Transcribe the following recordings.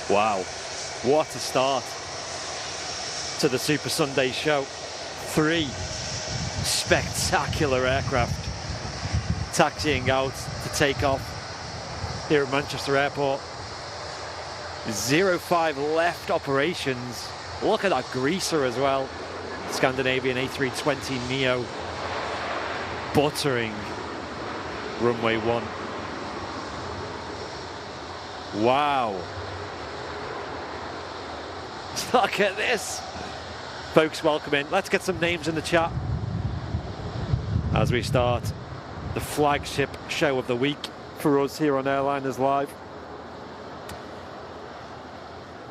Wow, what a start to the Super Sunday show. 3 spectacular aircraft taxiing out to take off here at Manchester Airport. 05 left operations. Look at that greaser as well. Scandinavian A320 Neo buttering runway 1. Wow. Look at this. Folks, welcome in. Let's get some names in the chat as we start the flagship show of the week for us here on Airliners Live.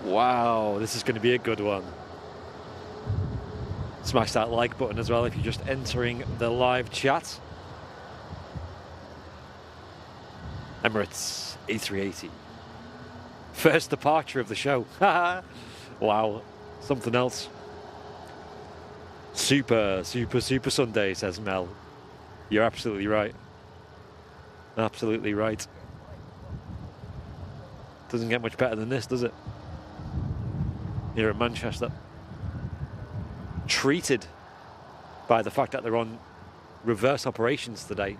Wow, this is going to be a good one. Smash that like button as well if you're just entering the live chat. Emirates A380. First departure of the show. Wow, something else. Super Sunday, says Mel. You're absolutely right. Absolutely right. Doesn't get much better than this, does it? Here at Manchester. Treated by the fact that they're on reverse operations today.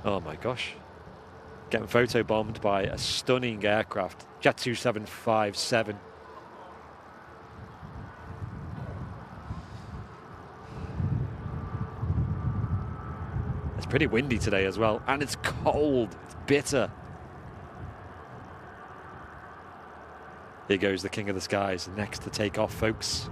Oh my gosh. Getting photobombed by a stunning aircraft. Jet 2757. It's pretty windy today as well. And it's cold. It's bitter. Here goes the King of the Skies, next to take off, folks.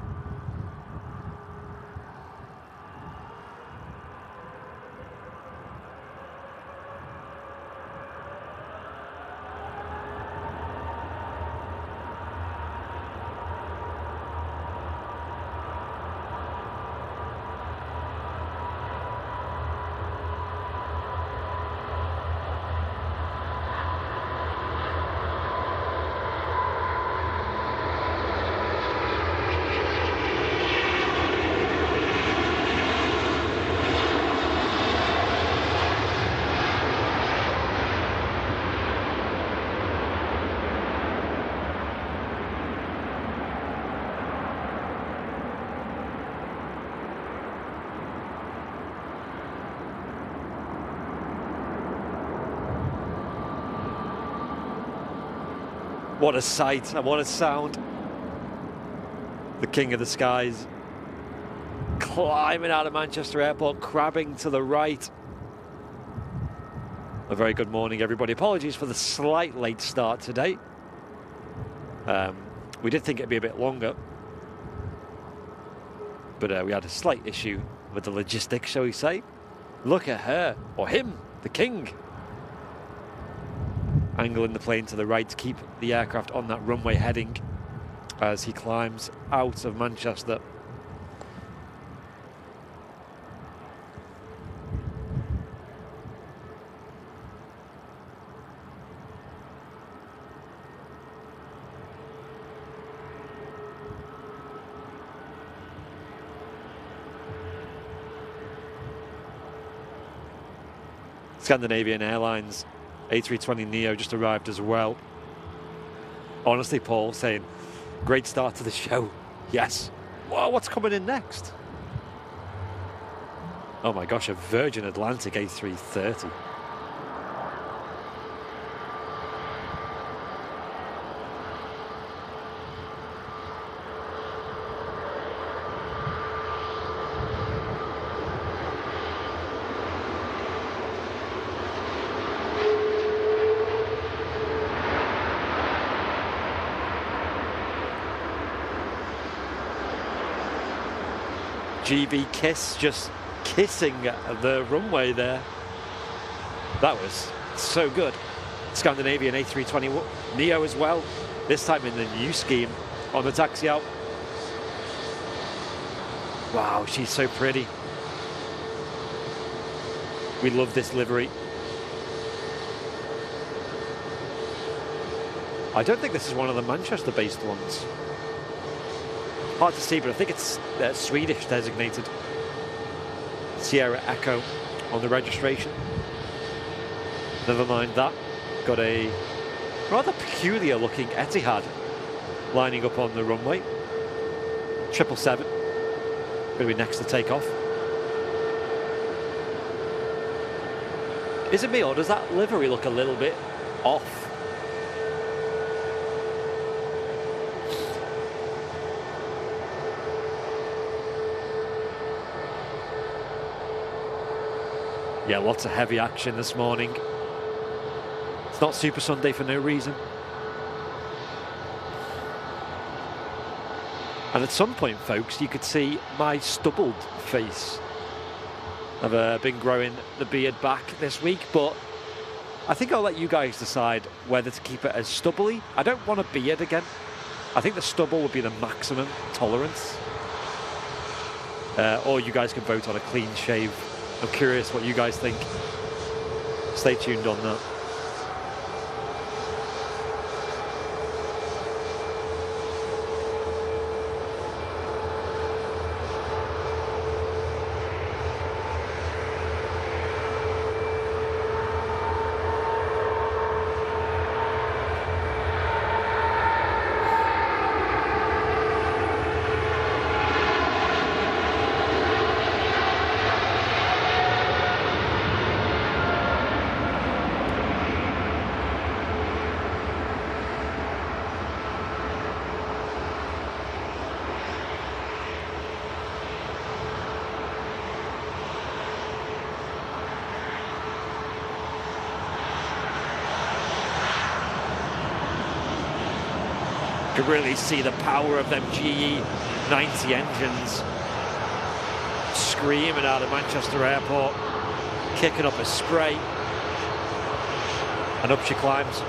What a sight and what a sound. The King of the Skies climbing out of Manchester Airport, crabbing to the right. A very good morning, everybody. Apologies for the slight late start today. We did think it'd be a bit longer, but we had a slight issue with the logistics, shall we say. Look at her, or him, the King. Angling the plane to the right to keep the aircraft on that runway heading as he climbs out of Manchester. Scandinavian Airlines A320 Neo just arrived as well. Honestly, Paul saying, great start to the show. Yes. Whoa, what's coming in next? Oh my gosh, a Virgin Atlantic A330. GB Kiss just kissing the runway there. That was so good. Scandinavian A320 Neo as well, this time in the new scheme on the taxi out. Wow, she's so pretty. We love this livery. I don't think this is one of the Manchester-based ones. Hard to see, but I think it's Swedish designated. Sierra Echo on the registration. Never mind that. Got a Rather peculiar looking Etihad lining up on the runway. 777, going to be next to take off. Is it me, or does that livery look a little bit off? Yeah, lots of heavy action this morning. It's not Super Sunday for no reason. And at some point, folks, you could see my stubbled face. I've been growing the beard back this week, but I think I'll let you guys decide whether to keep it as stubbly. I don't want a beard again. I think the stubble would be the maximum tolerance. Or you guys can vote on a clean shave. I'm curious what you guys think. Stay tuned on that. You really see the power of them GE 90 engines screaming out of Manchester Airport, kicking up a spray, and up she climbs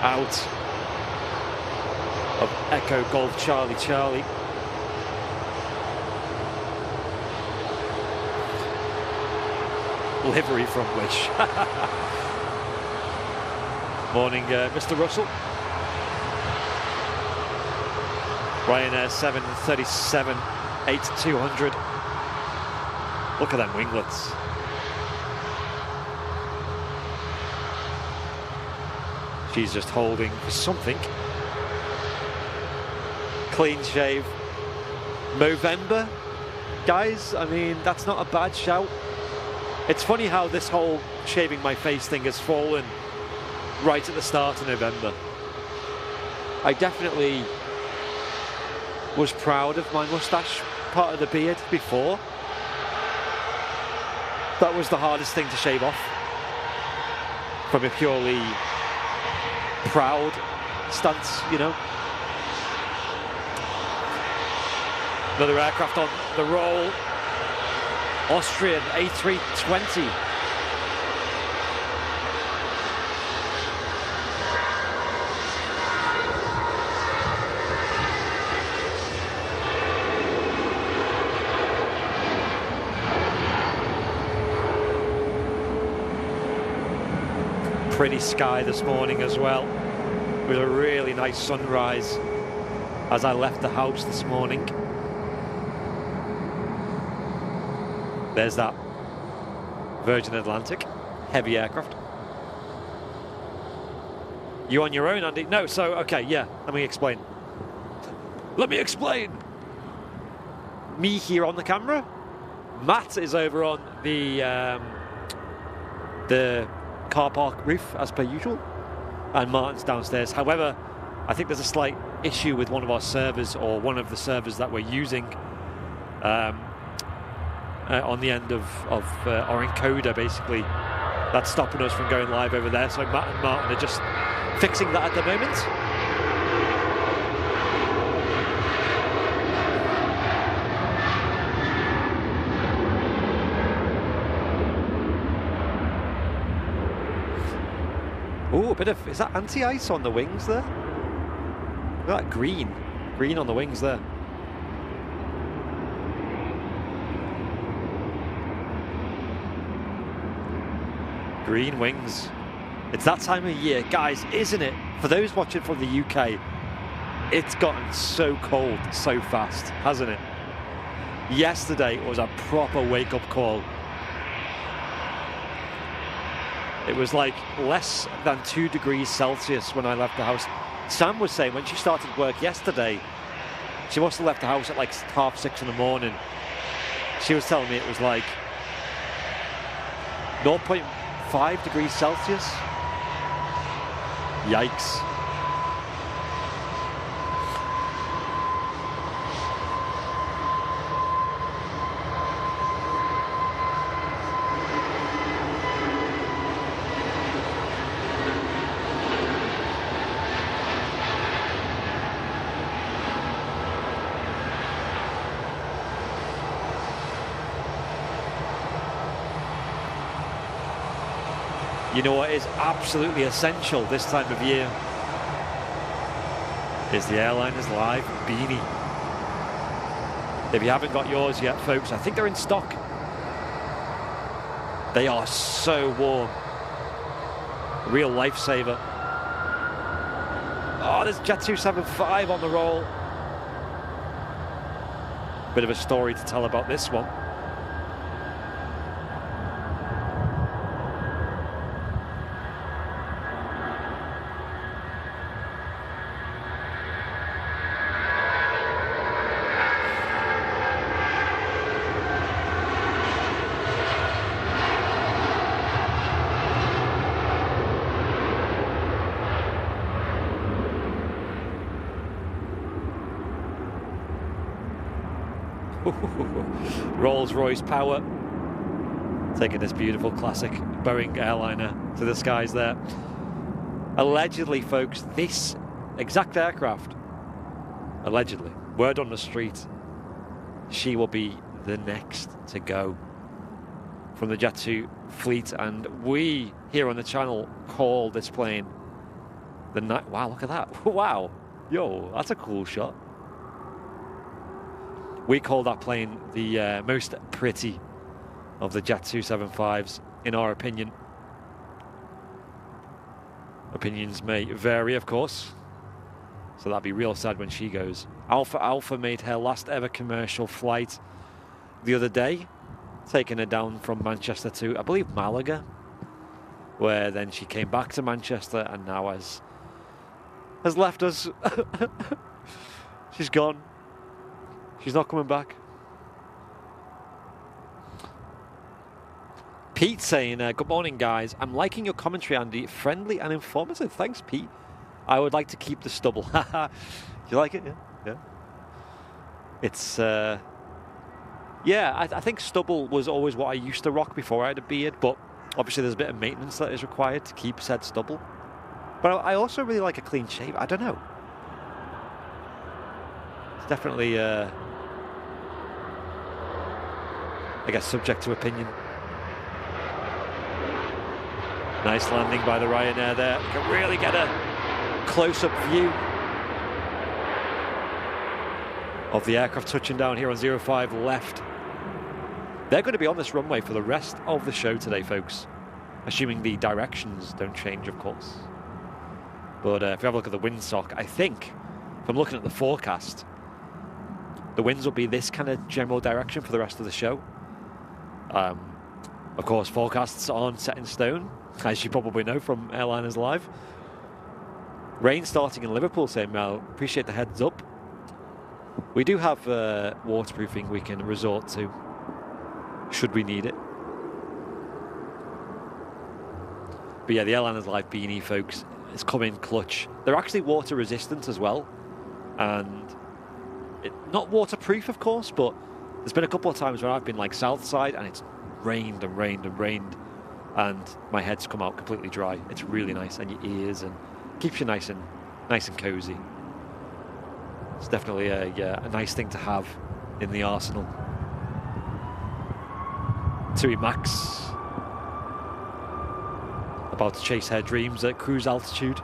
out of Echo Golf Charlie Charlie. Livery from Wish. Morning, Mr. Russell. Ryanair 737 8200. Look at them winglets. She's just holding for something. Clean shave. Movember, guys, I mean, that's not a bad shout. It's funny how this whole shaving my face thing has fallen right at the start of November. I definitely was proud of my moustache part of the beard before. That was the hardest thing to shave off from a purely proud stance, you know. Another aircraft on the roll. Austrian A320. Pretty sky this morning as well, with a really nice sunrise as I left the house this morning. There's that Virgin Atlantic heavy aircraft. You on your own, Andy? No, so okay, yeah, let me explain. Me here on the camera. Matt is over on the car park roof as per usual, and Martin's downstairs. However, I think there's a slight issue with one of our servers, or one of the servers that we're using on the end of our encoder, basically, that's stopping us from going live over there. So Matt and Martin are just fixing that at the moment. Oh, a bit of, is that anti-ice on the wings there? Look at that green on the wings there. Green wings. It's that time of year, guys, isn't it? For those watching from the UK, it's gotten so cold so fast, hasn't it? Yesterday was a proper wake-up call. It was like less than 2 degrees Celsius when I left the house. Sam was saying when she started work yesterday, she must have left the house at like 6:30 in the morning. She was telling me it was like 0.5 degrees Celsius. Yikes. You know what is absolutely essential this time of year is the Airliner's Live beanie. If you haven't got yours yet, folks, I think they're in stock. They are so warm. Real lifesaver. Oh, there's Jet 275 on the roll. Bit of a story to tell about this one. Rolls-Royce power, taking this beautiful classic Boeing airliner to the skies there. Allegedly, folks, this exact aircraft, allegedly, word on the street, she will be the next to go from the Jet 2 fleet, and we here on the channel call this plane the night. Wow, look at that. Wow, yo, that's a cool shot. We call that plane the most pretty of the Jet 275s, in our opinion. Opinions may vary, of course. So that'd be real sad when she goes. Alpha made her last ever commercial flight the other day, taking her down from Manchester to, I believe, Malaga, where then she came back to Manchester and now has left us. She's gone. She's not coming back. Pete saying, good morning, guys. I'm liking your commentary, Andy. Friendly and informative. Thanks, Pete. I would like to keep the stubble. You like it? Yeah. Yeah. It's, yeah, I think stubble was always what I used to rock before I had a beard, but obviously there's a bit of maintenance that is required to keep said stubble. But I also really like a clean shave. I don't know. It's definitely, I guess, subject to opinion. Nice landing by the Ryanair there. You can really get a close-up view of the aircraft touching down here on 05 left. They're going to be on this runway for the rest of the show today, folks. Assuming the directions don't change, of course. But if you have a look at the windsock, I think, if I'm looking at the forecast, the winds will be this kind of general direction for the rest of the show. Of course, forecasts aren't set in stone, as you probably know from Airliners Live. Rain starting in Liverpool, saying Mel, appreciate the heads up. We do have waterproofing we can resort to, should we need it. But yeah, the Airliners Live beanie, folks, is coming clutch. They're actually water resistant as well. And not waterproof, of course, but there's been a couple of times when I've been like south side and it's rained and rained and rained, and my head's come out completely dry. It's really nice, and your ears, and keeps you nice and cozy. It's definitely a nice thing to have in the arsenal. Tui Max about to chase her dreams at cruise altitude.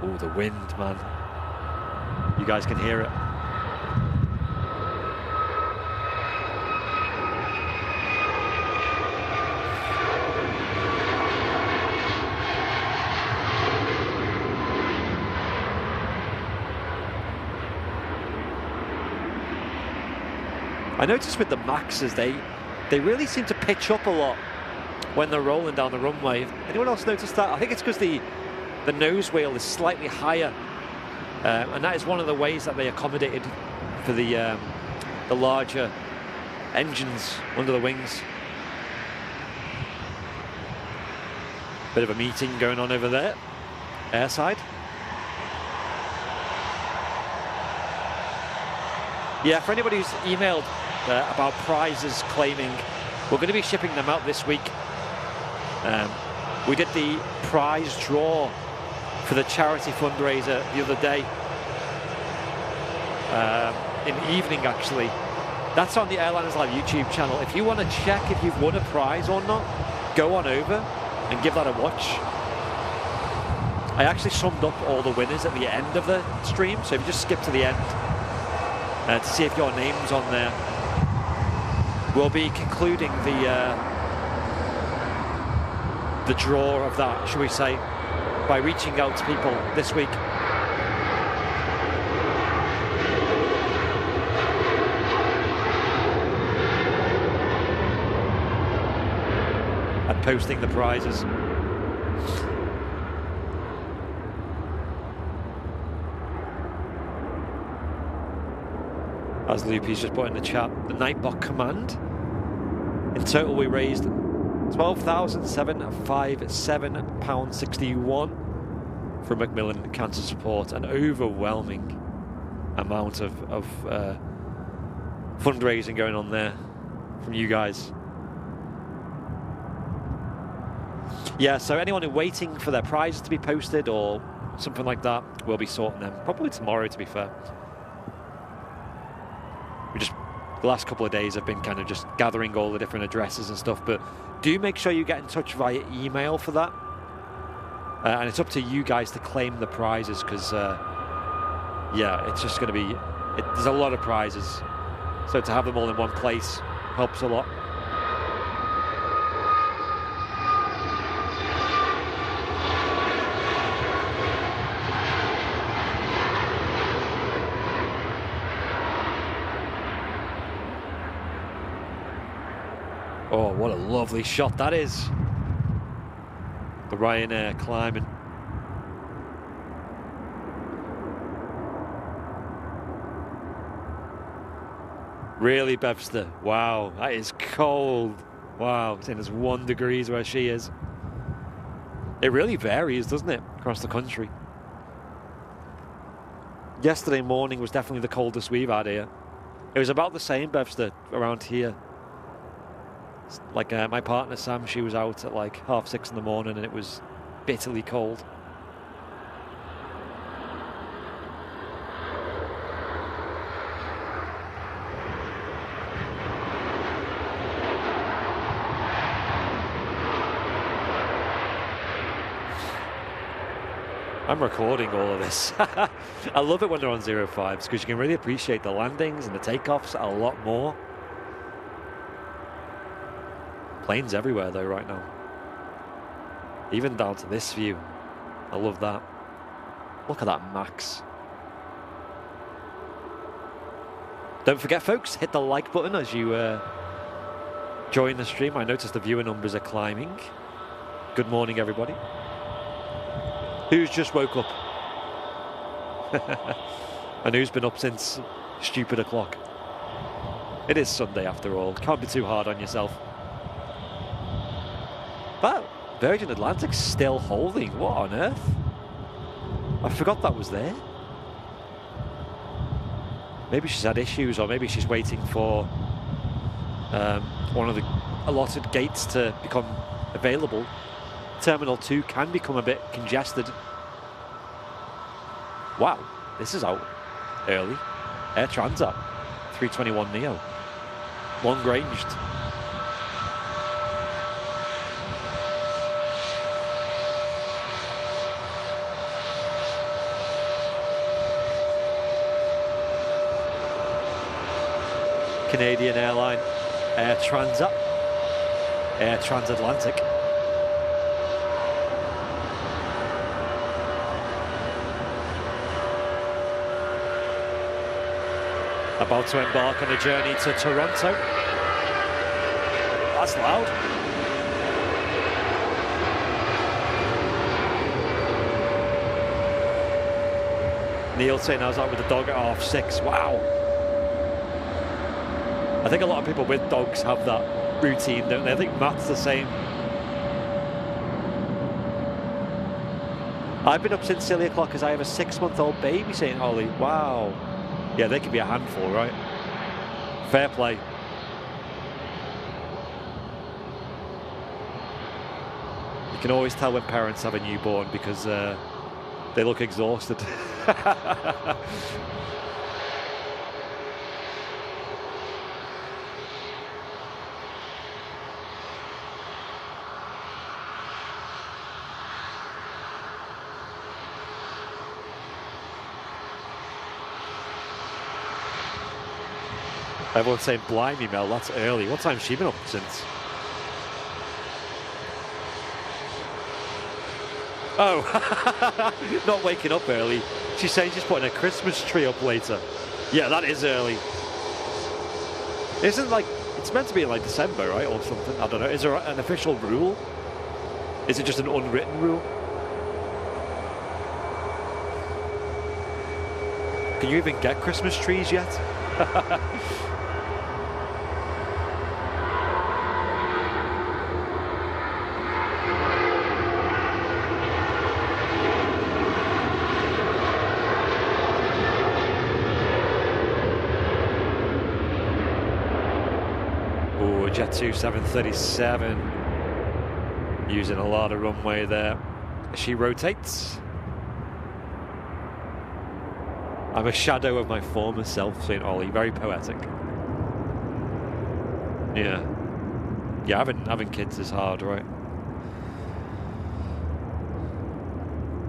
Oh, the wind, man. You guys can hear it. I noticed with the Maxes, they really seem to pitch up a lot when they're rolling down the runway. Anyone else notice that? I think it's because the nose wheel is slightly higher, and that is one of the ways that they accommodated for the larger engines under the wings. Bit of a meeting going on over there, airside. Yeah, for anybody who's emailed about prizes claiming, we're going to be shipping them out this week. We did the prize draw for the charity fundraiser the other day, in the evening actually. That's on the Airliners Live YouTube channel. If you want to check if you've won a prize or not, go on over and give that a watch. I actually summed up all the winners at the end of the stream, so if you just skip to the end to see if your name's on there. We'll be concluding the draw of that, shall we say, by reaching out to people this week. And posting the prizes. As Loopy's just put in the chat, the Nightbot command. In total, we raised £12,757.61 from Macmillan Cancer Support, an overwhelming amount of fundraising going on there from you guys. Yeah, so anyone who's waiting for their prizes to be posted or something like that, we'll be sorting them probably tomorrow, to be fair. The last couple of days I've been kind of just gathering all the different addresses and stuff, but do make sure you get in touch via email for that. And it's up to you guys to claim the prizes, because yeah, it's just going to be, there's a lot of prizes. So to have them all in one place helps a lot. Oh, what a lovely shot that is. The Ryanair climbing. Really, Bevster? Wow, that is cold. Wow, it's saying it's 1 degree where she is. It really varies, doesn't it, across the country? Yesterday morning was definitely the coldest we've had here. It was about the same, Bevster, around here. Like my partner Sam, she was out at like 6:30 in the morning and it was bitterly cold. I'm recording all of this. I love it when they're on 05s because you can really appreciate the landings and the takeoffs a lot more. Planes everywhere though right now. Even down to this view. I love that. Look at that Max. Don't forget folks, hit the like button as you join the stream. I noticed the viewer numbers are climbing. Good morning everybody. Who's just woke up? And who's been up since stupid o'clock? It is Sunday after all. Can't be too hard on yourself. But Virgin Atlantic's still holding. What on earth? I forgot that was there. Maybe she's had issues, or maybe she's waiting for one of the allotted gates to become available. Terminal 2 can become a bit congested. Wow, this is out early. Air Transat 321 Neo. Long ranged. Canadian airline, Air Transat, Air Transatlantic. About to embark on a journey to Toronto. That's loud. Neil saying I was out with the dog at 6:30. Wow. I think a lot of people with dogs have that routine, don't they? I think Matt's the same. I've been up since silly o'clock because I have a 6-month-old baby, saying Ollie. Wow. Yeah, they can be a handful, right? Fair play. You can always tell when parents have a newborn because they look exhausted. Everyone's saying, blimey, Mel, that's early. What time's she been up since? Oh, not waking up early. She's saying she's putting a Christmas tree up later. Yeah, that is early. Isn't like, it's meant to be in like December, right, or something? I don't know. Is there an official rule? Is it just an unwritten rule? Can you even get Christmas trees yet? Jet 2 737 using a lot of runway there. She rotates. I'm a shadow of my former self, saying Ollie. Very poetic. Yeah. Yeah, having kids is hard, right?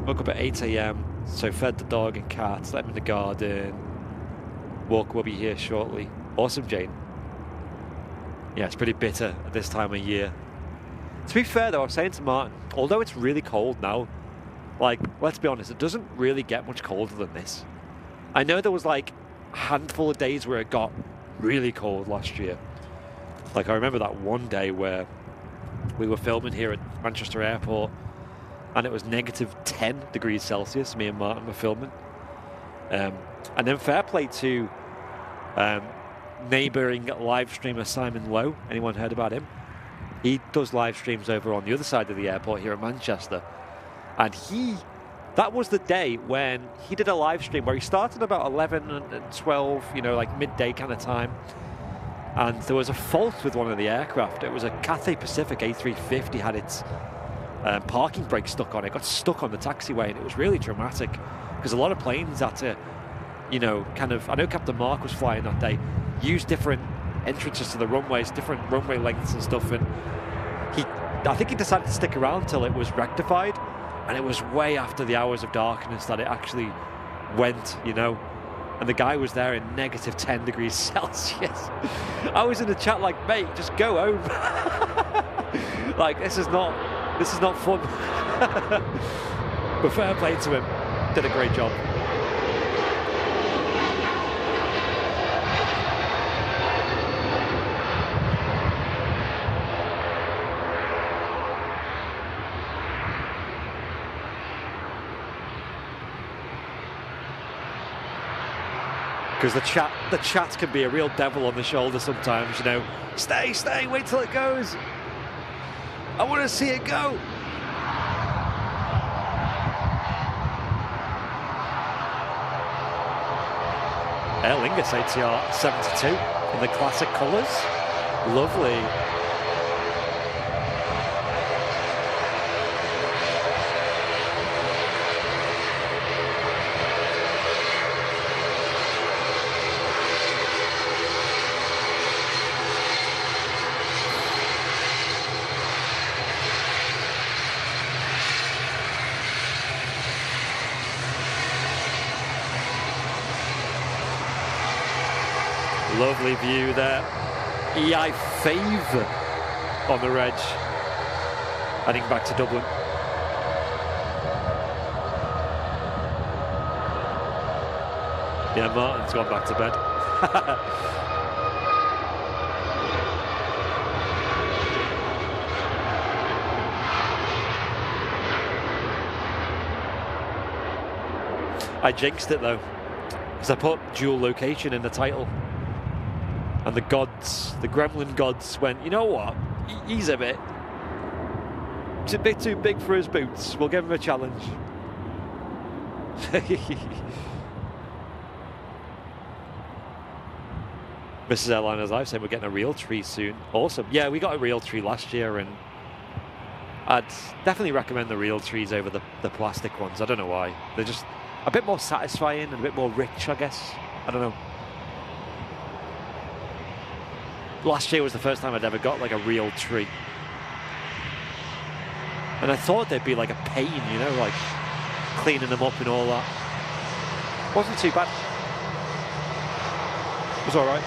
Woke up at 8 AM, so fed the dog and cat, let him in the garden. Walk will be here shortly. Awesome, Jane. Yeah, it's pretty bitter at this time of year. To be fair though, I was saying to Martin, although it's really cold now, like, let's be honest, it doesn't really get much colder than this. I know there was like a handful of days where it got really cold last year. Like, I remember that one day where we were filming here at Manchester Airport and it was -10 degrees Celsius, me and Martin were filming. And then fair play to neighbouring live streamer Simon Lowe. Anyone heard about him? He does live streams over on the other side of the airport here at Manchester. And that was the day when he did a live stream where he started about 11 and 12, you know, like midday kind of time. And there was a fault with one of the aircraft. It was a Cathay Pacific A380, had its parking brake stuck on it. It got stuck on the taxiway, and it was really dramatic because a lot of planes had to, you know, kind of, I know Captain Mark was flying that day, use different entrances to the runways, different runway lengths and stuff, and I think he decided to stick around till it was rectified, and it was way after the hours of darkness that it actually went, you know, and the guy was there in -10 degrees Celsius. I was in the chat like, mate, just go home. Like, this is not fun. But fair play to him, did a great job. Because the chat can be a real devil on the shoulder sometimes, you know. Stay, wait till it goes. I want to see it go. Aer Lingus ATR 72 in the classic colours. Lovely. Lovely view there. EI Fave on the reg, heading back to Dublin. Yeah, Martin's gone back to bed. I jinxed it though, because I put dual location in the title. And the gods, the gremlin gods went, you know what? He's a bit too big for his boots. We'll give him a challenge. Mrs. Airliner's Live saying we're getting a real tree soon. Awesome. Yeah, we got a real tree last year, and I'd definitely recommend the real trees over the plastic ones. I don't know why. They're just a bit more satisfying and a bit more rich, I guess. I don't know. Last year was the first time I'd ever got like a real tree. And I thought they'd be like a pain, you know, like cleaning them up and all that. Wasn't too bad. It was all right.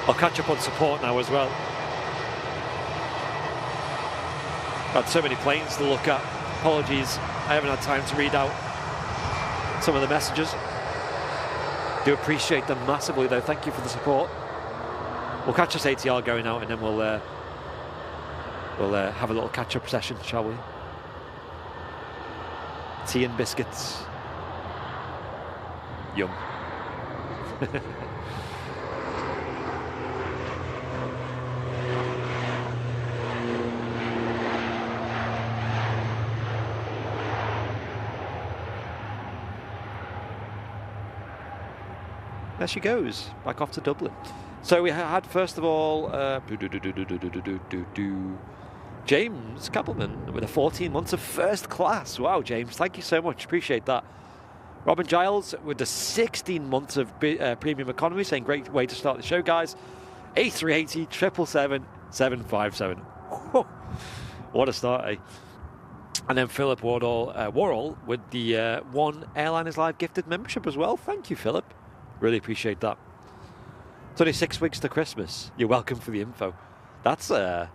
I'll catch up on support now as well. Had so many planes to look at. Apologies, I haven't had time to read out some of the messages. Do appreciate them massively though. Thank you for the support. We'll catch us ATR going out, and then we'll have a little catch-up session, shall we? Tea and biscuits. Yum. There she goes, back off to Dublin. So we had, first of all, James Kappelman with a 14 months of first class. Wow, James, thank you so much. Appreciate that. Robin Giles with the 16 months of premium economy, saying great way to start the show, guys. A380 777 757. What a start, eh? And then Philip Worrell with the one Airliners Live gifted membership as well. Thank you, Philip. Really appreciate that. It's only 6 weeks to Christmas. You're welcome for the info. That's, gosh,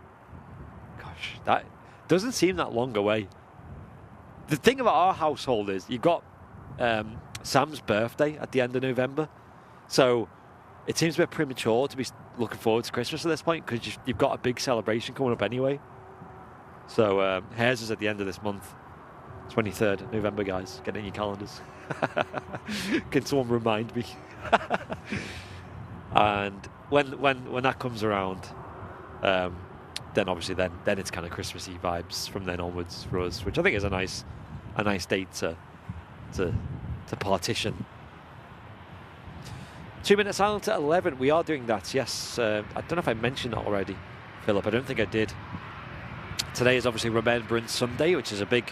that doesn't seem that long away. The thing about our household is you've got Sam's birthday at the end of November. So it seems a bit premature to be looking forward to Christmas at this point, because you've got a big celebration coming up anyway. So hers is at the end of this month. 23rd November, guys. Get it in your calendars. Can someone remind me? And when that comes around, then obviously then it's kind of Christmassy vibes from then onwards for us, which I think is a nice date to partition. 2 minutes silent at 11. We are doing that. Yes, I don't know if I mentioned that already, Philip. I don't think I did. Today is obviously Remembrance Sunday, which is a big,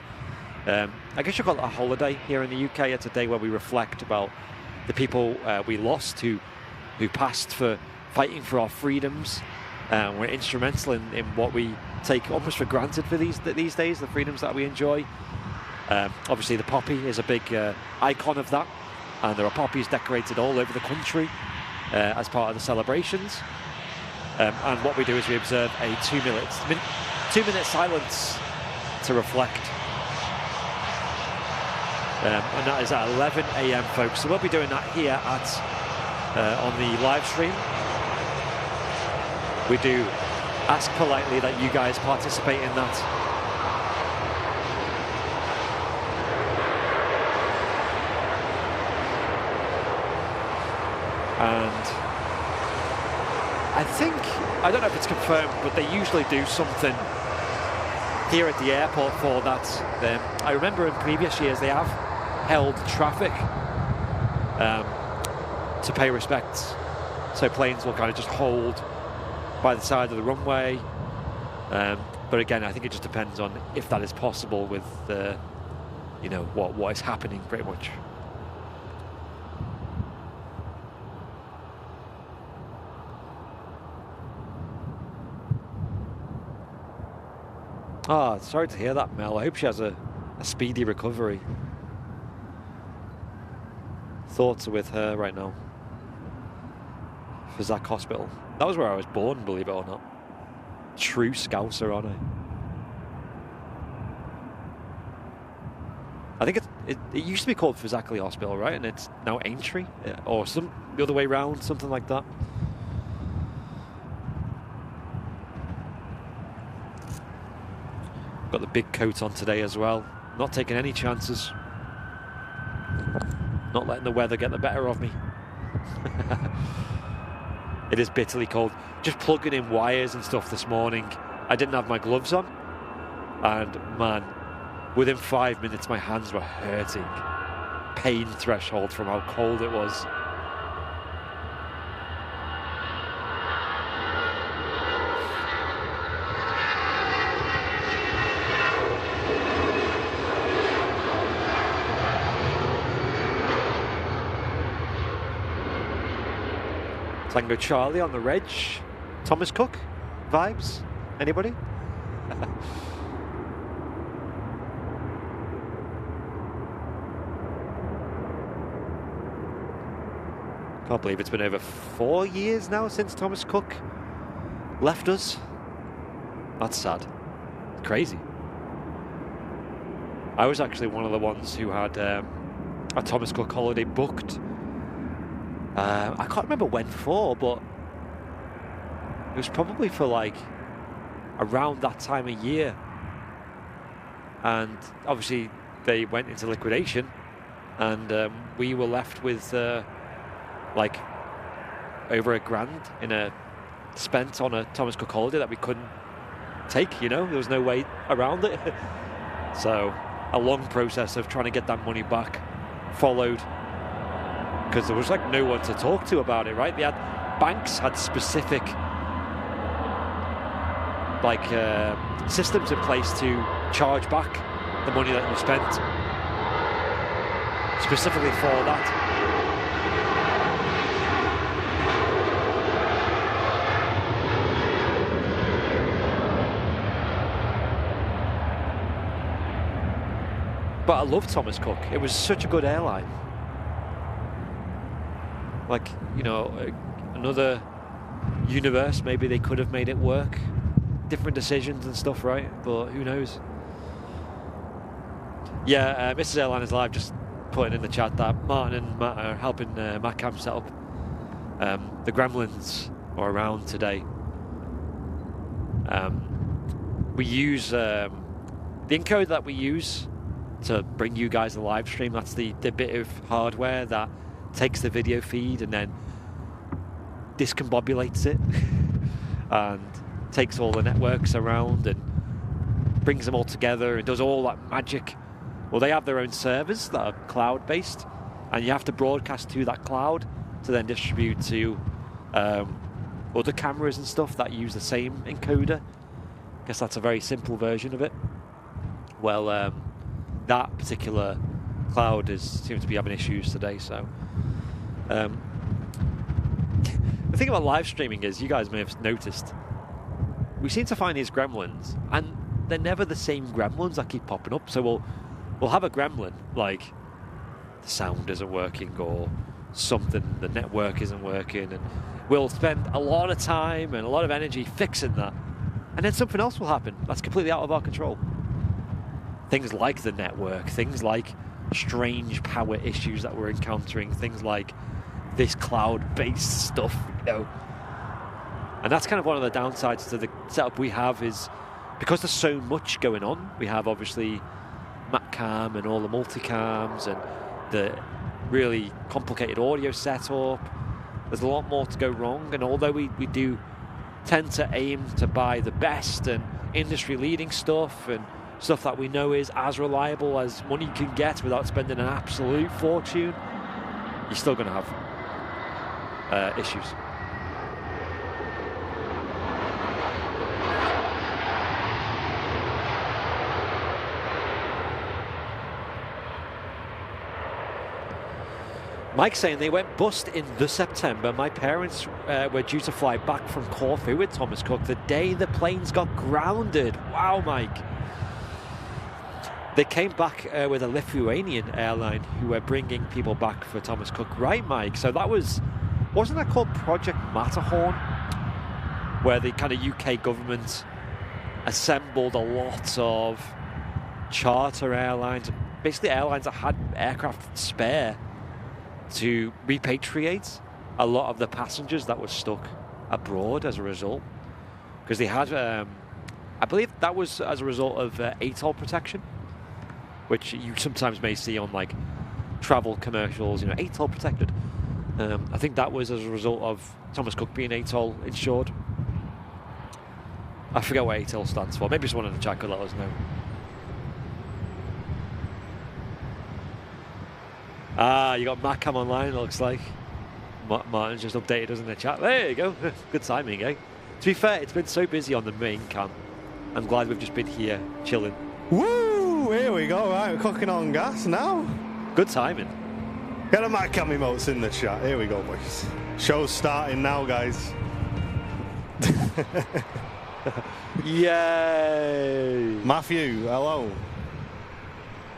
I guess you call it a holiday here in the UK. It's a day where we reflect about the people we lost who passed for fighting for our freedoms. Were instrumental in what we take almost for granted for these days, the freedoms that we enjoy. Obviously the poppy is a big icon of that, and there are poppies decorated all over the country as part of the celebrations. And what we do is we observe a 2 minute silence to reflect. And that is at 11 AM, folks. So we'll be doing that here on the live stream. We do ask politely that you guys participate in that. And I don't know if it's confirmed, but they usually do something here at the airport for that. I remember in previous years they have held traffic to pay respects. So planes will kind of just hold by the side of the runway. But again, I think it just depends on if that is possible with what is happening pretty much. Ah, sorry to hear that, Mel. I hope she has a speedy recovery. Thoughts are with her right now. For Zach Hospital. That was where I was born, believe it or not. True Scouser, aren't I think it used to be called Fusakli Hospital, right? And it's now Aintree, or the other way around, something like that. Got the big coat on today as well. Not taking any chances. Not letting the weather get the better of me. It is bitterly cold. Just plugging in wires and stuff this morning. I didn't have my gloves on. And man, within 5 minutes my hands were hurting. Pain threshold from how cold it was. Tango Charlie on the reg. Thomas Cook vibes? Anybody? Can't believe it's been over 4 years now since Thomas Cook left us. That's sad. Crazy. I was actually one of the ones who had a Thomas Cook holiday booked. I can't remember when for, but it was probably for like around that time of year. And obviously they went into liquidation, and we were left with like over $1,000 spent on a Thomas Cook holiday that we couldn't take, you know, there was no way around it. So a long process of trying to get that money back followed, because there was like no one to talk to about it, right? Banks had specific like systems in place to charge back the money that you spent specifically for that. But I love Thomas Cook. It was such a good airline. Like, you know, another universe, maybe they could have made it work. Different decisions and stuff, right? But who knows? Yeah, Mrs. Airline is live, just putting in the chat that Martin and Matt are helping Matt Cam set up. The Gremlins are around today. We use the encoder that we use to bring you guys a live stream. That's the bit of hardware that takes the video feed and then discombobulates it and takes all the networks around and brings them all together and does all that magic. Well, they have their own servers that are cloud-based, and you have to broadcast to that cloud to then distribute to other cameras and stuff that use the same encoder. I guess that's a very simple version of it. Well, that particular cloud seems to be having issues today, so the thing about live streaming is, you guys may have noticed, we seem to find these gremlins and they're never the same gremlins that keep popping up. So we'll have a gremlin, like the sound isn't working or something, the network isn't working, and we'll spend a lot of time and a lot of energy fixing that, and then something else will happen that's completely out of our control. Things like the network, things like strange power issues that we're encountering, things like this cloud-based stuff, you know. And that's kind of one of the downsides to the setup we have, is because there's so much going on. We have obviously MatCam and all the multicams and the really complicated audio setup. There's a lot more to go wrong, and although we do tend to aim to buy the best and industry-leading stuff and stuff that we know is as reliable as money can get without spending an absolute fortune, you're still going to have issues. Mike saying they went bust in the September. My parents were due to fly back from Corfu with Thomas Cook the day the planes got grounded. Wow, Mike. They came back with a Lithuanian airline who were bringing people back for Thomas Cook. Right, Mike? So that wasn't that called Project Matterhorn? Where the kind of UK government assembled a lot of charter airlines, basically airlines that had aircraft spare to repatriate a lot of the passengers that were stuck abroad as a result, because they had, I believe that was as a result of ATOL protection, which you sometimes may see on like travel commercials, ATOL protected. I think that was as a result of Thomas Cook being ATOL insured. I forget what ATOL stands for. Maybe someone in the chat could let us know. You got Macam online, it looks like. Martin's just updated us in the chat. There you go. Good timing, eh? To be fair, it's been so busy on the main cam. I'm glad we've just been here chilling. Woo! Here we go. Right, we're cooking on gas now. Good timing. Get a Macam emotes in the chat. Here we go, boys. Show's starting now, guys. Yay! Matthew, hello.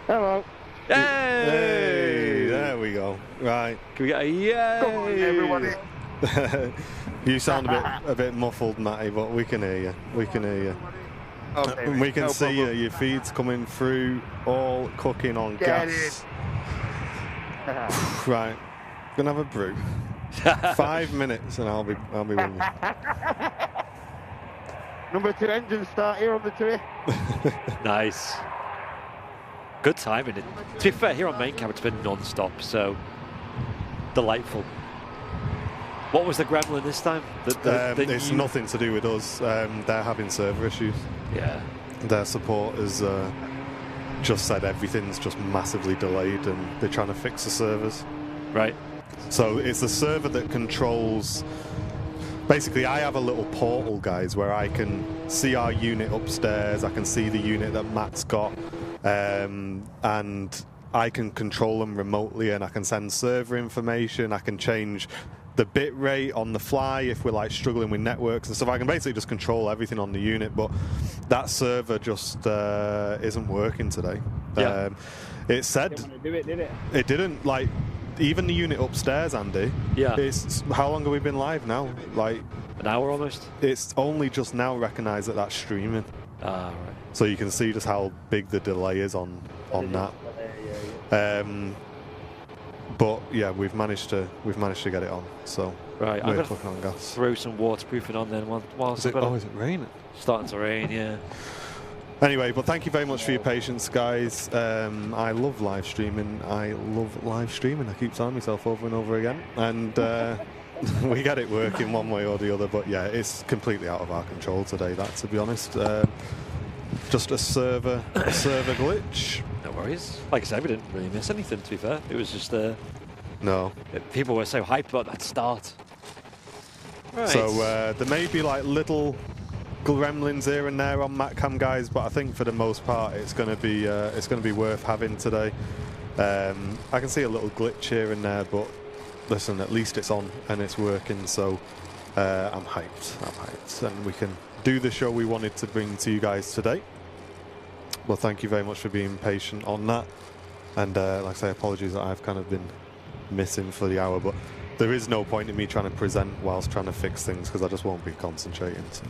Hello. Yay! Hey, there we go. Right. Can we get a yay? Come on, everybody. You sound a bit muffled, Matty, but we can hear you. We can hear you. Okay, We can no see you. problem. Your feed's coming through, all cooking on Get gas. Right. Gonna have a brew. 5 minutes and I'll be with you. Number 2 engine start here on the Tui. Nice. Good timing. To be fair, here on main cam it's been non-stop, so delightful. What was the Gremlin this time? It's nothing to do with us. They're having server issues. Yeah. Their support has just said everything's just massively delayed and they're trying to fix the servers. Right. So it's the server that controls... Basically, I have a little portal, guys, where I can see our unit upstairs, I can see the unit that Matt's got, and I can control them remotely, and I can send server information, I can change the bit rate on the fly if we're like struggling with networks and stuff. I can basically just control everything on the unit, but that server just isn't working today. Yeah. It said... Didn't want to do it, did it? It didn't, like... Even the unit upstairs, Andy. Yeah. It's how long have we been live now? Like an hour almost. It's only just now recognised that that's streaming. Ah, right. So you can see just how big the delay is on that. But yeah, we've managed to get it on. So right, I'm we're gonna cooking on gas. throw some waterproofing on then whilst Is it raining? starting to rain. Yeah. Anyway, but thank you very much for your patience, guys. I love live streaming. I keep telling myself over and over again. And we get it working one way or the other. But yeah, it's completely out of our control today, that, to be honest. Just a server glitch. No worries. Like I said, we didn't really miss anything, to be fair. It was just... No. People were so hyped about that start. Right. So there may be like little... Gremlins here and there on Matcam, guys, but I think for the most part it's going to be worth having today. I can see a little glitch here and there, but listen, at least it's on and it's working, so I'm hyped, and we can do the show we wanted to bring to you guys today. Well, thank you very much for being patient on that, and like I say, apologies that I've kind of been missing for the hour, but there is no point in me trying to present whilst trying to fix things because I just won't be concentrating. So.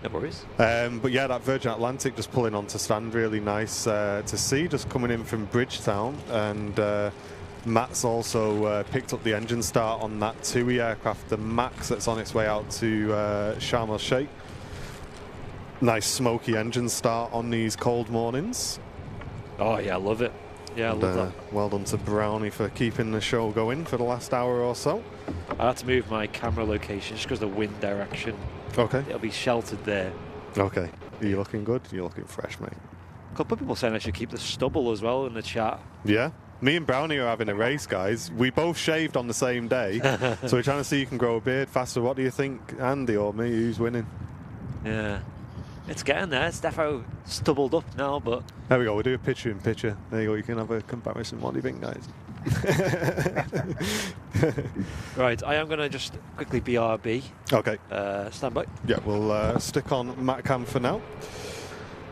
No worries. But yeah, that Virgin Atlantic just pulling onto stand, really nice to see, just coming in from Bridgetown. And Matt's also picked up the engine start on that TUI aircraft, the Max, that's on its way out to Sharm el Sheikh. Nice smoky engine start on these cold mornings. Oh yeah, I love it. Yeah, I love that. Well done to Brownie for keeping the show going for the last hour or so. I had to move my camera location just because of the wind direction. Okay. It'll be sheltered there. Okay. Are you looking good? You're looking fresh, mate. A couple of people saying I should keep the stubble as well in the chat. Yeah. Me and Brownie are having a race, guys. We both shaved on the same day, so we're trying to see who can grow a beard faster. What do you think, Andy or me? Who's winning? Yeah. It's getting there. It's defo stubbled up now, but... There we go. We'll do a picture-in-picture. There you go. You can have a comparison. What do you think, guys? Right, I am going to just quickly BRB. Okay. Stand by. Yeah, we'll stick on Matcam for now.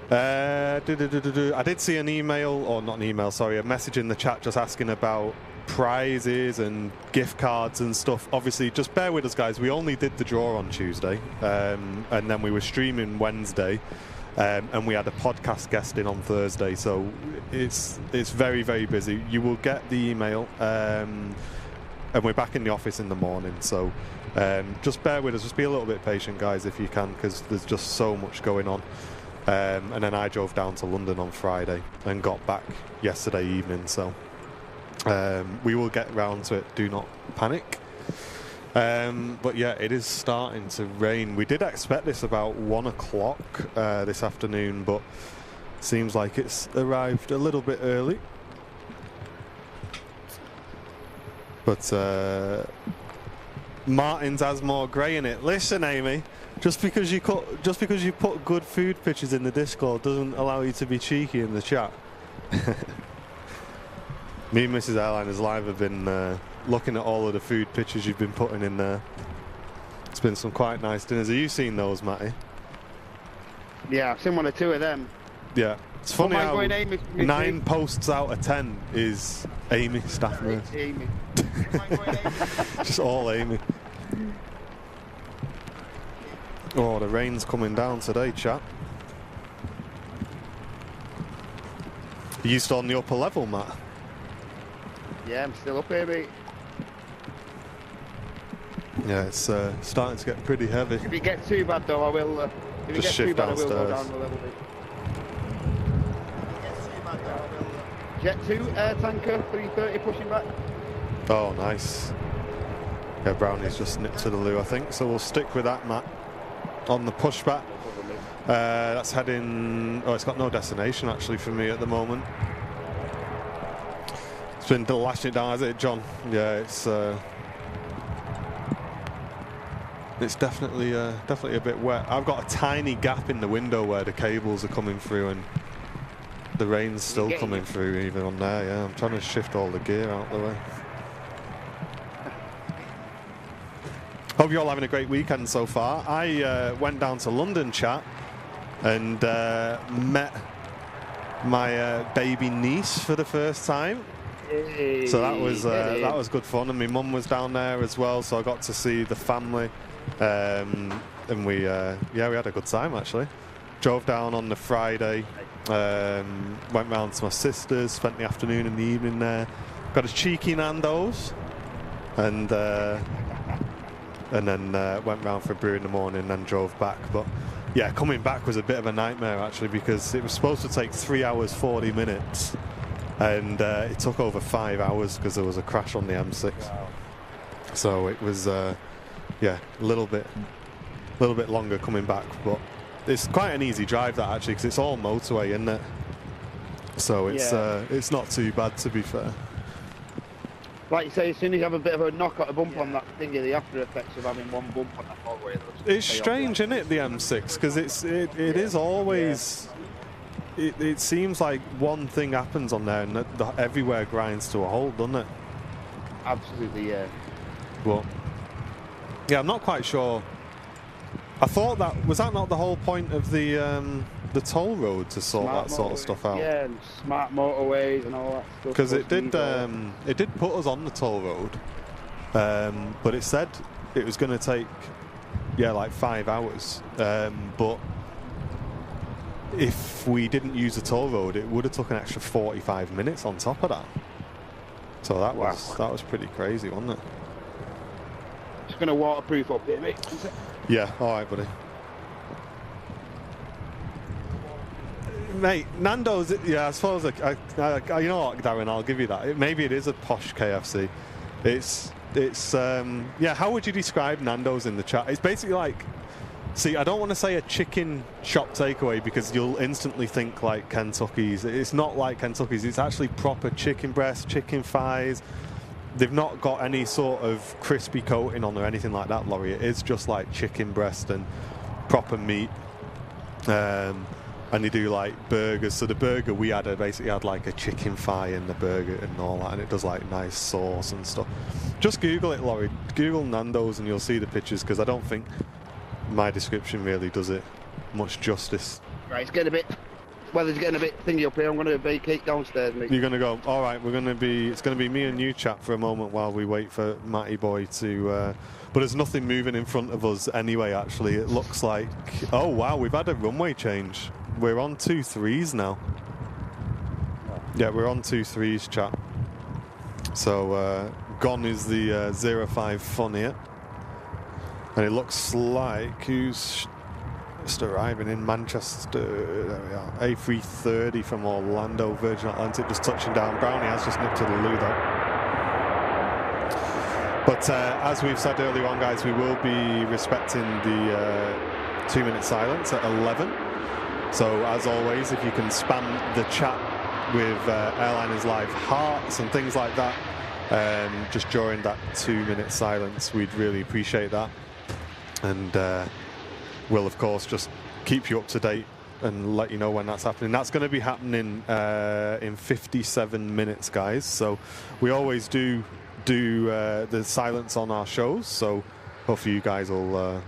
I did see an email, or not an email, sorry, a message in the chat just asking about prizes and gift cards and stuff. Obviously, just bear with us, guys. We only did the draw on Tuesday, and then we were streaming Wednesday. and we had a podcast guest in on Thursday, so it's very, very busy. You will get the email, and we're back in the office in the morning, so just bear with us, just be a little bit patient, guys, if you can, because there's just so much going on. And then I drove down to London on Friday and got back yesterday evening, so we will get round to it, do not panic. But yeah, it is starting to rain. We did expect this about 1 o'clock this afternoon, but seems like it's arrived a little bit early. But Martin's has more grey in it. Listen, Amy, just because you put good food pictures in the Discord doesn't allow you to be cheeky in the chat. Me and Mrs. Airliners Live have been looking at all of the food pictures you've been putting in there. It's been some quite nice dinners. Have you seen those, Matty? Yeah, I've seen 1 or 2 of them. Yeah. It's funny how Amy, 9 posts out of 10 is Amy, staff nurse. Amy. Just all Amy. Oh, the rain's coming down today, chat. Are you still on the upper level, Matt? Yeah, I'm still up here, mate. Yeah, it's starting to get pretty heavy. If it gets too bad, though, I will. If it Just gets shift too bad, I will go downstairs. down a little bit. If it gets too bad, though, I will. Jet 2 air tanker, 330 pushing back. Oh, nice. Yeah, Brownie's just nipped to the loo, I think. So we'll stick with that, Matt, on the pushback. That's heading... Oh, it's got no destination, actually, for me at the moment. It's been lashing it down, has it, John? Yeah, it's definitely a bit wet. I've got a tiny gap in the window where the cables are coming through, and the rain's still coming through even on there. Yeah, I'm trying to shift all the gear out the way. Hope you're all having a great weekend so far. I went down to London, chat, and met my baby niece for the first time. Hey, So that was good fun, and my mum was down there as well, so I got to see the family, and we had a good time actually. Drove down on the Friday, went round to my sister's, spent the afternoon and the evening there, got a cheeky Nando's, and then went round for a brew in the morning and then drove back. But yeah, coming back was a bit of a nightmare actually, because it was supposed to take 3 hours 40 minutes. And it took over 5 hours because there was a crash on the M6. Wow. So it was, yeah, a little bit longer coming back, but it's quite an easy drive that actually, because it's all motorway, isn't it? So it's not too bad, to be fair. Like you say, as soon as you have a bit of a knock at a bump on that thing, the after effects of having one bump on that motorway. It's strange, isn't it, the M6? Because it is always. It seems like one thing happens on there and everywhere grinds to a halt, doesn't it? Absolutely, yeah. Well, yeah, I'm not quite sure. I thought was that not the whole point of the toll road, to sort Smart that sort of motorways. stuff out? Yeah, and smart motorways and all that stuff. Because it did put us on the toll road, but it said it was going to take like 5 hours, but if we didn't use the toll road, it would have took an extra 45 minutes on top of that. So that was pretty crazy, wasn't it? Just going to waterproof up here, mate. Yeah, all right, buddy. Mate, Nando's, yeah, I suppose, you know what, Darren, I'll give you that. Maybe it is a posh KFC. It's yeah, how would you describe Nando's in the chat? It's basically like, see, I don't want to say a chicken shop takeaway because you'll instantly think like Kentucky's. It's not like Kentucky's. It's actually proper chicken breast, chicken thighs. They've not got any sort of crispy coating on or anything like that, Laurie. It is just like chicken breast and proper meat. And they do like burgers. So the burger we had basically had like a chicken thigh in the burger and all that, and it does like nice sauce and stuff. Just Google it, Laurie. Google Nando's and you'll see the pictures, because I don't think my description really does it much justice. Right, it's getting a bit... Weather's getting a bit thingy up here. I'm going to vacate downstairs, mate. You're going to go, all right, it's going to be me and you chat for a moment while we wait for Matty Boy to... but there's nothing moving in front of us anyway, actually. It looks like... Oh, wow, we've had a runway change. we're on 2-3s now. Yeah, we're on 2-3s, chat. So gone is the 05 Fun here. And it looks like who's just arriving in Manchester. There we are. A330 from Orlando, Virgin Atlantic, just touching down. Brownie has just nipped to the loo though. But as we've said earlier on, guys, we will be respecting the 2-minute silence at 11. So as always, if you can spam the chat with Airliner's live hearts and things like that, just during that 2-minute silence, we'd really appreciate that. And we'll, of course, just keep you up to date and let you know when that's happening. That's going to be happening in 57 minutes, guys. So we always do the silence on our shows. So hopefully you guys will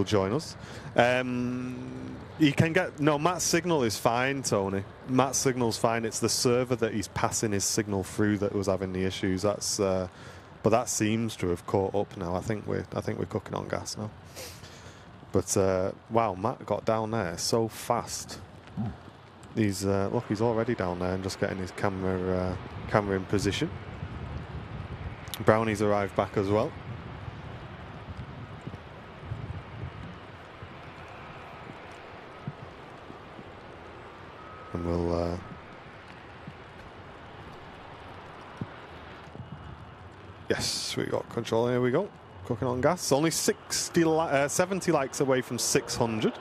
join us. You can get Matt's signal is fine, Tony. Matt's signal's fine. It's the server that he's passing his signal through that was having the issues. That's but that seems to have caught up now. I think we're cooking on gas now. But wow, Matt got down there so fast. He's look, he's already down there and just getting his camera in position. Brownie's arrived back as well. And we'll yes, we got control. Here we go. Cooking on gas. Only 70 likes away from 600.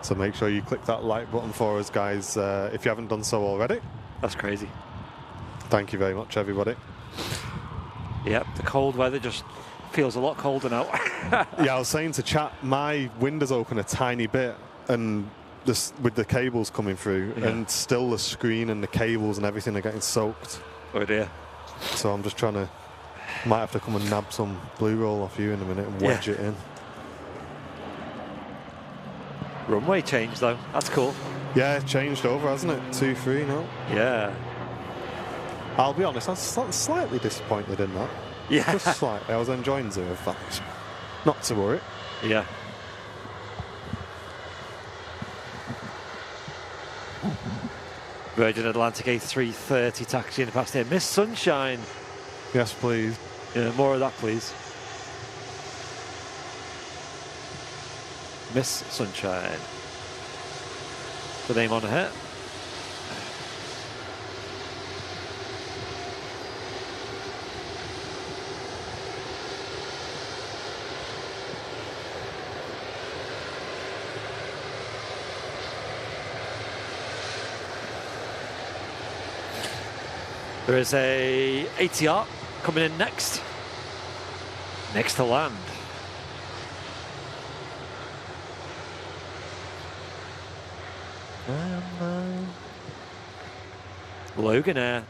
So make sure you click that like button for us, guys, if you haven't done so already. That's crazy. Thank you very much, everybody. Yep, the cold weather just feels a lot colder now. Yeah, I was saying to chat, my window's open a tiny bit, and this with the cables coming through, and still the screen and the cables and everything are getting soaked. Oh dear. So I'm just trying to, might have to come and nab some blue roll off you in a minute and wedge it in. Runway change though, that's cool. Yeah, it changed over, hasn't it? 2-3 now. Yeah. I'll be honest, I was slightly disappointed in that. Yeah. Just slightly. I was enjoying 05. Not to worry. Yeah. Virgin Atlantic A380 taxiing past here. Miss Sunshine. Yes, please. Yeah, more of that, please. Miss Sunshine. The name on her. There is a ATR coming in next to land. Logan Air.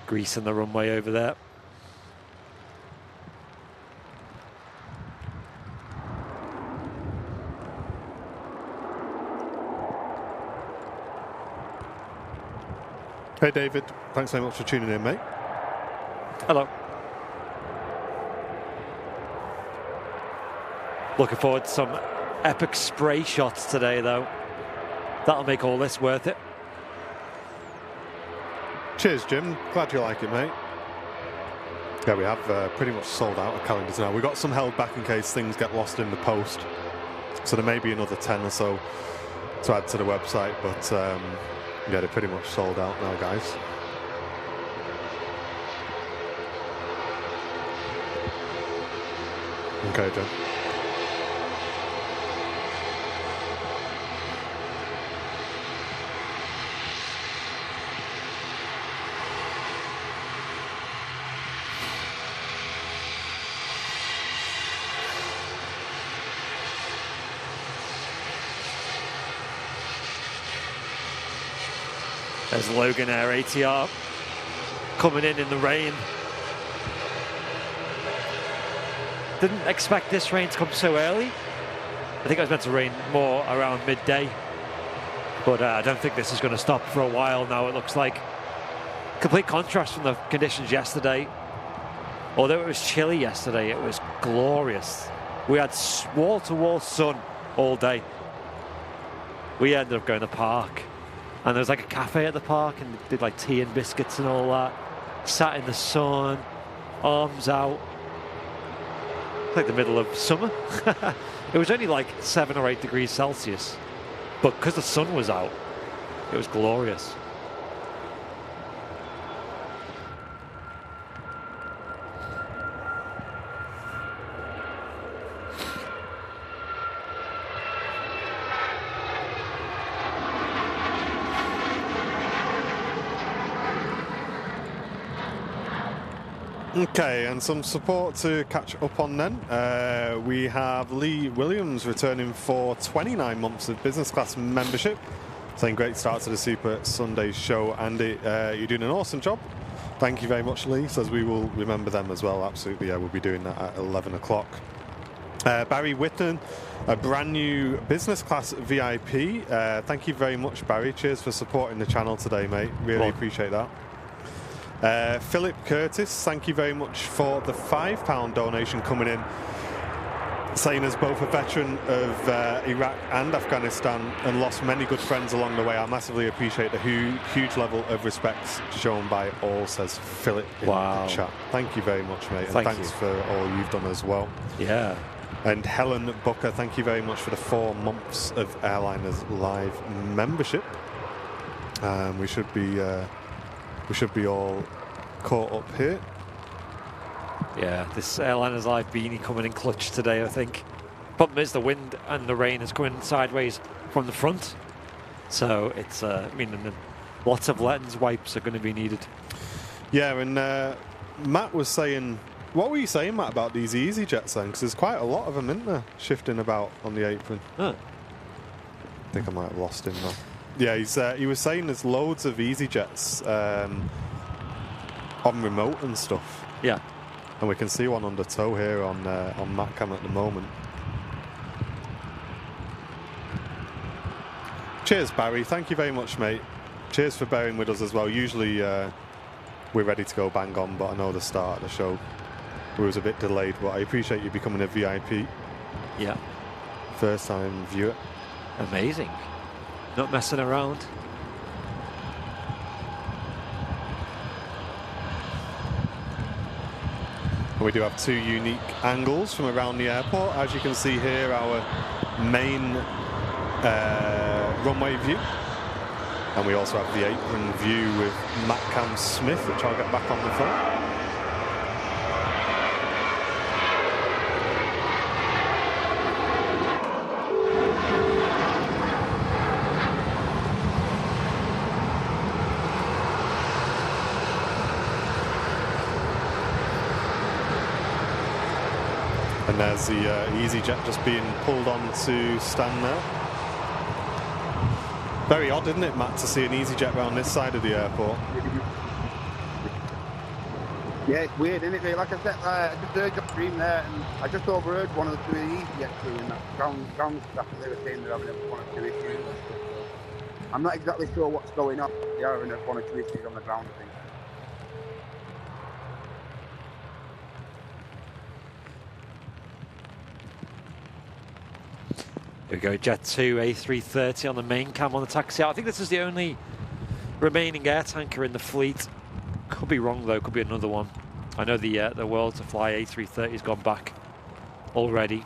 Greasing the runway over there. Hey David, thanks very much for tuning in, mate. Hello. Looking forward to some epic spray shots today, though. That'll make all this worth it. Cheers, Jim. Glad you like it, mate. Yeah, we have pretty much sold out of calendars now. We've got some held back in case things get lost in the post. So there may be another 10 or so to add to the website, but yeah, they're pretty much sold out now, guys. Okay, Jim. There's Logan Air ATR coming in the rain. Didn't expect this rain to come so early. I think it was meant to rain more around midday. But I don't think this is going to stop for a while now, it looks like. Complete contrast from the conditions yesterday. Although it was chilly yesterday, it was glorious We had wall-to-wall sun all day. We ended up going to the park, and there was like a cafe at the park, and did like tea and biscuits and all that. Sat in the sun, arms out. Like the middle of summer. It was only like 7 or 8 degrees Celsius, but because the sun was out, it was glorious. Okay, and some support to catch up on then. We have Lee Williams returning for 29 months of business class membership. Saying great start to the Super Sunday show, Andy. You're doing an awesome job. Thank you very much, Lee. Says we will remember them as well. Absolutely, yeah, we'll be doing that at 11 o'clock. Barry Whitten, a brand new business class VIP. Thank you very much, Barry. Cheers for supporting the channel today, mate. Really appreciate that. Philip Curtis, thank you very much for the £5 donation coming in, saying as both a veteran of Iraq and Afghanistan and lost many good friends along the way, I massively appreciate the huge level of respect shown by all, says Philip in the chat. Thank you very much, mate, and thanks for all you've done as well. Yeah. And Helen Booker, thank you very much for the 4 months of Airliner's live membership. We should be all caught up here. Yeah, this Airliner's Live beanie coming in clutch today, I think. Problem is the wind and the rain is coming sideways from the front. So it's, meaning lots of lens wipes are going to be needed. Yeah, and Matt was saying, what were you saying, Matt, about these EasyJets then? Because there's quite a lot of them, isn't there, shifting about on the apron. Huh. I think I might have lost him now. Yeah, he was saying there's loads of EasyJets on remote and stuff. Yeah. And we can see one under tow here on Matcam at the moment. Cheers, Barry. Thank you very much, mate. Cheers for bearing with us as well. Usually we're ready to go bang on, but I know the start of the show was a bit delayed, but I appreciate you becoming a VIP. Yeah. First time viewer. Amazing. Not messing around. And we do have 2 unique angles from around the airport. As you can see here, our main runway view. And we also have the apron view with Matcam Smith, which I'll get back on the phone. And there's the EasyJet just being pulled on to stand there. Very odd, isn't it, Matt, to see an EasyJet around this side of the airport? Yeah, it's weird, isn't it? Really? Like I said, I just heard your stream there, and I just overheard one of the 2 EasyJets doing that ground stuff, and they were saying they're having 1 or 2 issues. I'm not exactly sure what's going on. They are having 1 or 2 issues on the ground, I think. Here we go, Jet 2 A330 on the main cam on the taxi out. I think this is the only remaining air tanker in the fleet. Could be wrong though, could be another one. I know the World to Fly A330 has gone back already.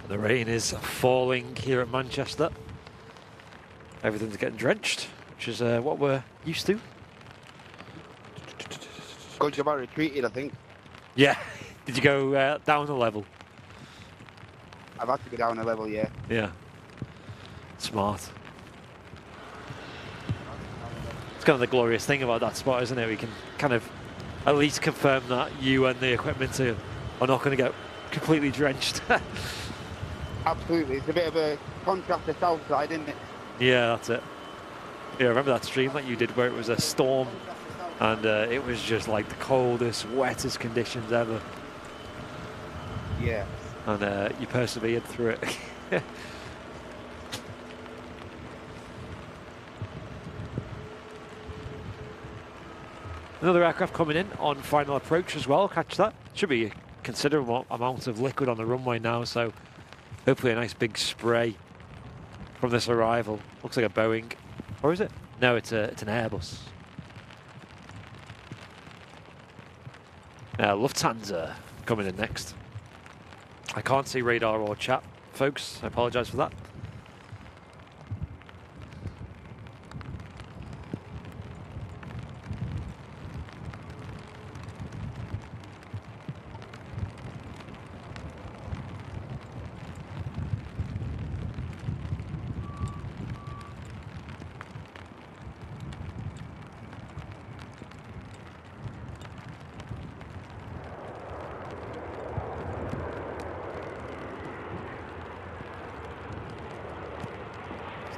The rain is falling here at Manchester. Everything's getting drenched, which is what we're used to. Good job, I retreated, I think. Yeah. Did you go down a level? I've had to go down a level, yeah. Yeah. Smart. It's kind of the glorious thing about that spot, isn't it? We can kind of at least confirm that you and the equipment are not going to get completely drenched. Absolutely. It's a bit of a contrast to south side, isn't it? Yeah, that's it. Yeah, I remember that stream that you did where it was a storm and it was just like the coldest, wettest conditions ever. Yeah. And you persevered through it. Another aircraft coming in on final approach as well. Catch that. Should be a considerable amount of liquid on the runway now, so hopefully a nice big spray from this arrival. Looks like a Boeing. Or is it? No, it's an Airbus. Lufthansa coming in next. I can't see radar or chat, folks. I apologise for that.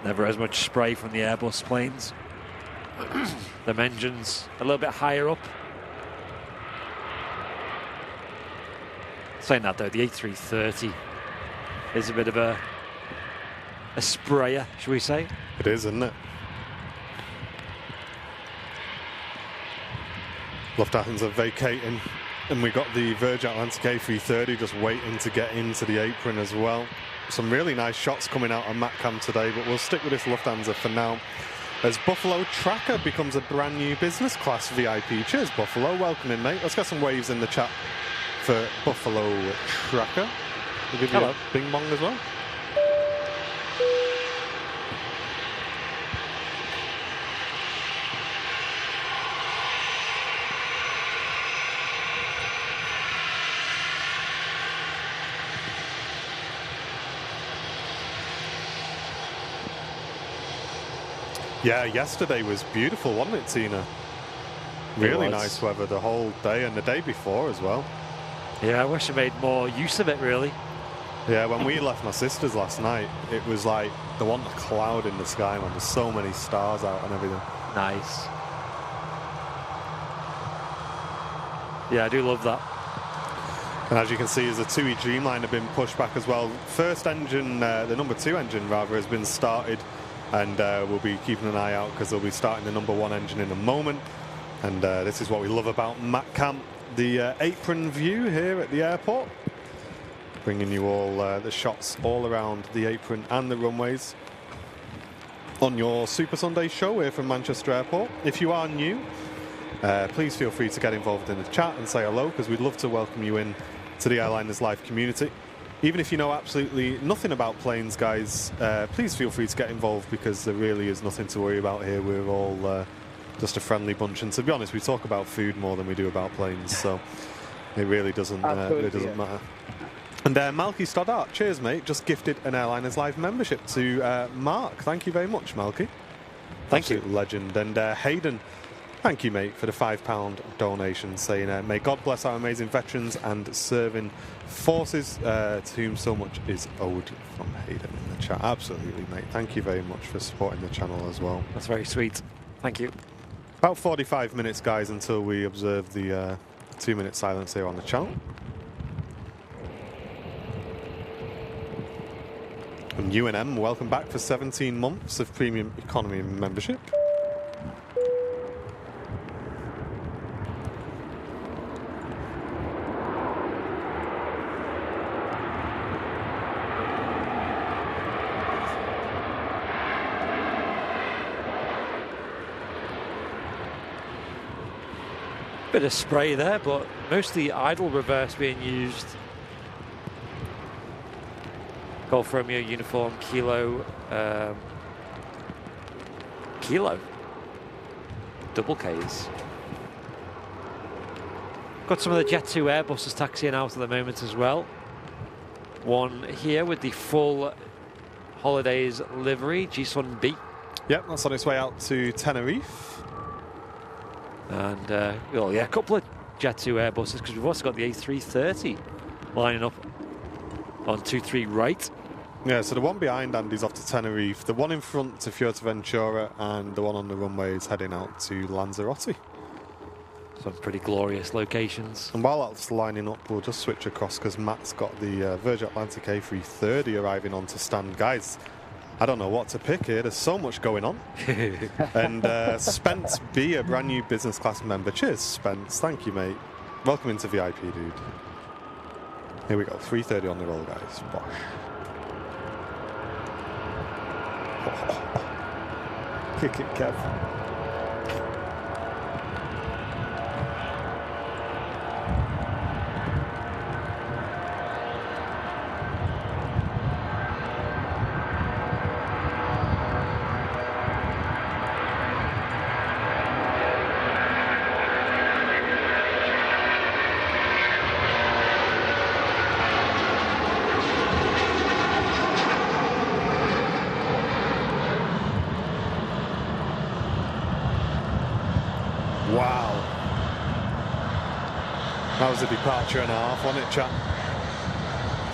Never as much spray from the Airbus planes. Them engines a little bit higher up. Saying that though, the A330 is a bit of a sprayer, should we say? It is, isn't it? Lufthansa vacating, and we got the Virgin Atlantic A330 just waiting to get into the apron as well. Some really nice shots coming out on MatCam today, but we'll stick with this Lufthansa for now. As Buffalo Tracker becomes a brand new business class VIP. Cheers, Buffalo. Welcome in, mate. Let's get some waves in the chat for Buffalo Tracker. We'll give you a bing bong as well. Yeah, yesterday was beautiful, wasn't it, Tina? Really nice weather the whole day and the day before as well. Yeah, I wish I made more use of it, really. Yeah, when we left my sister's last night, it was like there wasn't a cloud in the sky, man. There's so many stars out and everything. Nice. Yeah, I do love that. And as you can see, there's a Tui Dreamliner been pushed back as well. First engine, the number 2 engine rather, has been started. And we'll be keeping an eye out because they'll be starting the number 1 engine in a moment. And this is what we love about MatCam, the apron view here at the airport. Bringing you all the shots all around the apron and the runways on your Super Sunday show here from Manchester Airport. If you are new, please feel free to get involved in the chat and say hello, because we'd love to welcome you in to the Airliners Live community. Even if you know absolutely nothing about planes, guys, please feel free to get involved, because there really is nothing to worry about here. We're all just a friendly bunch, and to be honest, we talk about food more than we do about planes, so it really doesn't matter. And Malky Stoddart, cheers, mate, just gifted an Airliners Live membership to Mark. Thank you very much, Malky. Thank you. Legend. And Hayden, thank you, mate, for the £5 donation, saying, may God bless our amazing veterans and serving forces, to whom so much is owed, from Hayden in the chat. Absolutely, mate. Thank you very much for supporting the channel as well. That's very sweet. Thank you. About 45 minutes, guys, until we observe the 2-minute silence here on the channel. And UNM, welcome back for 17 months of premium economy membership. Bit of spray there, but mostly idle reverse being used. Golf Romeo uniform, kilo, double Ks. Got some of the Jet 2 Airbuses taxiing out at the moment as well. One here with the full Holidays livery, G1B. Yep, that's on its way out to Tenerife. And, well, yeah, a couple of Jet 2 Airbuses, because we've also got the A330 lining up on 2-3 right. Yeah, so the one behind Andy's off to Tenerife, the one in front to Fuerteventura, and the one on the runway is heading out to Lanzarote. Some pretty glorious locations. And while that's lining up, we'll just switch across, because Matt's got the Virgin Atlantic A330 arriving onto stand. Guys, I don't know what to pick here. There's so much going on. And Spence B, a brand new business class member. Cheers, Spence. Thank you, mate. Welcome into VIP, dude. Here we go. 3:30 on the roll, guys. Bosh. Kick it, Kev. Wow. That was a departure and a half, wasn't it, chap?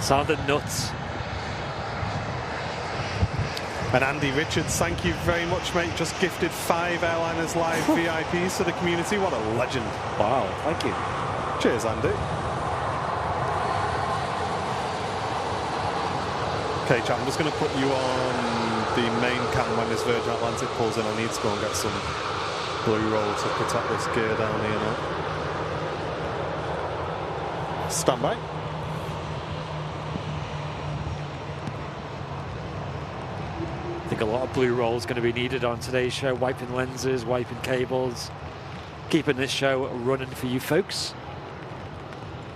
Sounded nuts. And Andy Richards, thank you very much, mate. Just gifted 5 Airliners Live VIPs to the community. What a legend. Wow, thank you. Cheers, Andy. Okay, chap, I'm just going to put you on the main cam when this Virgin Atlantic pulls in. I need to go and get some blue roll to protect this gear down here now. Stand by. I think a lot of blue roll is going to be needed on today's show. Wiping lenses, wiping cables, keeping this show running for you folks.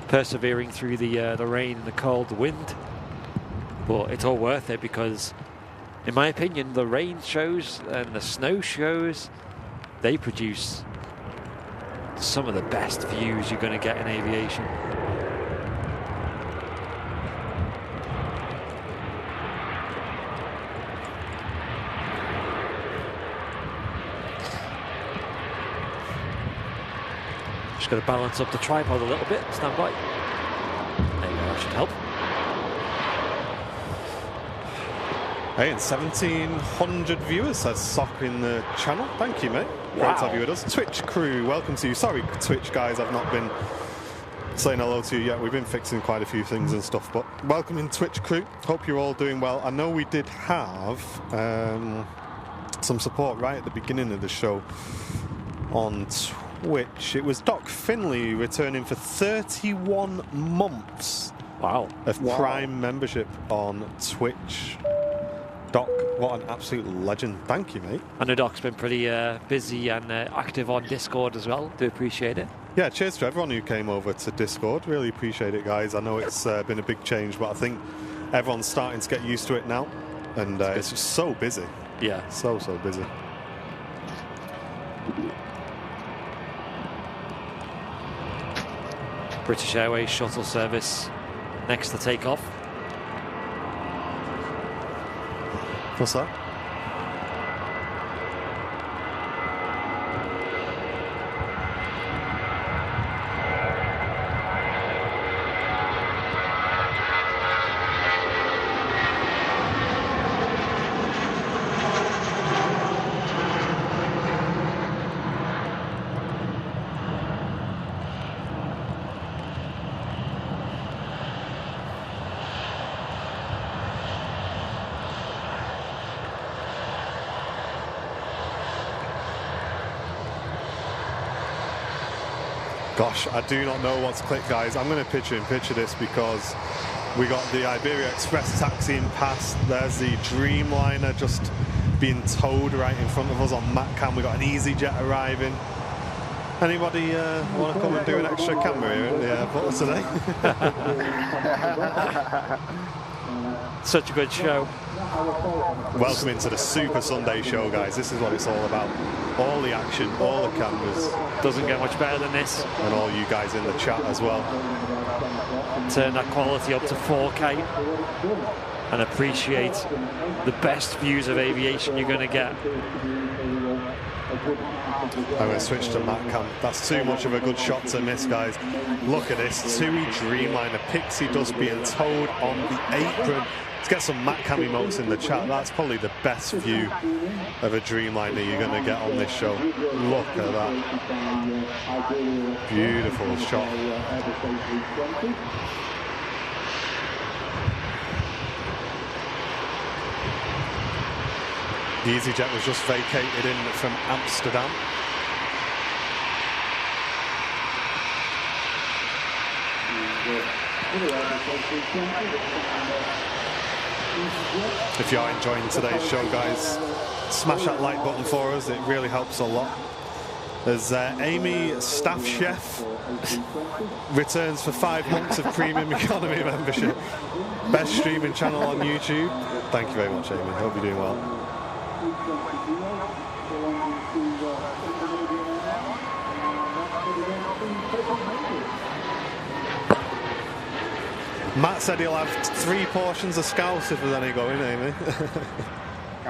Persevering through the rain and the cold wind. But it's all worth it because, in my opinion, the rain shows and the snow shows, they produce some of the best views you're going to get in aviation. Just got to balance up the tripod a little bit. Stand by. There you go, that should help. Hey, and 1,700 viewers, says Sock in the channel. Thank you, mate. Great to have you with us. Twitch crew, welcome to you. Sorry, Twitch guys, I've not been saying hello to you yet. We've been fixing quite a few things and stuff, but welcome in, Twitch crew. Hope you're all doing well. I know we did have some support right at the beginning of the show on Twitch. It was Doc Finley returning for 31 months of Prime membership on Twitch. Doc, what an absolute legend. Thank you, mate. I know Doc's been pretty busy and active on Discord as well. Do appreciate it. Yeah, cheers to everyone who came over to Discord. Really appreciate it, guys. I know it's been a big change, but I think everyone's starting to get used to it now. And it's just so busy. Yeah. So busy. British Airways shuttle service next to take off. What's that? Gosh, I do not know what's clicked, guys. I'm going to picture this because we got the Iberia Express taxiing past. There's the Dreamliner just being towed right in front of us on MatCam. We got an EasyJet arriving. Anybody want to come and do an extra camera here at the airport today? Such a good show. Welcome into the Super Sunday show, guys. This is what it's all about. All the action, all the cameras. Doesn't get much better than this. And all you guys in the chat as well. Turn that quality up to 4K and appreciate the best views of aviation you're going to get. I'm going to switch to MatCam. That's too much of a good shot to miss, guys. Look at this. Tui Dreamliner, pixie dust being towed on the apron. Let's get some MatCam emotes in the chat. That's probably the best view of a Dreamliner you're going to get on this show. Look at that. Beautiful shot. The EasyJet was just vacated in from Amsterdam. If you are enjoying today's show, guys, smash that like button for us. It really helps a lot. As Amy, staff chef, returns for 5 months of premium economy membership. Best streaming channel on YouTube. Thank you very much, Amy. Hope you're doing well. Matt said he'll have 3 portions of scouse if there's any going, Amy.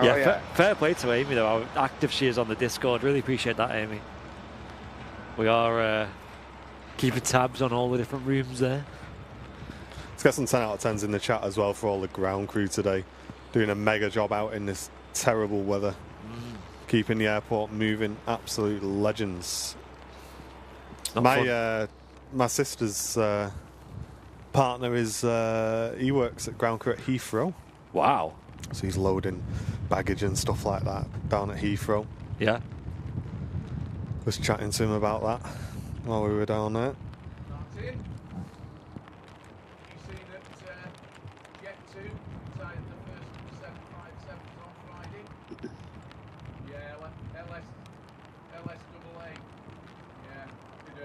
Yeah, fair play to Amy, though. How active she is on the Discord. Really appreciate that, Amy. We are keeping tabs on all the different rooms there. Let's get some 10 out of 10s in the chat as well for all the ground crew today. Doing a mega job out in this terrible weather. Keeping the airport moving. Absolute legends. My sister's partner is, he works at ground crew at Heathrow. Wow. So he's loading baggage and stuff like that down at Heathrow. Yeah. Was chatting to him about that while we were down there. Martin, you see that Jet2 retired the first 757s on Friday? Yeah, LSAA. Yeah, did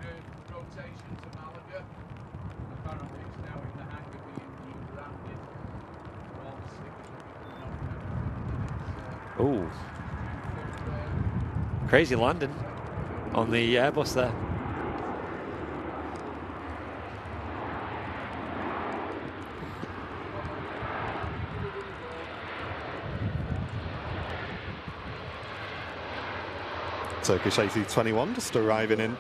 a rotation to Malaga. Apparently it's now in the hangar being rebranded. All the stickers will be coming off and everything. Ooh. Crazy landing on the Airbus there. Turkish A321 just arriving in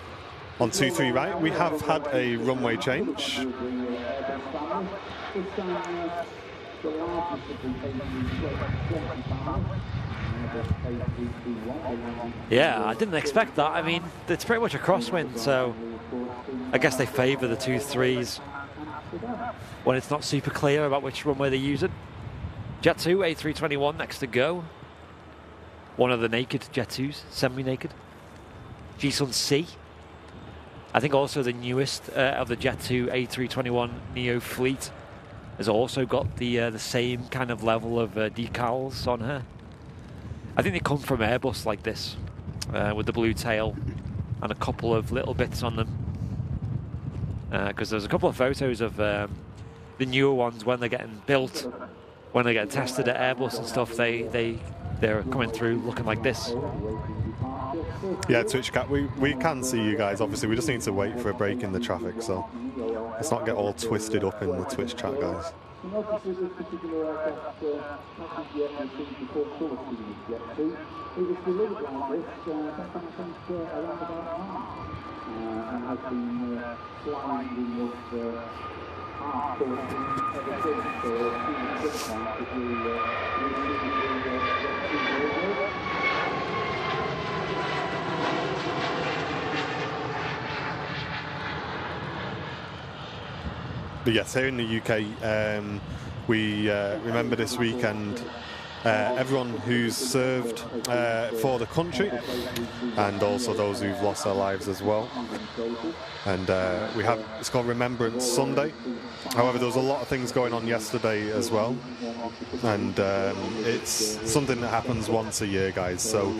on 23 right. We have had a runway change. Yeah, I didn't expect that. I mean, it's pretty much a crosswind, so I guess they favour the 2-3s when it's not super clear about which runway they're using. Jet2, A321 next to go. One of the naked Jet2s, semi-naked. G-Sun C. I think also the newest of the Jet2 A321 Neo fleet has also got the same kind of level of decals on her. I think they come from Airbus like this, with the blue tail and a couple of little bits on them. Because there's a couple of photos of the newer ones when they're getting built, when they get tested at Airbus and stuff. They're coming through looking like this. Yeah, Twitch Cat, we can see you guys. Obviously, we just need to wait for a break in the traffic, so let's not get all twisted up in the Twitch chat, guys. But yes, here in the UK, we remember this weekend everyone who's served for the country, and also those who've lost their lives as well. And it's called Remembrance Sunday. However, there was a lot of things going on yesterday as well, and it's something that happens once a year, guys. So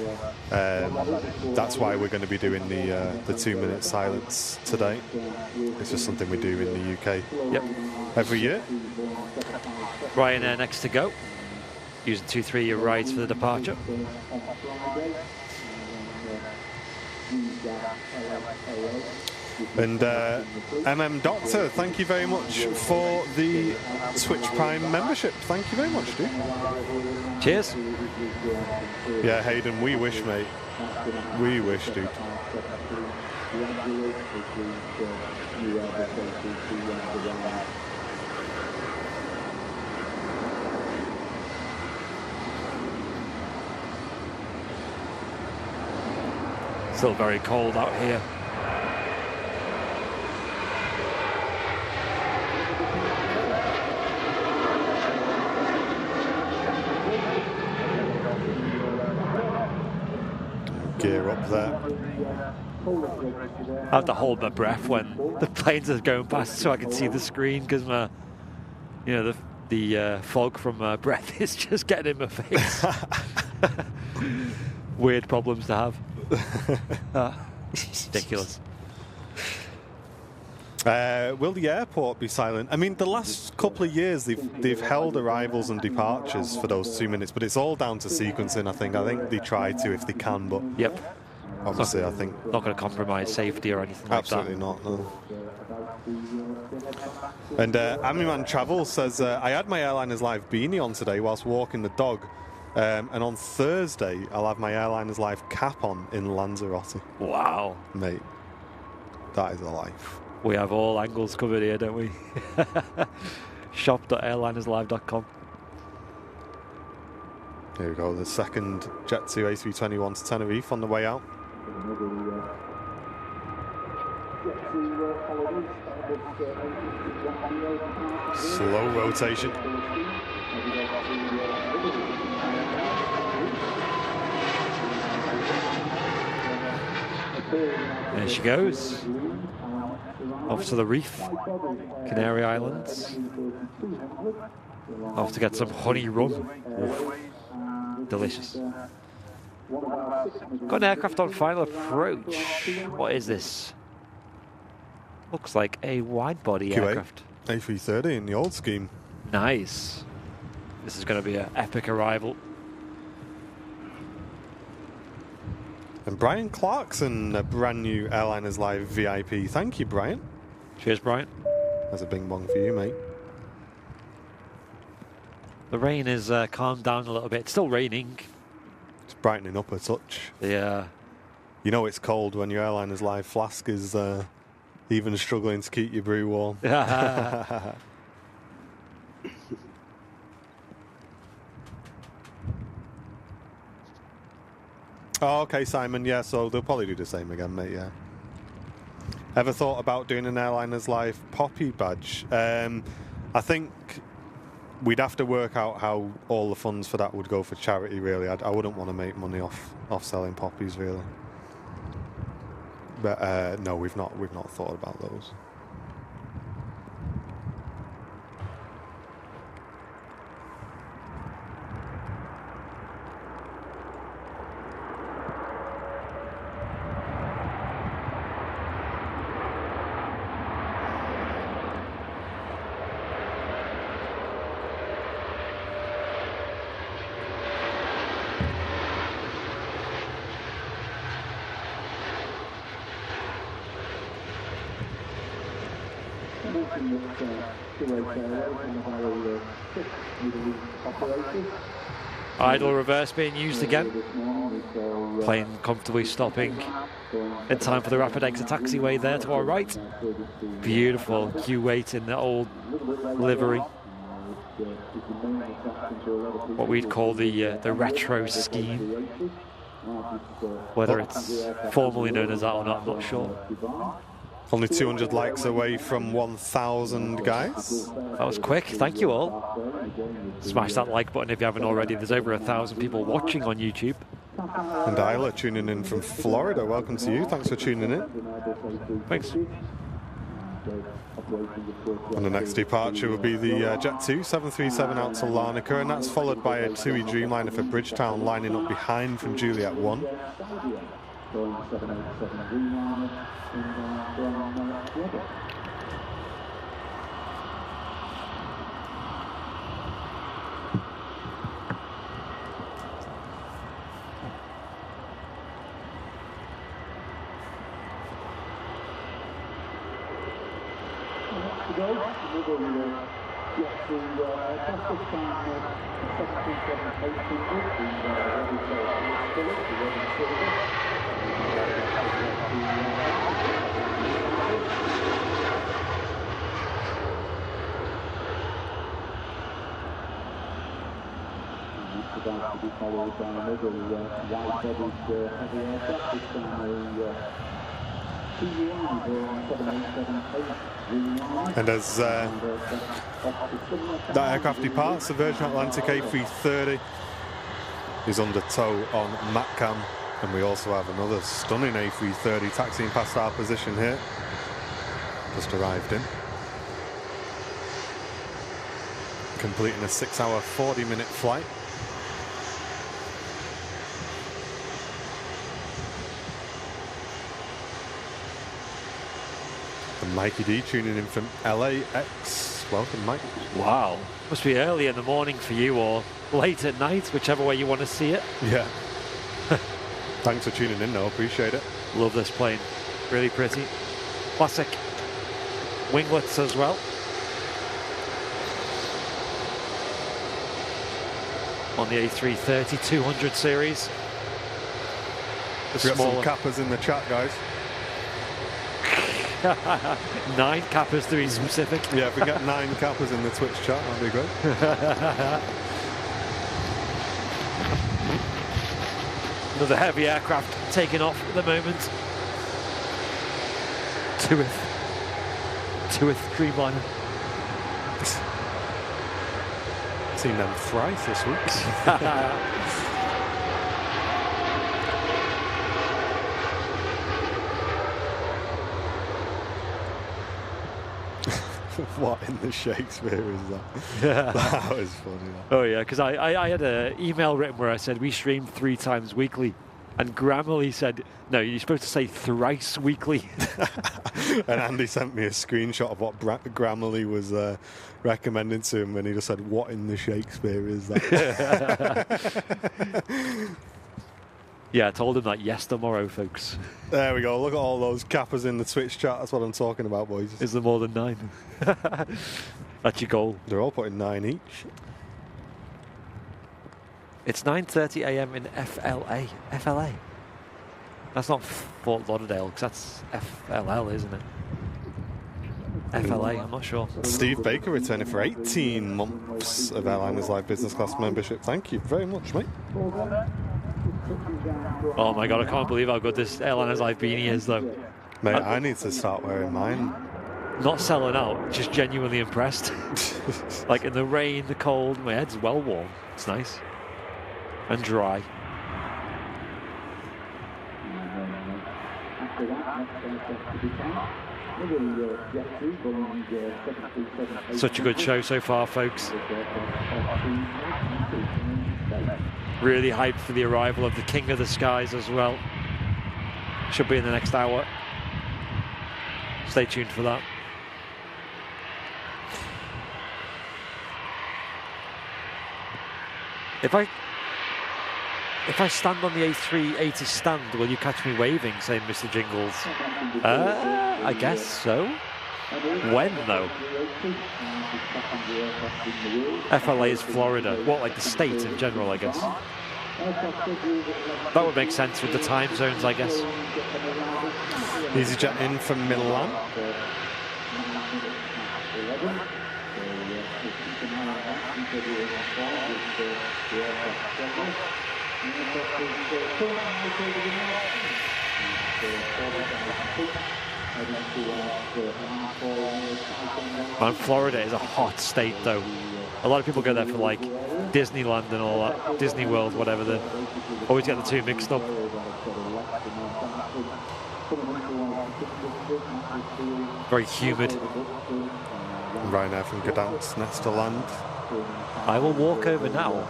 that's why we're going to be doing the 2-minute silence today. It's just something we do in the UK. Yep. Every year. Ryanair next to go, using 2-3 rides for the departure. And MM Doctor, thank you very much for the Twitch Prime membership. Thank you very much, dude. Cheers. Yeah, Hayden, we wish, mate. We wish, dude. Still very cold out here. gear up there. I have to hold my breath when the planes are going past so I can see the screen, because my, you know, the fog from my breath is just getting in my face. Weird problems to have. Ridiculous. Will the airport be silent? I mean, the last couple of years they've held arrivals and departures for those 2 minutes, but it's all down to sequencing. I think they try to if they can, but Yep. obviously I think Not going to compromise safety or anything like that. absolutely not. No. And Amiman Travel says, I had my Airliners Live beanie on today whilst walking the dog, and on Thursday I'll have my Airliners Live cap on in Lanzarote. Wow. Mate, that is a life. We have all angles covered here, don't we? Shop.airlinerslive.com. Here we go, the second Jet2 A321 to Tenerife on the way out. Slow rotation. There she goes. Off to the reef, Canary Islands. Off to get some honey rum. Oof. Delicious. Got an aircraft on final approach. What is this? Looks like a wide-body Q8. aircraft. A330 in the old scheme. Nice. This is going to be an epic arrival. And Brian Clarkson, a brand new Airliners Live VIP. Thank you, Brian. Cheers, Brian. There's a bing bong for you, mate. The rain is calmed down a little bit. It's still raining. It's brightening up a touch. Yeah. You know it's cold when your Airliners Live flask is even struggling to keep your brew warm. Oh, okay, Simon. Yeah, so they'll probably do the same again, mate. Yeah. Ever thought about doing an Airliners Live Poppy badge? I think we'd have to work out how all the funds for that would go for charity. Really, I wouldn't want to make money off selling poppies, really. But no, we've not thought about those. Idle reverse being used again. Plane comfortably stopping in time for the rapid exit taxiway there to our right. Beautiful Q8 in the old livery. What we'd call the retro scheme. Whether it's formally known as that or not, I'm not sure. Only 200 likes away from 1,000, guys. That was quick. Thank you all. Smash that like button if you haven't already. There's over 1,000 people watching on YouTube. And Isla tuning in from Florida. Welcome to you. Thanks for tuning in. Thanks. And the next departure will be the Jet2 737 out to Larnaca, and that's followed by a Tui Dreamliner for Bridgetown, lining up behind from Juliet 1. And as that aircraft departs, the Virgin Atlantic A330 is under tow on MATCAM And we also have another stunning A330 taxiing past our position here. Just arrived in. Completing a 6-hour, 40-minute flight. And Mikey D tuning in from LAX. Welcome, Mike. Wow. Must be early in the morning for you or late at night, whichever way you want to see it. Yeah. Thanks for tuning in, though. Appreciate it. Love this plane. Really pretty. Classic winglets as well. On the A330 200 series. The We got some Kappas in the chat, guys. 9 Kappas to be specific. Yeah, if we get 9 Kappas in the Twitch chat, that'd be great. Another heavy aircraft taking off at the moment. Tui Dreamliner. Seen them thrice this week. What in the Shakespeare is that? That was funny. That. Oh yeah, because I had an email written where I said we stream 3 times weekly, and Grammarly said no, you're supposed to say thrice weekly. And Andy sent me a screenshot of what Grammarly was recommending to him, and he just said, "What in the Shakespeare is that?" Yeah, I told him that tomorrow, folks. There we go. Look at all those Kappas in the Twitch chat. That's what I'm talking about, boys. Is there more than 9? That's your goal. They're all putting 9 each. It's 9:30 a.m. in FLA. FLA. That's not Fort Lauderdale, because that's FLL, isn't it? FLA, I'm not sure. Steve Baker returning for 18 months of Airliner's Live Business Class membership. Thank you very much, mate. Oh my god, I can't believe how good this Airliner's Live beanie is, though. Mate, I need to start wearing mine. Not selling out, just genuinely impressed. Like in the rain, the cold, my head's well warm. It's nice. And dry. Such a good show so far, folks. Really hyped for the arrival of the King of the Skies as well. Should be in the next hour. Stay tuned for that. If I stand on the A380 stand, will you catch me waving, saying Mr. Jingles? I guess so. When, though? FLA is Florida. What, like the state in general, I guess? That would make sense with the time zones, I guess. EasyJet in from Milan. Man, Florida is a hot state, though. A lot of people go there for like Disneyland and all that, Disney World, whatever. They always get the two mixed up. Very humid. Ryanair from Gdansk next to land. I will walk over now.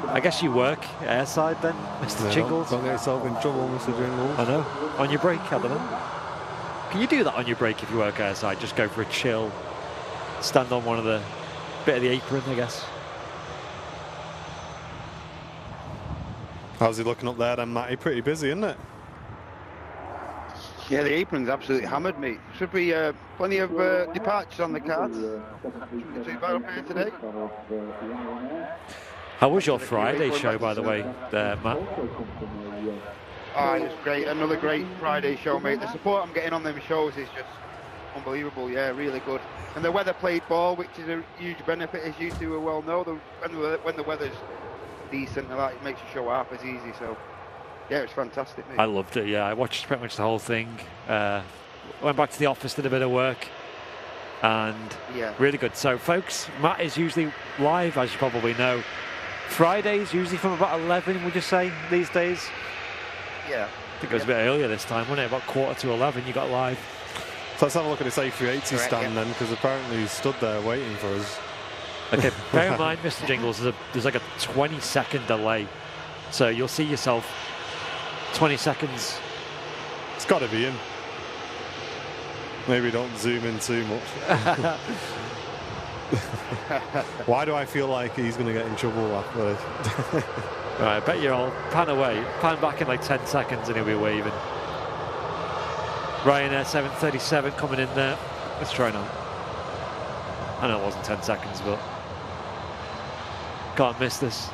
I guess you work airside then, Mr. Jingles? Don't get yourself in trouble, Mr. Jingles. I know. On your break, I don't know. Can you do that on your break if you work airside? Just go for a chill, stand on one of the bit of the apron, I guess. How's he looking up there then, Matty? Pretty busy, isn't it? Yeah, the apron's absolutely hammered, mate. Should be plenty of departures on the cards. Shouldn't be too bad up here today. How was your Friday show, by the way, there, Matt? Oh, it was great. Another great Friday show, mate. The support I'm getting on them shows is just unbelievable. Yeah, really good. And the weather played ball, which is a huge benefit, as you two well know. When the weather's decent, it makes the show half as easy. So, yeah, it was fantastic, mate. I loved it, yeah. I watched pretty much the whole thing. Went back to the office, did a bit of work. And yeah, really good. So, folks, Matt is usually live, as you probably know. Fridays, usually from about 11, would you say, these days? Yeah. I think it was a bit earlier this time, wasn't it? About 11:15 you got live. So let's have a look at this A380 Correct, stand yeah. then, because apparently he's stood there waiting for us. Okay, bear in mind, Mr. Jingles, there's like a 20-second delay. So you'll see yourself 20 seconds. It's got to be in. Maybe don't zoom in too much. Why do I feel like he's going to get in trouble after this? Right, I bet you all pan away, pan back in like 10 seconds and he'll be waving. Ryanair 737 coming in there. Let's try now. I know it wasn't 10 seconds, but can't miss this.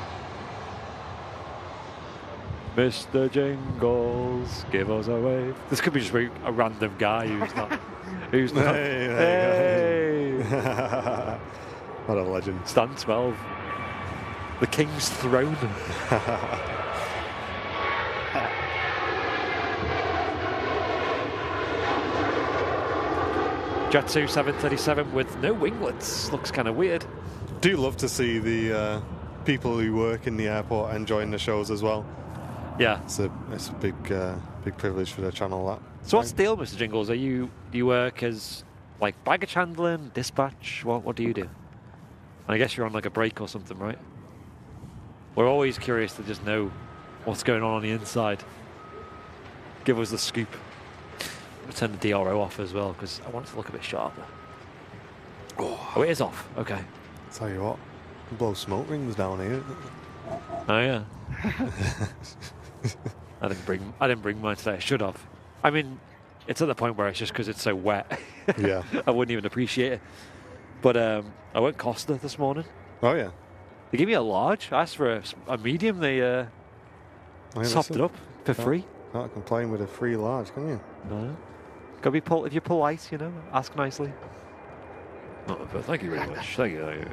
Mr. Jingles, give us a wave. This could be just a random guy who's not. Who's not. Hey. What a legend. Stand 12. The King's Throne. Jet 2 737 with no winglets. Looks kind of weird. Do love to see the people who work in the airport enjoying the shows as well. Yeah. It's a big privilege for the channel, that. So what's the deal, Mr. Jingles? Do you work as like baggage handling, dispatch? What do you do? And I guess you're on like a break or something, right? We're always curious to just know what's going on the inside. Give us the scoop. I'll turn the DRO off as well because I want it to look a bit sharper. Oh, it is off. Okay. Tell you what, blow smoke rings down here. Oh yeah. I didn't bring mine today. I should have. I mean, it's at the point where it's just because it's so wet. Yeah. I wouldn't even appreciate it. But I went Costa this morning. Oh yeah. They gave me a large. I asked for a medium. They topped it up for free. Can't complain with a free large, can you? No. Gotta be if you're polite, you know, ask nicely. Oh, but thank you very much. Thank you.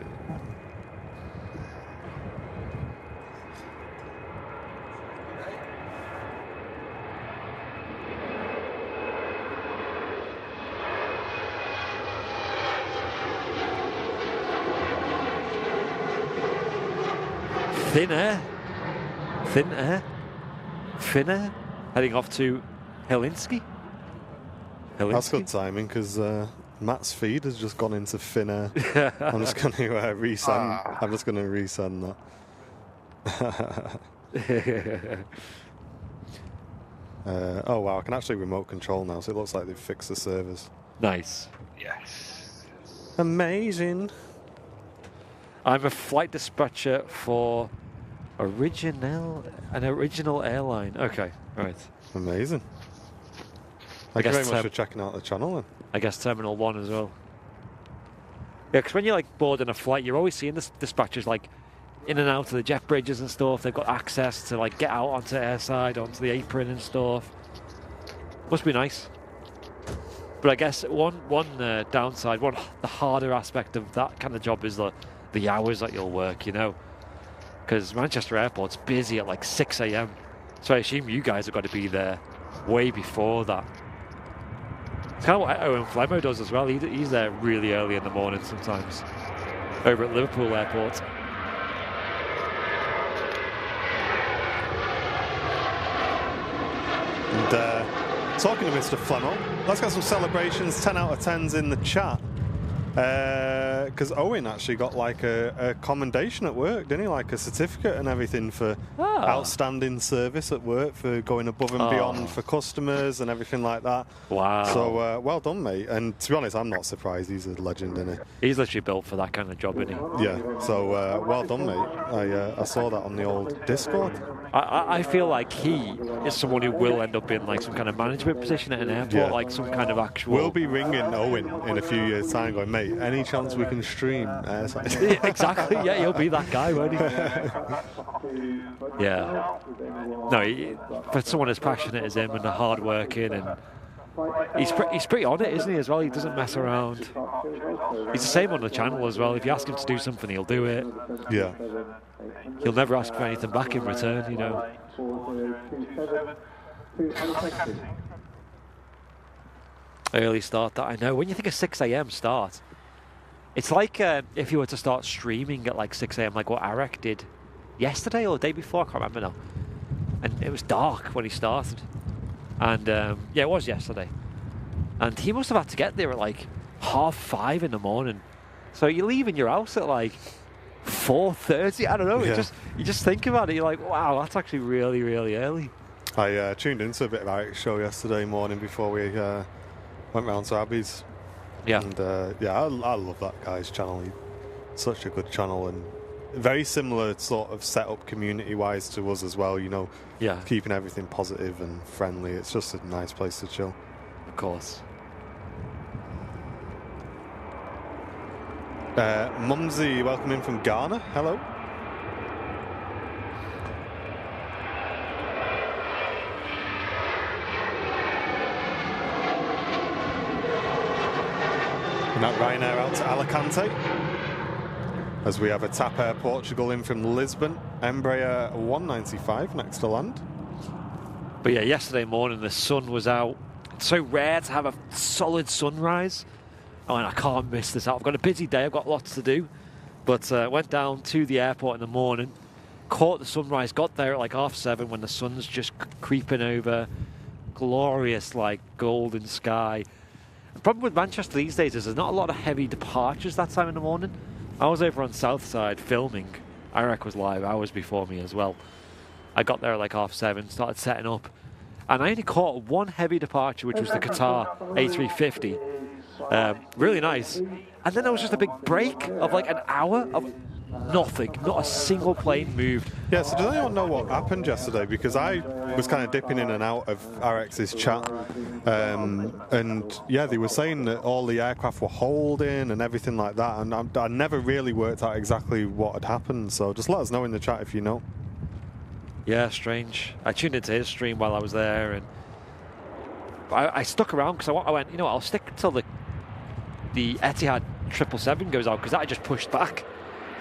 Thin air. Heading off to Helsinki. That's good timing because Matt's feed has just gone into thin air. I'm just going to resend. I'm just going to resend that. Oh wow! I can actually remote control now, so it looks like they've fixed the servers. Nice. Yes. Amazing. I'm a flight dispatcher for an original airline. Okay, right. Amazing. Thank you guess very much for checking out the channel then. I guess Terminal 1 as well. Yeah, because when you're like boarding a flight, you're always seeing the dispatchers like in and out of the jet bridges and stuff. They've got access to like get out onto airside, onto the apron and stuff. Must be nice. But I guess one downside, the harder aspect of that kind of job is the hours that you'll work, you know. Because Manchester Airport's busy at like 6 a.m. So I assume you guys have got to be there way before that. It's kind of what Owen Flemo does as well. He's there really early in the morning sometimes. Over at Liverpool Airport. And talking to Mr. Flemo, let's get some celebrations, 10 out of 10s in the chat. Because Owen actually got like a commendation at work, didn't he? Like a certificate and everything for outstanding service at work, for going above and beyond for customers and everything like that. Wow. So well done, mate. And to be honest, I'm not surprised. He's a legend, isn't he? He's literally built for that kind of job, isn't he? Yeah. So well done, mate. I saw that on the old Discord. I feel like he is someone who will end up in like some kind of management position at an airport, like some kind of actual... We'll be ringing Owen in a few years' time going, mate, any chance we can stream airside? Exactly, yeah, he'll be that guy, won't he? Yeah. No, for someone as passionate as him and hard-working, and he's pretty on it, isn't he, as well? He doesn't mess around. He's the same on the channel as well. If you ask him to do something, he'll do it. Yeah. He'll never ask for anything back in return, you know. Early start, that I know. When you think of 6 a.m. start, it's like if you were to start streaming at like 6 a.m. like what Arek did yesterday or the day before, I can't remember now. and it was dark when he started. And yeah, it was yesterday. And he must have had to get there at like 5:30 in the morning. So you're leaving your house at like 4:30. I don't know. Yeah. You just think about it. You're like, wow, that's actually really, really early. I tuned into a bit of Eric's show yesterday morning before we went round to Abby's. Yeah. And yeah, I love that guy's channel. He's such a good channel and very similar sort of setup community-wise to us as well. You know, Yeah. keeping everything positive and friendly. It's just a nice place to chill. Of course. Mumsy, welcome in from Ghana. Hello. And that Ryanair out to Alicante. As we have a TAP Air Portugal in from Lisbon. Embraer 195 next to land. But yeah, yesterday morning the sun was out. It's so rare to have a solid sunrise. Oh, and I can't miss this out. I've got a busy day. I've got lots to do. But went down to the airport in the morning, caught the sunrise, got there at like 7:30 when the sun's just creeping over. Glorious, like, golden sky. The problem with Manchester these days is there's not a lot of heavy departures that time in the morning. I was over on Southside filming. Eric was live hours before me as well. I got there at like 7:30, started setting up. And I only caught one heavy departure, which was the Qatar A350. Really nice. And then there was just a big break of like an hour of nothing. Not a single plane moved. Yeah, so does anyone know what happened yesterday? Because I was kind of dipping in and out of RX's chat. And yeah, they were saying that all the aircraft were holding and everything like that. And I never really worked out exactly what had happened. So just let us know in the chat if you know. Yeah, strange. I tuned into his stream while I was there, and I stuck around because I went, you know what, I'll stick until the Etihad 777 goes out, because that I just pushed back.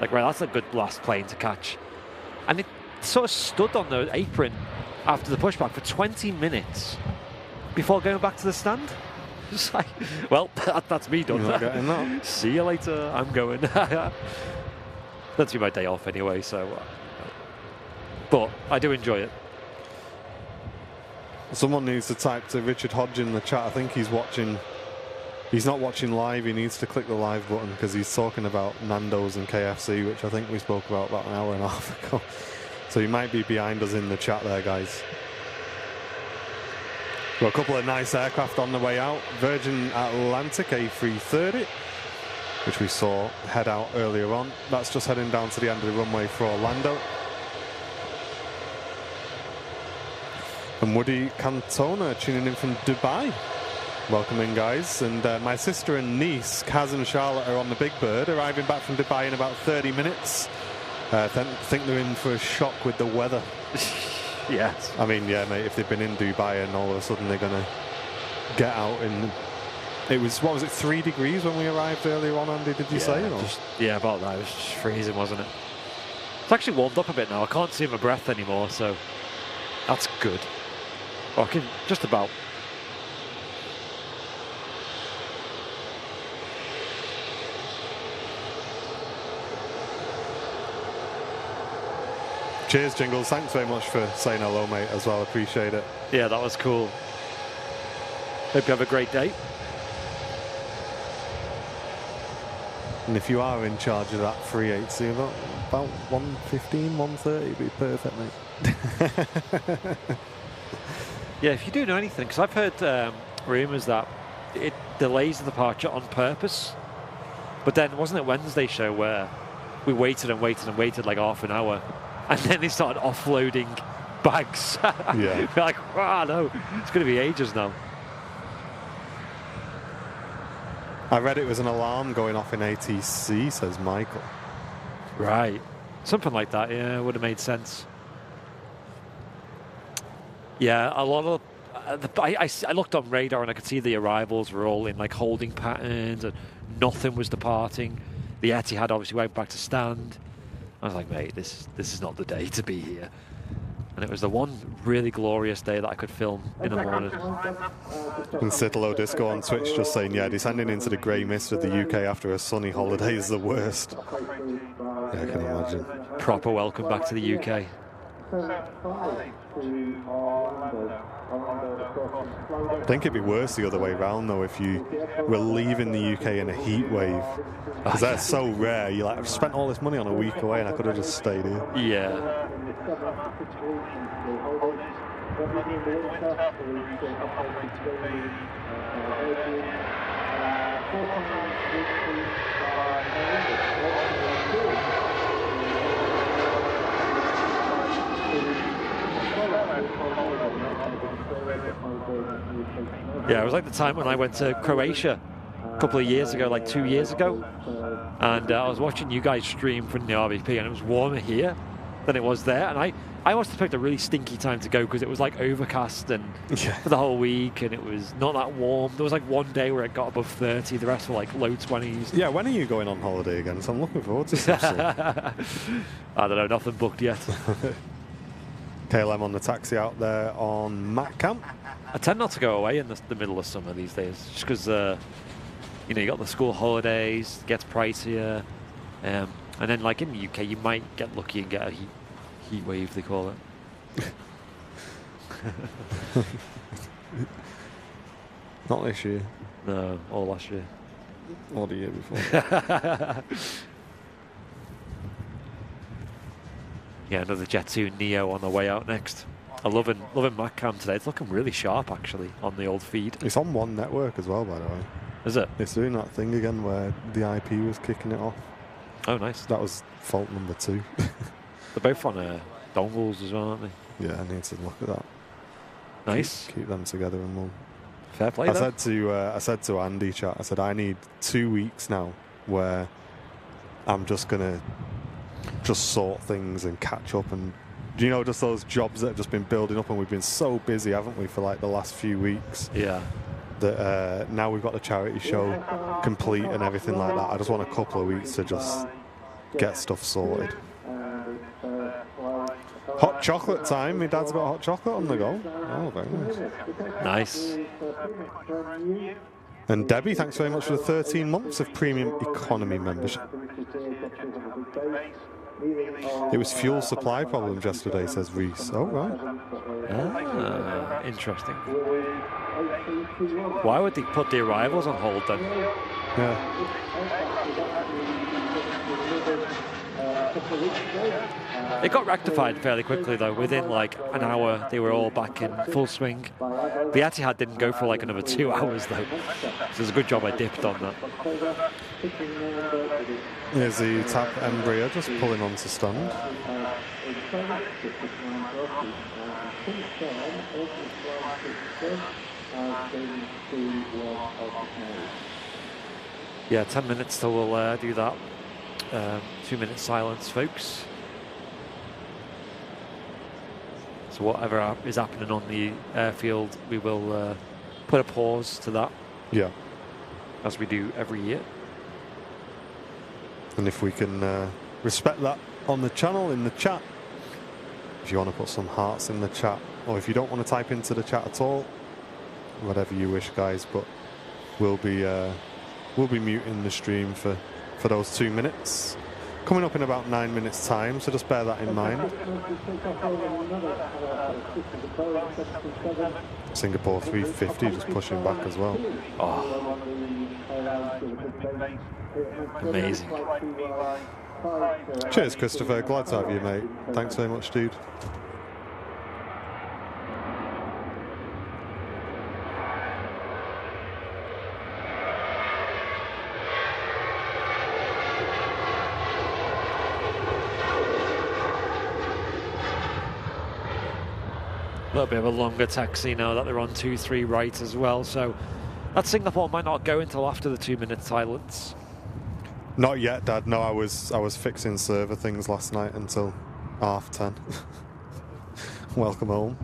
Like, right, that's a good last plane to catch. And it sort of stood on the apron after the pushback for 20 minutes before going back to the stand. Just like, well, that's me done. You're not getting that. See you later, I'm going. That's be my day off anyway, so... but I do enjoy it. Someone needs to type to Richard Hodge in the chat. I think he's watching. He's not watching live. He needs to click the live button because he's talking about Nando's and KFC, which I think we spoke about an hour and a half ago. So he might be behind us in the chat there, guys. Got a couple of nice aircraft on the way out. Virgin Atlantic A330, which we saw head out earlier on. That's just heading down to the end of the runway for Orlando. And Woody Cantona tuning in from Dubai. Welcome in, guys. And my sister and niece, Kaz and Charlotte, are on the Big Bird, arriving back from Dubai in about 30 minutes. Think they're in for a shock with the weather. Yes. I mean, yeah, mate, if they've been in Dubai and all of a sudden they're going to get out in... It was, what was it, 3 degrees when we arrived earlier on, Andy, did you say? Or? Yeah, about that. It was just freezing, wasn't it? It's actually warmed up a bit now. I can't see my breath anymore, so that's good. I can just about. Cheers, Jingles. Thanks very much for saying hello, mate, as well. Appreciate it. Yeah, that was cool. Hope you have a great day. And if you are in charge of that 380, about 115, 130 would be perfect, mate. Yeah, if you do know anything, because I've heard rumours that it delays the departure on purpose. But then, wasn't it Wednesday show where we waited and waited and waited like half an hour, and then they started offloading bags? Yeah. We're like, oh no, it's going to be ages now. I read it was an alarm going off in ATC, says Michael. Right. Something like that, yeah, would have made sense. Yeah, a lot of... I looked on radar and I could see the arrivals were all in like holding patterns and nothing was departing. The Etihad obviously went back to stand. I was like, mate, this is not the day to be here. And it was the one really glorious day that I could film in the morning. And Citalo Disco on Twitch just saying, yeah, descending into the grey mist of the UK after a sunny holiday is the worst. Yeah, I can imagine. Proper welcome back to the UK. I think it'd be worse the other way around though if you were leaving the UK in a heat wave, because they're so rare. You like, I've spent all this money on a week away and I could have just stayed here. Yeah. Yeah, it was like the time when I went to Croatia a couple of years ago, like 2 years ago, and I was watching you guys stream from the RVP, and it was warmer here than it was there, and I must have picked a really stinky time to go because it was like overcast and for the whole week, and it was not that warm. There was like one day where it got above 30, the rest were like low 20s. Yeah, when are you going on holiday again? So I'm looking forward to something. I don't know, nothing booked yet. KLM on the taxi out there on Mac Camp. I tend not to go away in the middle of summer these days, just because you know, you got the school holidays, it gets pricier, and then like in the UK you might get lucky and get a heat wave, they call it. Not this year. No, all last year. Or the year before. Yeah, another Jet 2 Neo on the way out next. I'm loving MacCam today. It's looking really sharp actually on the old feed. It's on one network as well, by the way. Is it? It's doing that thing again where the IP was kicking it off. Oh, nice. That was fault number 2. They're both on dongles as well, aren't they? Yeah, I need to look at that. Nice. Keep them together and we'll... Fair play. I said to Andy, chat, I said I need 2 weeks now where I'm just gonna sort things and catch up, and you know, just those jobs that have just been building up, and we've been so busy, haven't we, for like the last few weeks. Yeah. That now we've got the charity show complete and everything like that. I just want a couple of weeks to just get stuff sorted. Hot chocolate time. My dad's got hot chocolate on the go. Oh, very nice. Nice. And Debbie, thanks very much for the 13 months of premium economy membership. It was fuel supply problems yesterday, says Reese. Oh, right. Ah, interesting. Why would they put the arrivals on hold then? Yeah. It got rectified fairly quickly though. Within like an hour, they were all back in full swing. The Etihad didn't go for like another 2 hours though. So it's a good job I dipped on that. Here's the TAP Embraer just pulling onto stand. Yeah, 10 minutes till we'll do that. 2-minute silence, folks. So whatever is happening on the airfield, we will put a pause to that. Yeah. As we do every year. And if we can respect that on the channel, in the chat, if you want to put some hearts in the chat, or if you don't want to type into the chat at all, whatever you wish, guys, but we'll be muting the stream for those 2 minutes. Coming up in about 9 minutes time, so just bear that in mind. Singapore 350 just pushing back as well. Oh. Amazing. Cheers, Christopher. Glad to have you, mate. Thanks very much, dude. A little bit of a longer taxi now that they're on 2-3 right as well, so that Singapore might not go until after the 2-minute silence. Not yet, Dad. No, I was fixing server things last night until 10:30. Welcome home.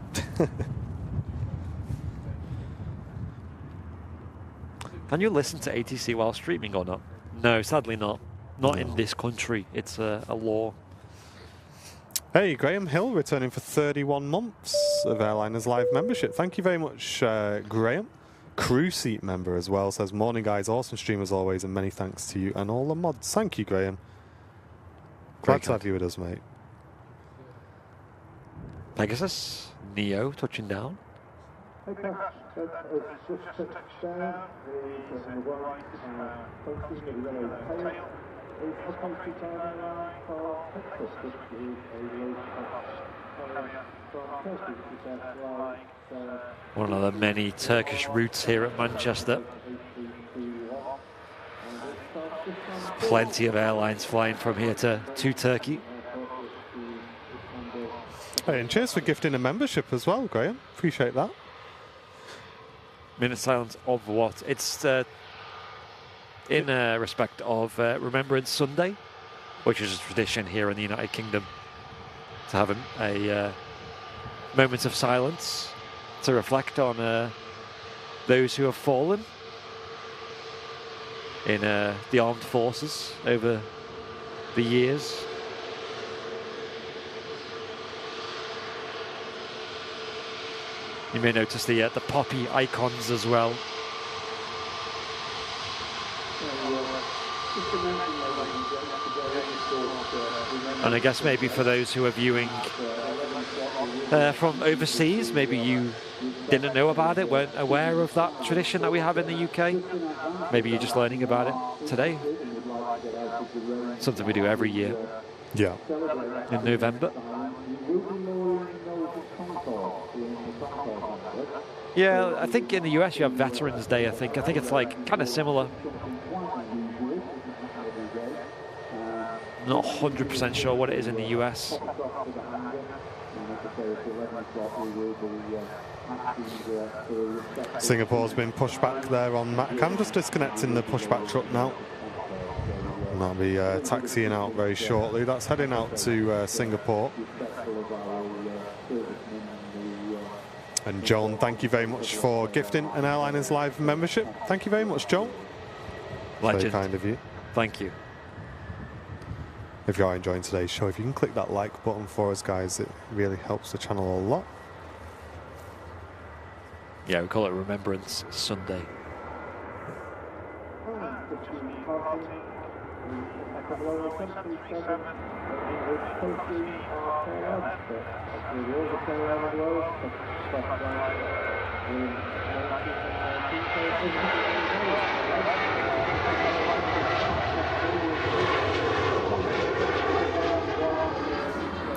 Can you listen to ATC while streaming or not? No, sadly not. Not in this country. It's a law. Hey, Graham Hill returning for 31 months of Airliner's live membership. Thank you very much, Graham. Crew seat member as well. Says, morning guys, awesome stream as always, and many thanks to you and all the mods. Thank you, Graham. Glad to have you with us, mate. Pegasus, Neo touching down. One of the many Turkish routes here at Manchester. There's plenty of airlines flying from here to Turkey. Hey, and cheers for gifting a membership as well, Graham. Appreciate that. Minute silence of what? It's in respect of Remembrance Sunday, which is a tradition here in the United Kingdom to have a moment of silence to reflect on those who have fallen in the armed forces over the years. You may notice the poppy icons as well. And I guess maybe for those who are viewing from overseas, maybe you didn't know about it, weren't aware of that tradition that we have in the UK. Maybe you're just learning about it today. Something we do every year. Yeah. In November. Yeah, I think in the US you have Veterans Day, I think it's like kind of similar. Not 100% sure what it is in the US. Singapore's been pushed back there on Mac. I'm just disconnecting the pushback truck now. And that'll be taxiing out very shortly. That's heading out to Singapore. And Joan, thank you very much for gifting an Airliners Live membership. Thank you very much, Joan. Legend. Very kind of you. Thank you. If you are enjoying today's show, if you can click that like button for us, guys, it really helps the channel a lot. Yeah, we call it Remembrance Sunday.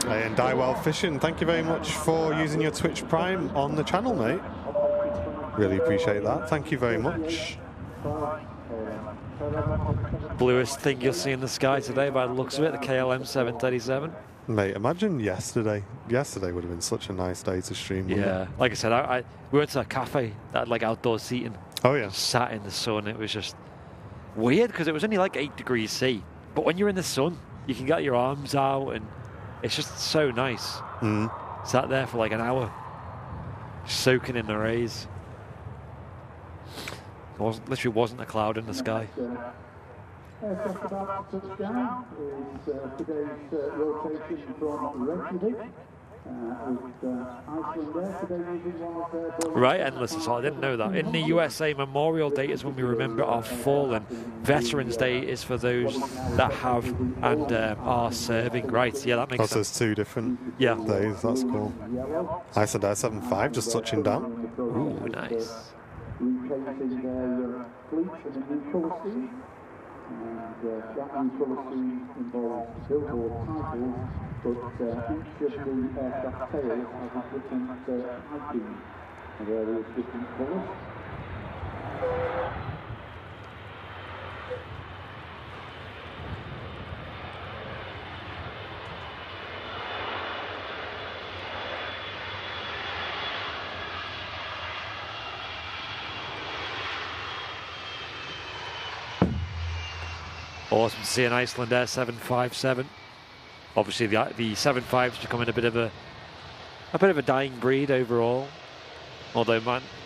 And Dywell Fishing, thank you very much for using your Twitch Prime on the channel, mate. Really appreciate that. Thank you very much. Bluest thing you'll see in the sky today by the looks of it, the KLM 737. Mate, imagine yesterday. Yesterday would have been such a nice day to stream. Yeah, like I said, we went to a cafe that had like outdoor seating. Oh yeah. Sat in the sun. It was just weird because it was only like 8 degrees C. But when you're in the sun, you can get your arms out and it's just so nice. Sat there for like an hour, soaking in the rays. Literally wasn't a cloud in the sky. Just about to touch down is today's rotation from Reykjavik with Iceland today using one of their... Right, endless assault. I didn't know that. In the USA, Memorial Day is when we remember our fallen. Veterans Day is for those that have and are serving. Right, yeah, that makes sense. There's two different days. That's cool. Iceland Air 75 just touching down. Ooh, nice. Replacing their fleet in a new colour scheme. And that new colour scheme involves billboard titles, but each of the aircraft tails has a different high beam and various different colours. Awesome to see an Iceland Air 757. Obviously, the 75 is becoming a bit of a dying breed overall. Although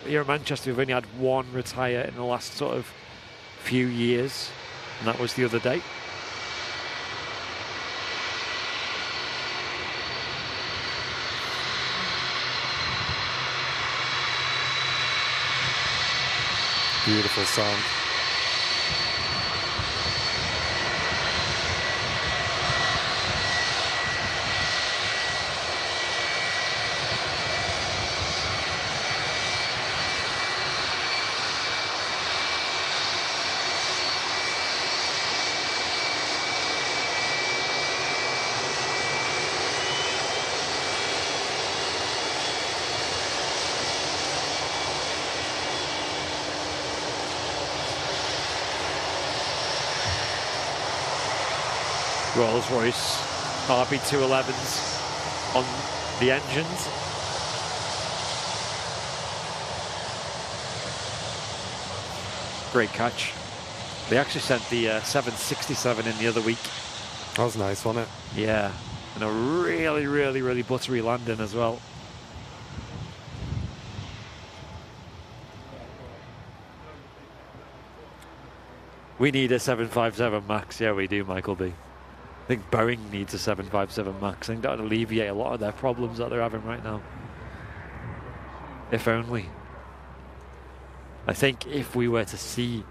here in Manchester, we've only had one retire in the last sort of few years, and that was the other day. Beautiful sound. Rolls-Royce RB211s on the engines. Great catch. They actually sent the 767 in the other week. That was nice, wasn't it? Yeah, and a really, really, really buttery landing as well. We need a 757 MAX. Yeah, we do, Michael B. I think Boeing needs a 757 MAX. I think that would alleviate a lot of their problems that they're having right now. If only. I think if we were to see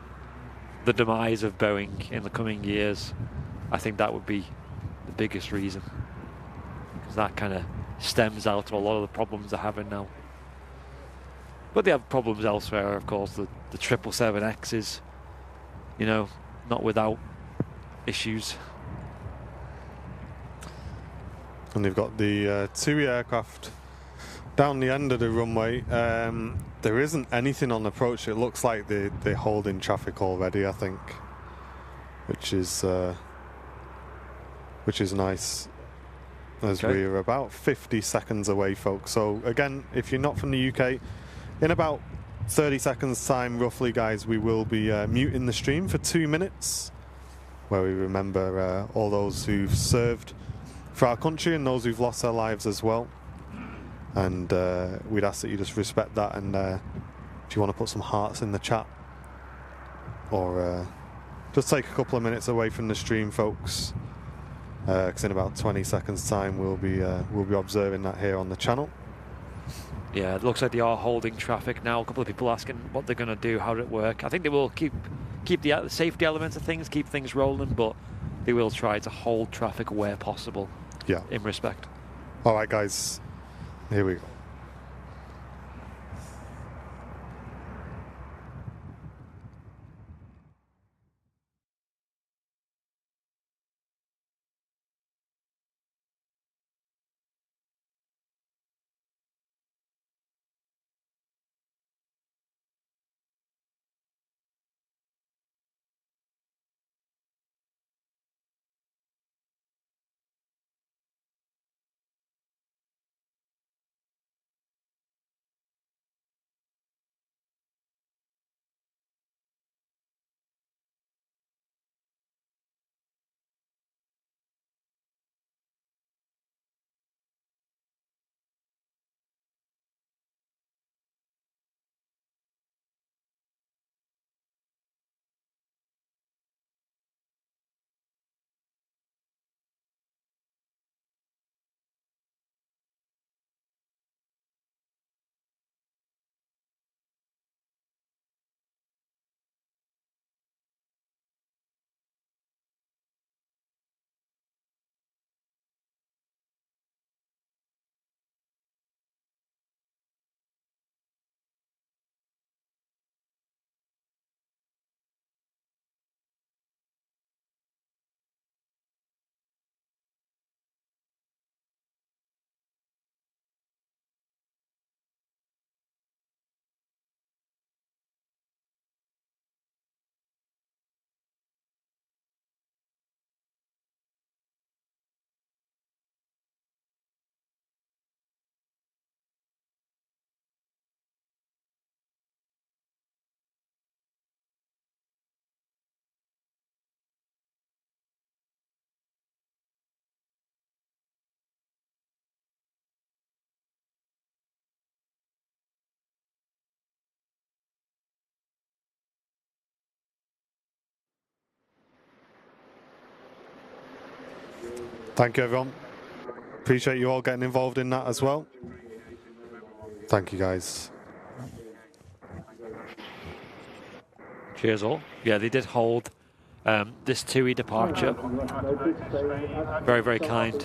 the demise of Boeing in the coming years, I think that would be the biggest reason. Because that kind of stems out of a lot of the problems they're having now. But they have problems elsewhere, of course. The 777Xs, you know, not without issues. And they've got the TUI aircraft down the end of the runway. There isn't anything on approach. It looks like they're holding traffic already, I think, which is nice, as Okay. we're about 50 seconds away, folks. So again, if you're not from the UK, in about 30 seconds time roughly, guys, we will be muting the stream for 2 minutes, where we remember all those who've served for our country and those who've lost their lives as well. And we'd ask that you just respect that, and if you want to put some hearts in the chat, or just take a couple of minutes away from the stream, folks, because in about 20 seconds time we'll be observing that here on the channel. Yeah, it looks like they are holding traffic now. A couple of people asking what they're going to do, how did it work. I think they will keep the safety elements of things, keep things rolling, but they will try to hold traffic where possible. Yeah. In respect. All right, guys, here we go. Thank you, everyone. Appreciate you all getting involved in that as well. Thank you, guys. Cheers all. Yeah, they did hold this TUI departure. Very, very kind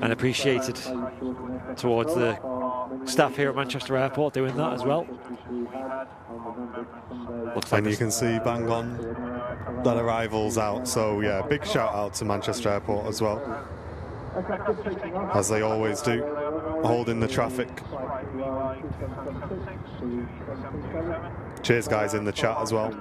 and appreciated towards the staff here at Manchester Airport doing that as well. Looks like And you can see bang on that arrival's out. So yeah, big shout out to Manchester Airport as well, as they always do, holding the traffic. Cheers, guys, in the chat as well.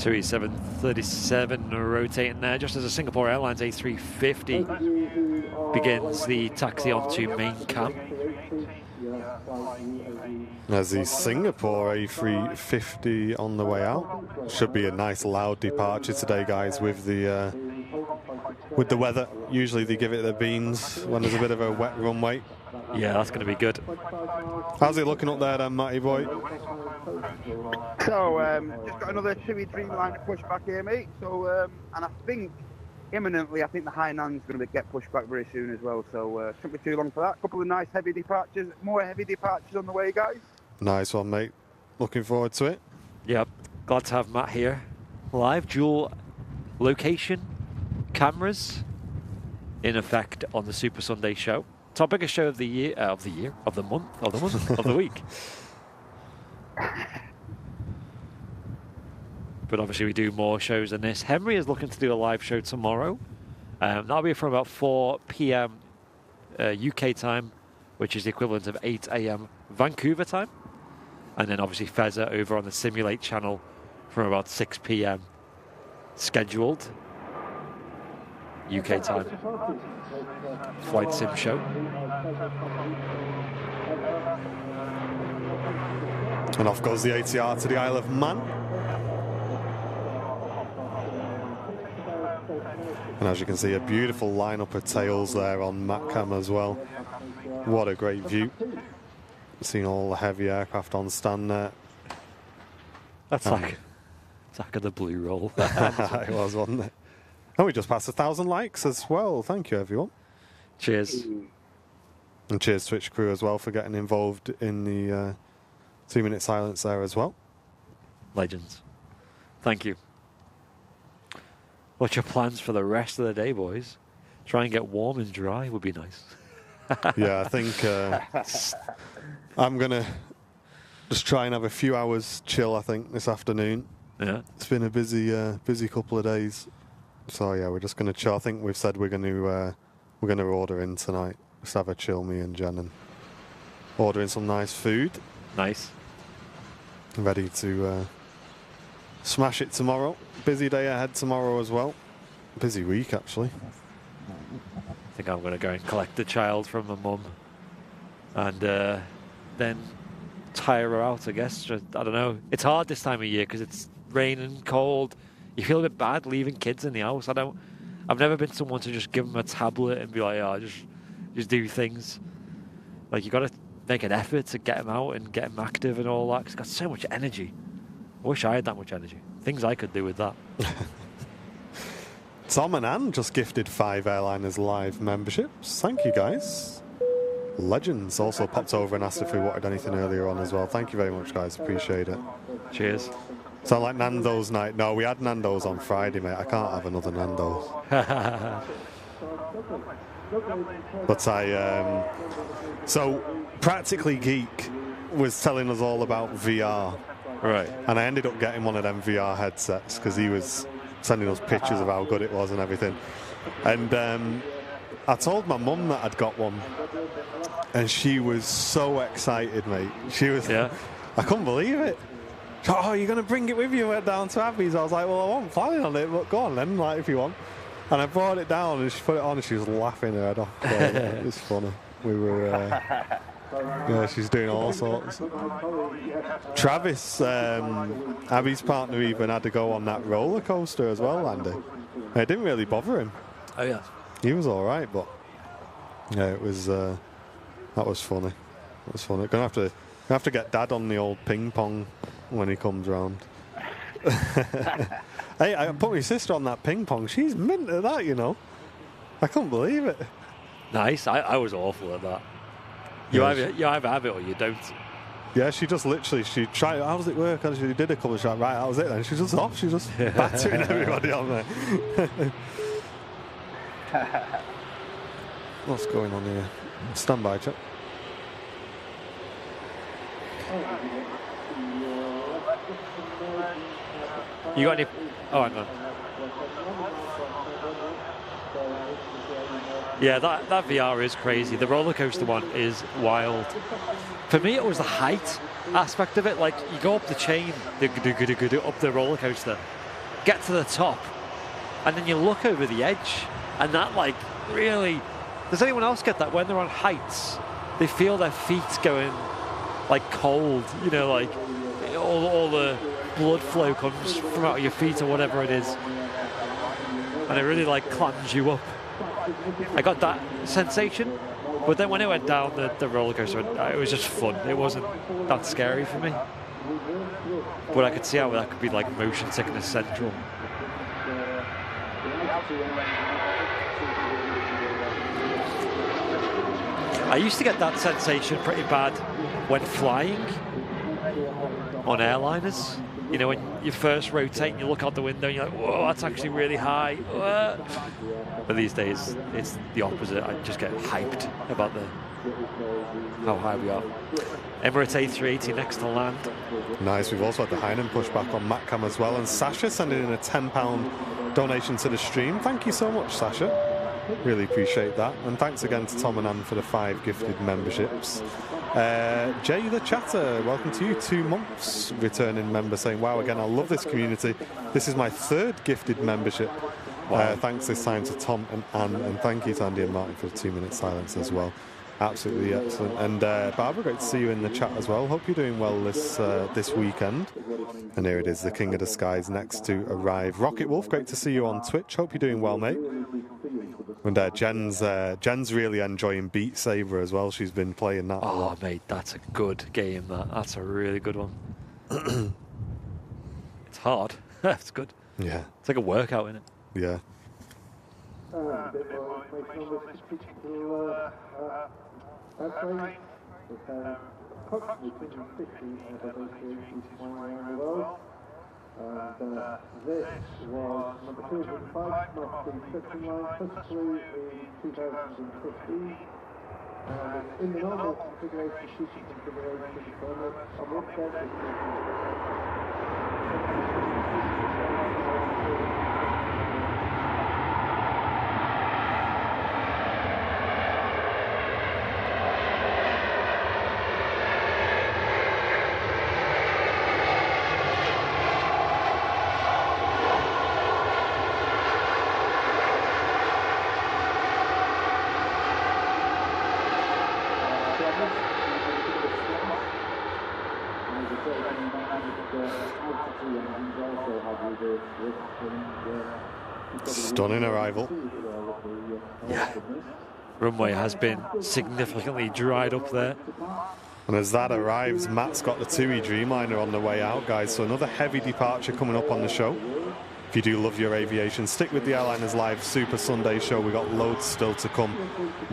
Tui 737 rotating there just as a Singapore Airlines A350 begins the taxi onto main cam. As the Singapore A350 on the way out. Should be a nice loud departure today, guys, with the weather. Usually they give it their beans when there's a bit of a wet runway. Yeah, that's going to be good. How's it looking up there then, Matty boy? So, just got another Tui Dreamliner pushback here, mate. So, and I think imminently, I think the Hainan's going to get pushed back very soon as well. So, shouldn't be too long for that. A couple of nice heavy departures, more heavy departures on the way, guys. Nice one, mate. Looking forward to it. Yep, glad to have Matt here. Live dual location cameras in effect on the Super Sunday show. It's our biggest show of the year, of the month, of the week. But obviously we do more shows than this. Henry is looking to do a live show tomorrow. That'll be from about 4 p.m. UK time, which is the equivalent of 8 a.m. Vancouver time. And then obviously Fezza over on the Simulate channel from about 6 p.m. scheduled UK time. Flight sim show. And off goes the ATR to the Isle of Man. And as you can see, a beautiful lineup of tails there on Matcam as well. What a great view. Seeing all the heavy aircraft on stand there. That's like Attack of the Blue Roll. It was, wasn't it? And we just passed 1,000 likes as well. Thank you, everyone. Cheers. And cheers Twitch crew as well for getting involved in the 2-minute silence there as well. Legends. Thank you. What's your plans for the rest of the day, boys? Try and get warm and dry would be nice. Yeah, I think I'm going to just try and have a few hours chill, I think, this afternoon. Yeah. It's been a busy couple of days. So, yeah, we're just going to chill. I think we've said we're going to order in tonight. Just have a chill, me and Jen, and order in some nice food. Nice. Ready to smash it tomorrow. Busy day ahead tomorrow as well. Busy week, actually. I think I'm going to go and collect the child from my mum and then tire her out, I guess. Just, I don't know. It's hard this time of year because it's raining, cold. You feel a bit bad leaving kids in the house. I've never been someone to just give them a tablet and be like, oh, just do things. Like, you got to make an effort to get them out and get them active and all that. 'Cause it's got so much energy. I wish I had that much energy. Things I could do with that. Tom and Anne just gifted 5 Airliners Live memberships. Thank you, guys. Legends also popped over and asked if we wanted anything earlier on as well. Thank you very much, guys. Appreciate it. Cheers. Sound like Nando's night? No, we had Nando's on Friday, mate. I can't have another Nando's. But so Practically Geek was telling us all about VR. Right. And I ended up getting one of them VR headsets because he was sending us pictures of how good it was and everything. And I told my mum that I'd got one. And she was so excited, mate. She was, yeah. I couldn't believe it. Oh, you're going to bring it with you down to Abby's? I was like, well, I wasn't planning on it, but go on then, like, if you want. And I brought it down and she put it on and she was laughing her head off. So it was funny. We were, yeah, she's doing all sorts. Travis, Abby's partner, even had to go on that roller coaster as well, Andy. It didn't really bother him. Oh, yeah. He was all right, but yeah, it was, that was funny. It was funny. Gonna have to get Dad on the old ping pong when he comes round. Hey, I put my sister on that ping pong. She's mint at that, you know. I couldn't believe it. Nice. I was awful at that. You either have it or you don't. Yeah, she just literally, she tried, how does it work? And she did a couple of shots, right, that was it then. She's just off, she's just battering everybody on there. What's going on here? Stand by, check. You got any? Oh, hang on. Yeah, that VR is crazy. The roller coaster one is wild. For me, it was the height aspect of it. Like, you go up the chain, up the roller coaster, get to the top, and then you look over the edge, and that like really. Does anyone else get that when they're on heights? They feel their feet going like cold, you know, like all the blood flow comes from out of your feet or whatever it is, and it really like clams you up. I got that sensation, but then when it went down the roller coaster, it was just fun. It wasn't that scary for me, but I could see how that could be like motion sickness central. I used to get that sensation pretty bad when flying on airliners. You know, when you first rotate and you look out the window and you're like, whoa, that's actually really high. Whoa. But these days, it's the opposite. I just get hyped about how high we are. Emirates A380 next to land. Nice. We've also had the Heinen pushback on Matcam as well. And Sasha sending in a £10 donation to the stream. Thank you so much, Sasha. Really appreciate that. And thanks again to Tom and Anne for the 5 gifted memberships. Jay the Chatter, welcome to you. 2 months returning member saying, wow, again, I love this community. This is my 3rd gifted membership. Wow. Thanks this time to Tom and Anne. And thank you to Andy and Martin for the 2-minute silence as well. Absolutely excellent. And Barbara, great to see you in the chat as well. Hope you're doing well this weekend. And here it is, the King of the Skies next to arrive. Rocket Wolf, great to see you on Twitch. Hope you're doing well, mate. And Jen's really enjoying Beat Saber as well. She's been playing that a lot. Mate, that's a good game. That's a really good one. It's hard. It's good. Yeah. It's like a workout, isn't it? Yeah. This was number 205, not the Apron line, first flew in 2015. In the normal configuration, shooting configuration, on one side, Stunning arrival. Yeah. Runway has been significantly dried up there. And as that arrives, Matt's got the Tui Dreamliner on the way out, guys. So another heavy departure coming up on the show. If you do love your aviation, stick with the Airliners Live Super Sunday show. We've got loads still to come.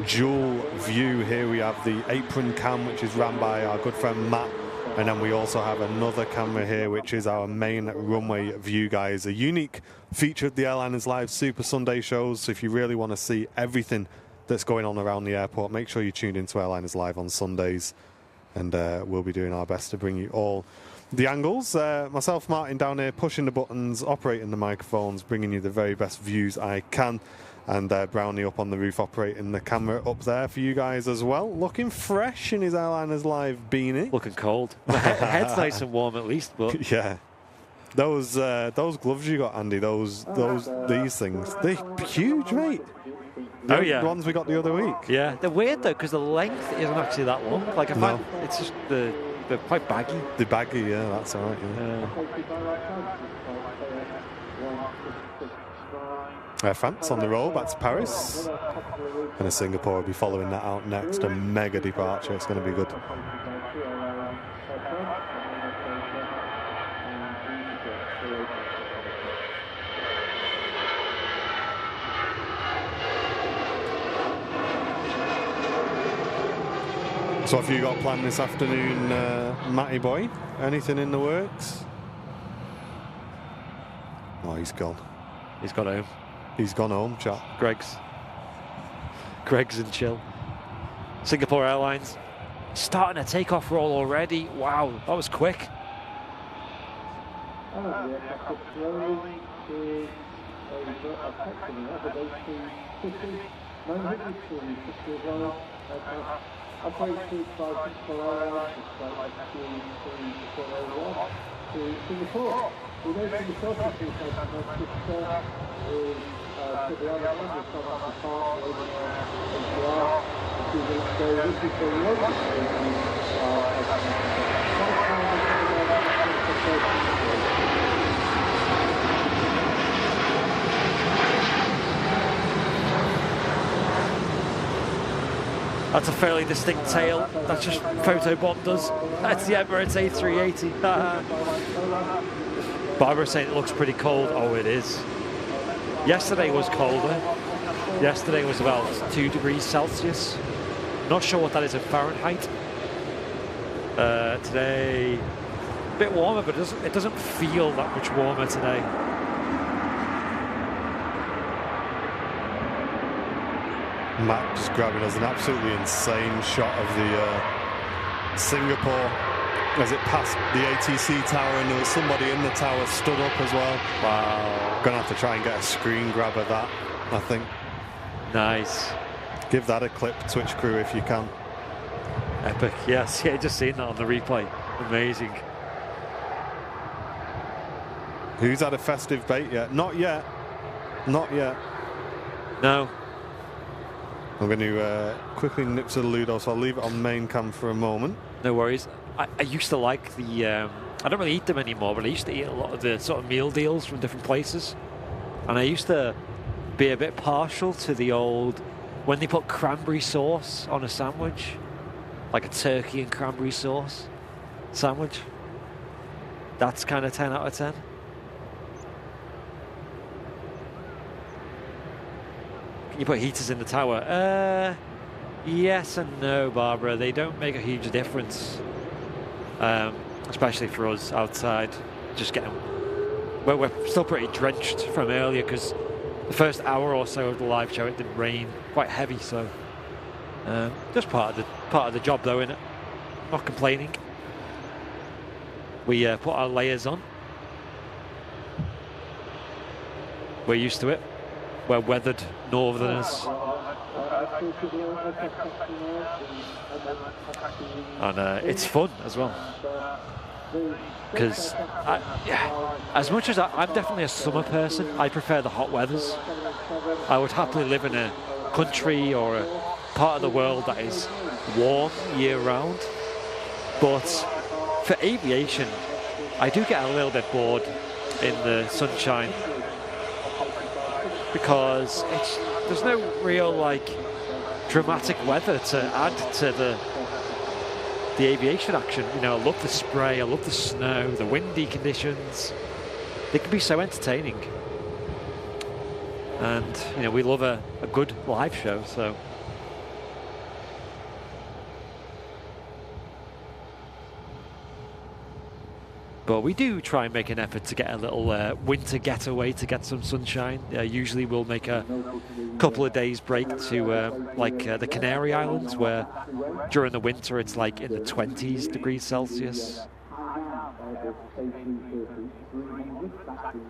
Dual view. Here we have the Apron cam, which is ran by our good friend Matt. And then we also have another camera here, which is our main runway view, guys. A unique feature of the Airliners Live Super Sunday shows. So if you really want to see everything that's going on around the airport, make sure you tune into Airliners Live on Sundays. And we'll be doing our best to bring you all the angles. Myself, Martin, down here, pushing the buttons, operating the microphones, bringing you the very best views I can. And Brownie up on the roof operating the camera up there for you guys as well. Looking fresh in his Airliners Live beanie. Looking cold. Head's nice and warm at least, but yeah. Those gloves you got, Andy, these things, they're huge, mate. Oh yeah, the ones we got the other week. Yeah, they're weird though because the length isn't actually that long. Like I find it's just they're quite baggy. They're baggy, yeah, that's all right. Yeah. France on the roll, back to Paris. And Singapore will be following that out next. A mega departure, it's going to be good. So what have you got planned this afternoon, Matty boy? Anything in the works? Oh, he's gone. He's gone home. He's gone home, chat. Greg's and chill. Singapore Airlines starting a takeoff roll already. Wow, that was quick. operated by Principal Airlines, despite to Singapore. We know Singapore is to the Airlines, which is the part over ATR. So this is the local That's a fairly distinct tail. That's just photobombed us. That's the Emirates A380. Barbara's saying it looks pretty cold. Oh, it is. Yesterday was colder. Yesterday was about 2 degrees Celsius. Not sure what that is in Fahrenheit. Today, a bit warmer, but it doesn't feel that much warmer today. Matt just grabbing us an absolutely insane shot of the Singapore as it passed the ATC tower, and there was somebody in the tower stood up as well. Wow. Gonna have to try and get a screen grab of that, I think. Nice. Give that a clip, Twitch crew, if you can. Epic. Yes, yeah, just seen that on the replay. Amazing. Who's had a festive bait yet? Not yet. Not yet. No. I'm going to quickly nip to the Ludo, so I'll leave it on main cam for a moment. No worries. I used to like the, I don't really eat them anymore, but I used to eat a lot of the sort of meal deals from different places. And I used to be a bit partial to the old, when they put cranberry sauce on a sandwich, like a turkey and cranberry sauce sandwich. That's kind of 10 out of 10. Can you put heaters in the tower? Yes and no, Barbara. They don't make a huge difference. Especially for us outside. Just getting... Well, we're still pretty drenched from earlier because the first hour or so of the live show it did rain quite heavy, so just part of the job though, innit? Not complaining. We put our layers on. We're used to it. We're weathered northerners. And it's fun as well. Because as much as I'm definitely a summer person, I prefer the hot weathers. I would happily live in a country or a part of the world that is warm year round. But for aviation, I do get a little bit bored in the sunshine because there's no real like dramatic weather to add to the aviation action. You know, I love the spray, I love the snow, the windy conditions. They can be so entertaining. And, you know, we love a good live show, so. But we do try and make an effort to get a little winter getaway to get some sunshine. Usually we'll make a couple of days break to the Canary Islands, where during the winter it's like in the 20s degrees Celsius.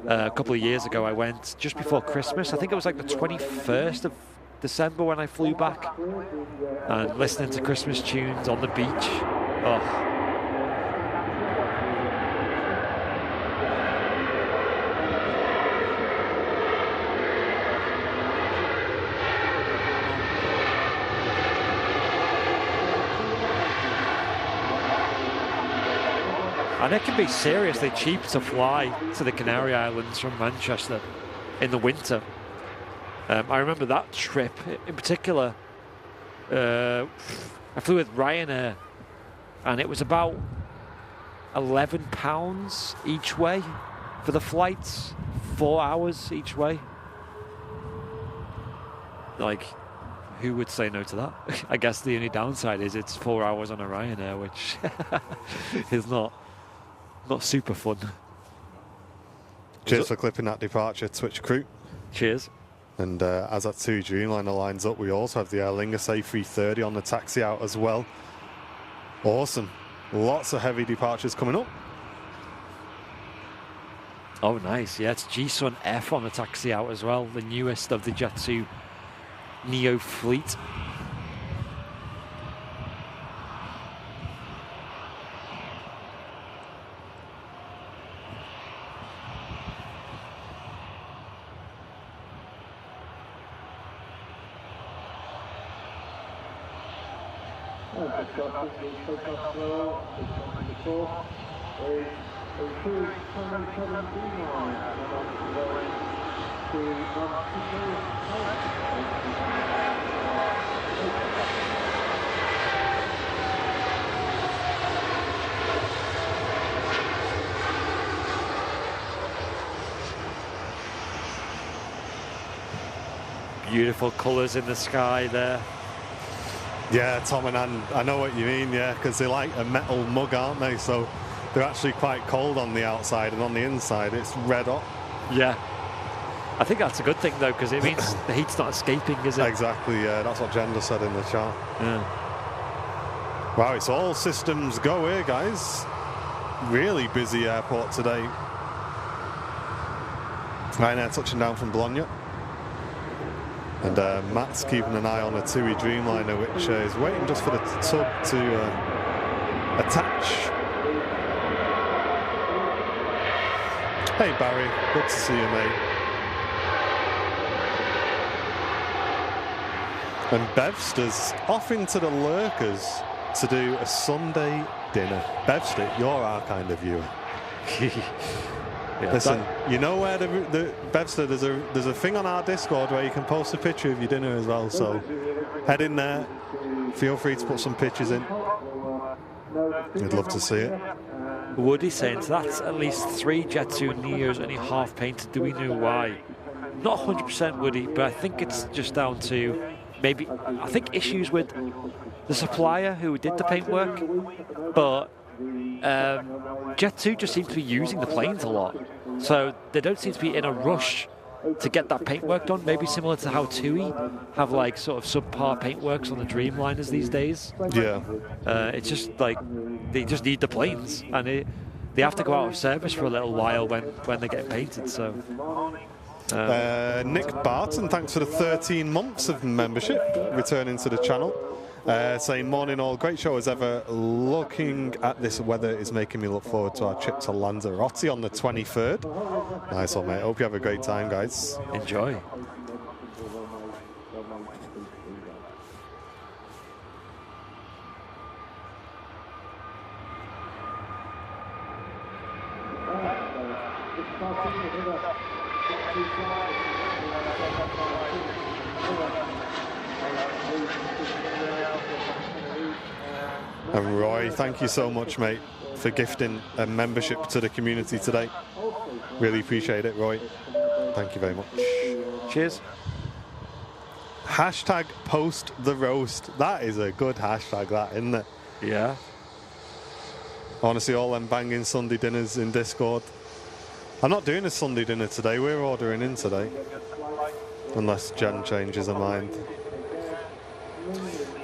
A couple of years ago I went just before Christmas. I think it was like the 21st of December when I flew back, and listening to Christmas tunes on the beach. Oh. And it can be seriously cheap to fly to the Canary Islands from Manchester in the winter. I remember that trip in particular. I flew with Ryanair, and it was about £11 each way for the flights, 4 hours each way. Like, who would say no to that? I guess the only downside is it's 4 hours on a Ryanair, which is not super fun. Cheers for clipping that departure, Twitch crew. Cheers. And as that Tui Dreamliner lines up, we also have the Airliner A380 on the taxi out as well. Awesome. Lots of heavy departures coming up. Oh, nice. Yeah, it's G-Sun F on the taxi out as well, the newest of the Jet2 Neo fleet. starting the takeoff flow, the course is a Tui Dreamliner on the way to Beautiful colours in the sky there. Yeah, Tom and Ann, I know what you mean, yeah, because they're like a metal mug, aren't they? So they're actually quite cold on the outside, and on the inside it's red hot. Yeah. I think that's a good thing, though, because it means the heat's not escaping, is it? Exactly, yeah, that's what Jen just said in the chat. Yeah. Wow, it's all systems go here, guys. Really busy airport today. Ryanair touching down from Bologna. And Matt's keeping an eye on a Tui Dreamliner, which is waiting just for the tug to attach. Hey Barry, good to see you, mate. And Bevster's off into the lurkers to do a Sunday dinner. Bevster, you're our kind of viewer. Yeah, listen, you know where the Bevster, there's a thing on our Discord where you can post a picture of your dinner as well, so head in there, feel free to put some pictures in. We'd love to see it. Woody saying, so that's at least 3 Jet2 Neos only half painted. Do we know why? Not 100% Woody, but I think it's just down to maybe, I think, issues with the supplier who did the paintwork, but Jet2 just seem to be using the planes a lot, so they don't seem to be in a rush to get that paintwork done. Maybe similar to how Tui have like sort of subpar paintworks on the Dreamliners these days. Yeah. It's just like they just need the planes, and they have to go out of service for a little while when they get painted. So. Nick Barton, thanks for the 13 months of membership, returning to the channel. Saying, morning all, great show as ever. Looking at this weather is making me look forward to our trip to Lanzarote on the 23rd. Nice one, mate. Hope you have a great time, guys. Enjoy. And Roy, thank you so much, mate, for gifting a membership to the community today. Really appreciate it, Roy. Thank you very much. Cheers. Hashtag post the roast. That is a good hashtag, that, isn't it? Yeah. I want to see all them banging Sunday dinners in Discord. I'm not doing a Sunday dinner today. We're ordering in today. Unless Jen changes her mind.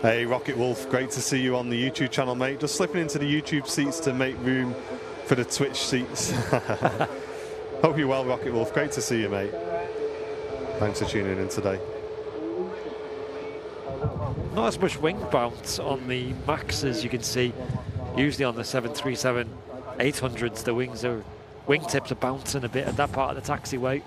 Hey, Rocket Wolf, great to see you on the YouTube channel, mate. Just slipping into the YouTube seats to make room for the Twitch seats. Hope you're well, Rocket Wolf. Great to see you, mate. Thanks for tuning in today. Not as much wing bounce on the Max as you can see. Usually on the 737-800s, the wingtips are bouncing a bit at that part of the taxiway.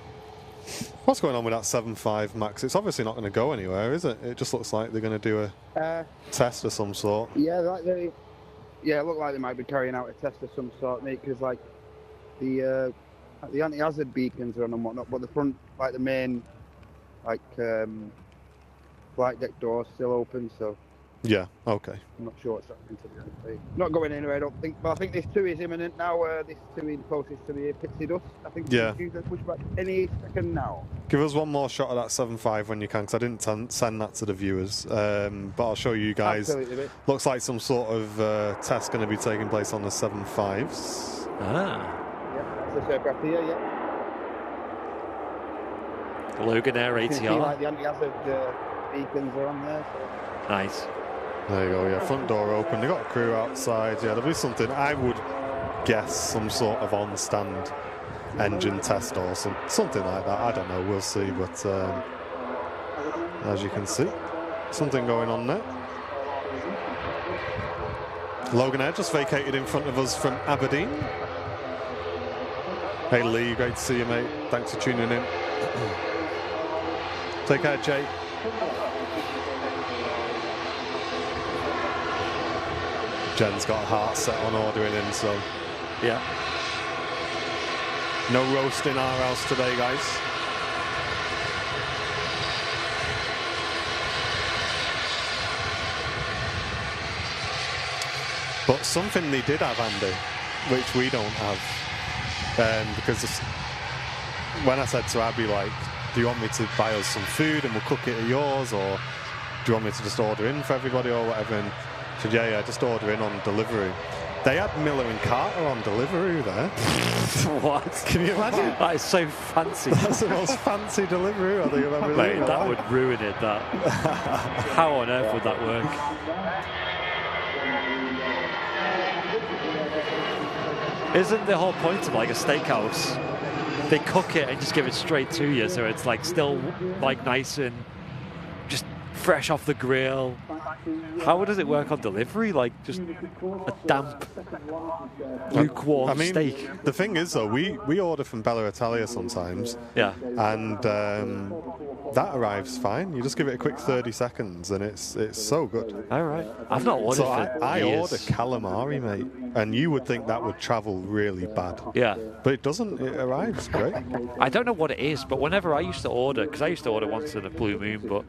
What's going on with that 7.5 Max? It's obviously not going to go anywhere, is it? It just looks like they're going to do a test of some sort. Yeah, it looked like they might be carrying out a test of some sort, mate, because like the anti-hazard beacons are on and whatnot, but the front, like the main, like flight deck door's still open, so. Yeah, okay. I'm not sure what's happening to be honest. Not going anywhere, I don't think. But I think this Tui is imminent now. This Tui is closest to the pitsy dust. I think it's due to push back any second now. Give us one more shot of that 7.5 when you can, because I didn't send that to the viewers. But I'll show you guys. Absolutely. Looks like some sort of test going to be taking place on the 7.5s. Ah. Yeah, this aircraft here, yeah. Logan Air You can see, ATR. like the anti-hazard beacons are on there. So. Nice. There you go, yeah, front door open. They got a crew outside. Yeah, there'll be something, I would guess, some sort of on-stand engine test or something like that. I don't know, we'll see. But as you can see, something going on there. Logan Air just vacated in front of us from Aberdeen. Hey Lee, great to see you, mate. Thanks for tuning in. Take care, Jay. Jen's got a heart set on ordering in, so Yeah. no roast in our house today, guys. But something they did have, Andy, which we don't have, because when I said to Abby, like, do you want me to buy us some food and we'll cook it at yours, or do you want me to just order in for everybody or whatever? And she said, yeah, just order in on delivery. They had Miller and Carter on delivery there. What? Can you imagine? That is so fancy. That's the most fancy delivery I think I've ever Mate, seen. that would ruin it, that. How on earth would that work? Isn't the whole point of like a steakhouse, they cook it and just give it straight to you, so it's like still like nice and just fresh off the grill? How does it work on delivery? Like just a damp, lukewarm steak? The thing is though, we order from Bella Italia sometimes, Yeah. and that arrives fine. You just give it a quick 30 seconds and it's so good. All right. I've not ordered So for I years. order calamari, mate, and you would think that would travel really bad. Yeah. But it doesn't. It arrives great. I don't know what it is, but whenever I used to order, because I used to order once in a blue moon,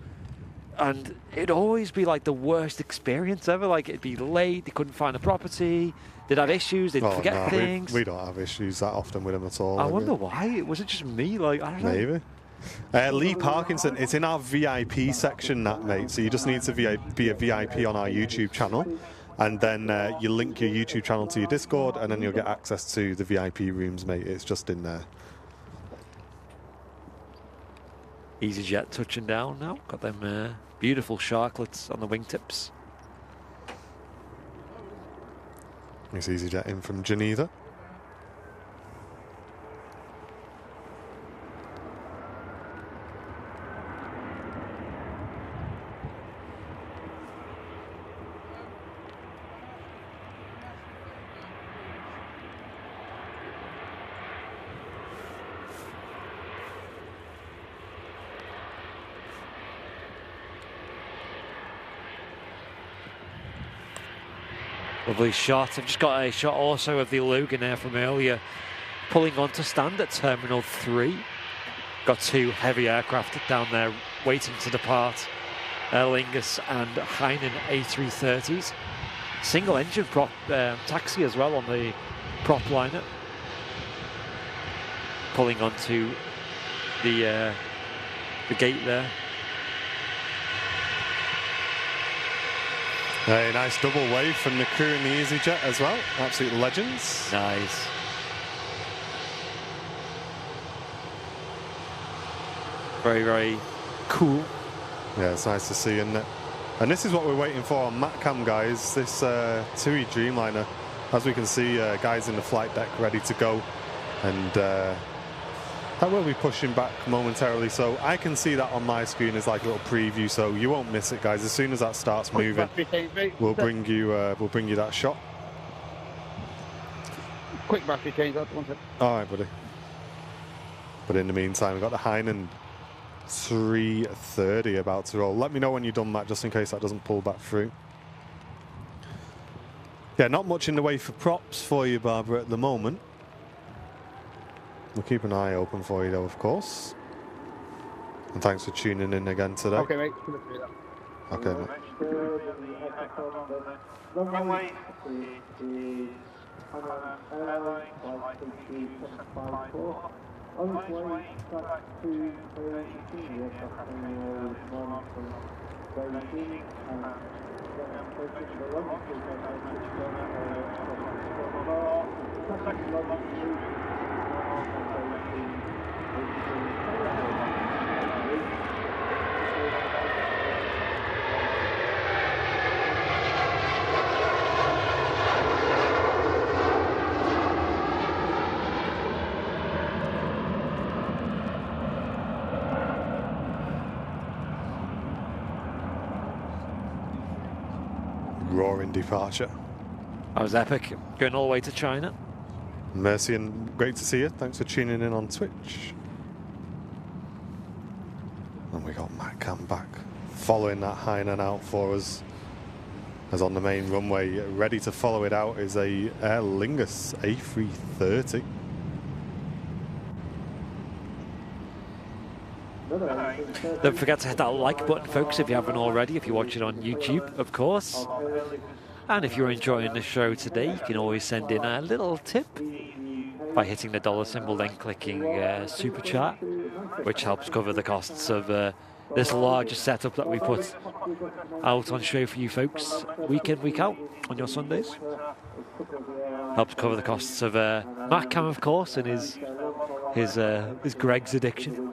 and it'd always be like the worst experience ever. Like it'd be late, they couldn't find a property, they'd have issues, they'd forget no, things. we don't have issues that often with them at all. I like, wonder why. Was it just me? Like I don't know. Maybe. Lee Parkinson, it's in our VIP section, that, mate. So you just need to be a VIP on our YouTube channel, and then you link your YouTube channel to your Discord, and then you'll get access to the VIP rooms, mate. It's just in there. EasyJet touching down now. Got them beautiful sharklets on the wingtips. It's EasyJet in from Geneva. Lovely shot. I've just got a shot also of the Logan Air from earlier pulling on to stand at Terminal 3. Got two heavy aircraft down there waiting to depart. Aer Lingus and Hainan A330s. Single engine prop taxi as well on the prop liner. Pulling onto the gate there. A nice double wave from the crew in the EasyJet as well. Absolute legends. Nice. Very, very cool. Yeah, it's nice to see, isn't it? And this is what we're waiting for on MatCam, guys. This Tui Dreamliner. As we can see, guys in the flight deck ready to go. And that will be pushing back momentarily. So I can see that on my screen as like a little preview. So you won't miss it, guys. As soon as that starts moving, we'll bring you that shot. Quick battery change, that's one. All right, buddy. But in the meantime, we've got the Hainan 330 about to roll. Let me know when you've done that, just in case that doesn't pull back through. Yeah, not much in the way for props for you, Barbara, at the moment. We'll keep an eye open for you, though, of course. And thanks for tuning in again today. Okay, mate. Okay, mate. Runway is airline flight 754. On its way back to Beijing, the aircraft terminal this morning from Beijing, and approaching the London second London Roaring departure. That was epic. Going all the way to China. Mercy, and great to see you. Thanks for tuning in on Twitch. And we got MatCam back, following that Hainan out for us. As on the main runway, ready to follow it out is a Aer Lingus A330. Don't forget to hit that like button, folks, if you haven't already, if you're watching on YouTube, of course. And if you're enjoying the show today, you can always send in a little tip by hitting the dollar symbol, then clicking Super Chat, which helps cover the costs of this larger setup that we put out on show for you folks, week in, week out, on your Sundays. Helps cover the costs of Matt Cam, of course, and his Greg's addiction.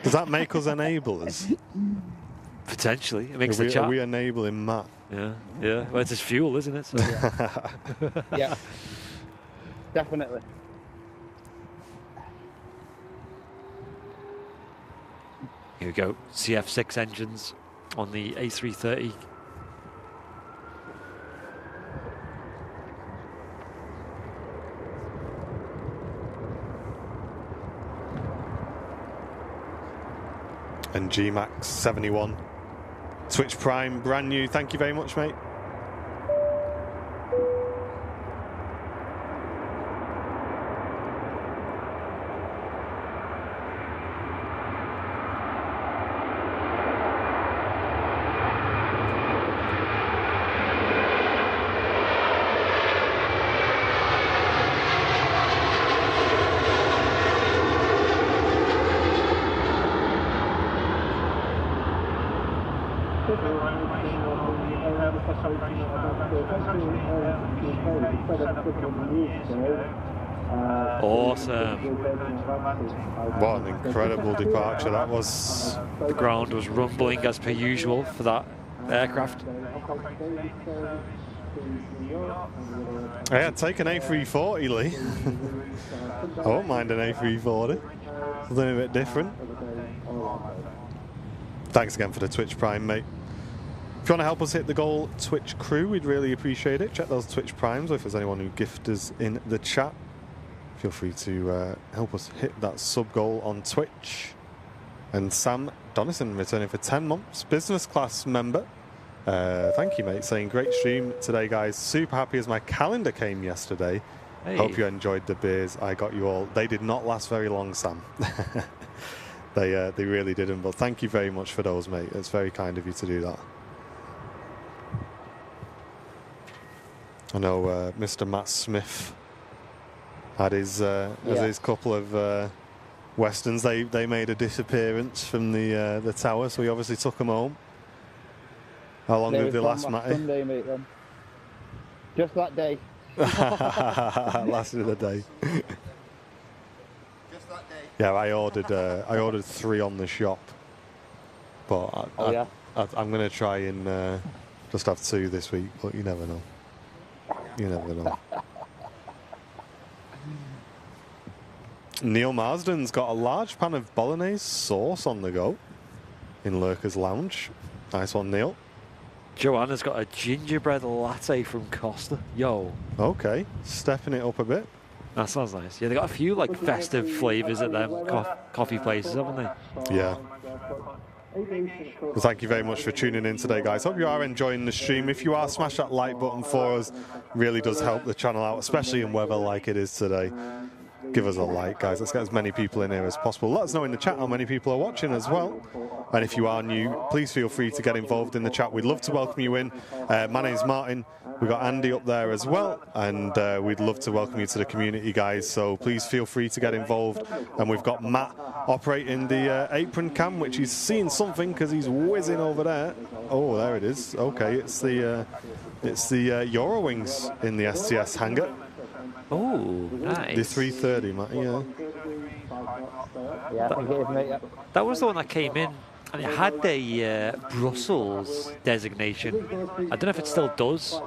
Does that make us enablers? Potentially. It makes the chat. Are we enabling Matt? Yeah, yeah. Well, it's his fuel, isn't it? So. Yeah, definitely. Here we go. CF6 engines on the A330. And GMAX 71. Twitch Prime, brand new. Thank you very much, mate. Awesome. What an incredible departure that was. The ground was rumbling as per usual for that aircraft. Yeah, take an A340, Lee. I won't mind an A340. Something a bit different. Thanks again for the Twitch Prime, mate. If you want to help us hit the goal, Twitch crew, we'd really appreciate it. Check those Twitch Primes, or if there's anyone who gift us in the chat, feel free to help us hit that sub goal on Twitch. And Sam Donison returning for 10 months, business class member. Thank you, mate. Saying great stream today, guys. Super happy as my calendar came yesterday. Hey. Hope you enjoyed the beers I got you all. They did not last very long, Sam. They really didn't. But thank you very much for those, mate. It's very kind of you to do that. I know Mr. Matt Smith had his couple of Westerns. They made a disappearance from the tower, so he obviously took them home. How long did they last, Matty? Sunday, mate, then. Just that day. Lasted a day. Just that day. Yeah, I ordered 3 on the shop, but I'm going to try and just have 2 this week. But you never know. You never know. Neil Marsden's got a large pan of bolognese sauce on the go in Lurker's Lounge. Nice one, Neil. Joanna's got a gingerbread latte from Costa. Yo. Okay, stepping it up a bit. That sounds nice. Yeah, they got a few like festive flavours at them coffee places, haven't they? Yeah. Well, thank you very much for tuning in today, guys. Hope you are enjoying the stream. If you are, smash that like button for us. Really does help the channel out, especially in weather like it is today. Give us a like, guys. Let's get as many people in here as possible. Let us know in the chat how many people are watching as well. And if you are new, please feel free to get involved in the chat. We'd love to welcome you in. My name's Martin. We've got Andy up there as well. And we'd love to welcome you to the community, guys. So please feel free to get involved. And we've got Matt operating the apron cam, which he's seeing something because he's whizzing over there. Oh, there it is. Okay, it's the Eurowings in the STS hangar. Oh, nice. The 330, Matt, yeah. Yeah, I think it is, mate. Yeah. That was the one that came in, and it had a Brussels designation. I don't know if it still does.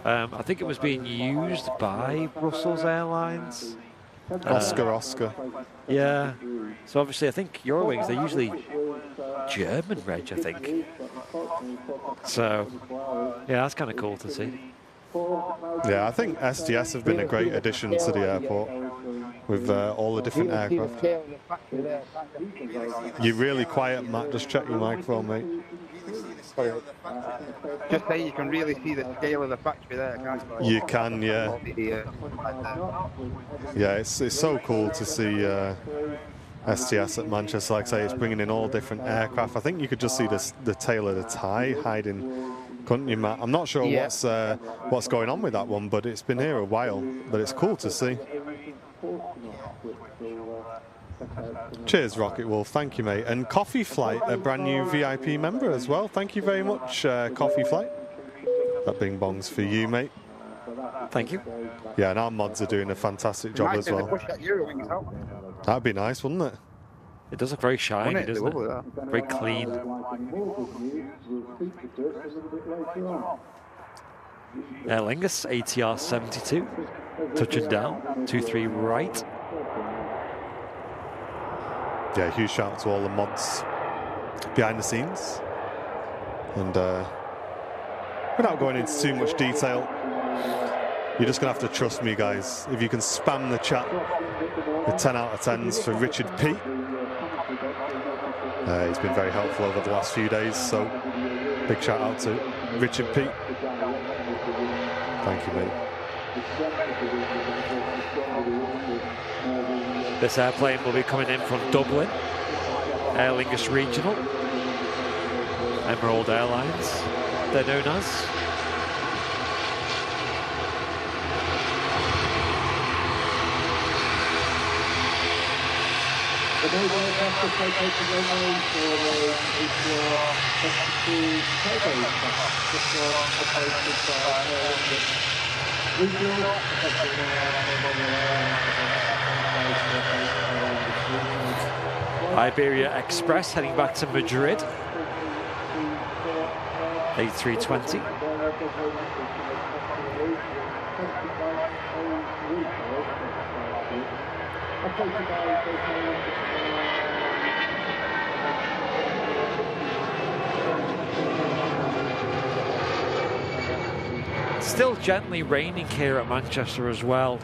I think it was being used by Brussels Airlines. Oscar. Yeah. So obviously, I think Eurowings, they're usually German reg, I think. So, yeah, that's kind of cool to see. Yeah, I think STS have been a great addition to the airport with all the different aircraft. You're really quiet, Matt. Just check your microphone, mate. Just say you can really see the scale of the factory there, can't you? You can, yeah. All the, Yeah, it's so cool to see STS at Manchester. Like I say, it's bringing in all different aircraft. I think you could just see the tail of the tie hiding, couldn't you, Matt? I'm not sure what's going on with that one, but it's been here a while. But it's cool to see. Cheers, Rocket Wolf. Thank you, mate. And Coffee Flight, a brand new VIP member as well. Thank you very much, Coffee Flight. That bing bong's for you, mate. Thank you. Yeah, and our mods are doing a fantastic job as well. Push that Eurowings out. That'd be nice, wouldn't it? It does look very shiny, Wouldn't it? doesn't Lovely, it? that. Very clean. Aer Lingus ATR 72, touching down, 23 right. Yeah, huge shout out to all the mods behind the scenes. And without going into too much detail, you're just going to have to trust me, guys. If you can spam the chat with 10 out of 10s for Richard P. He's been very helpful over the last few days, so big shout out to Richard P. Thank you, mate. This airplane will be coming in from Dublin, Aer Lingus Regional, Emerald Airlines, they're known as. The naval aircraft will take out the runway for the ATR 72 cargo craft. This one operated by Aer Lingus Regional, Iberia Express heading back to Madrid, A320. Still gently raining here at Manchester as well.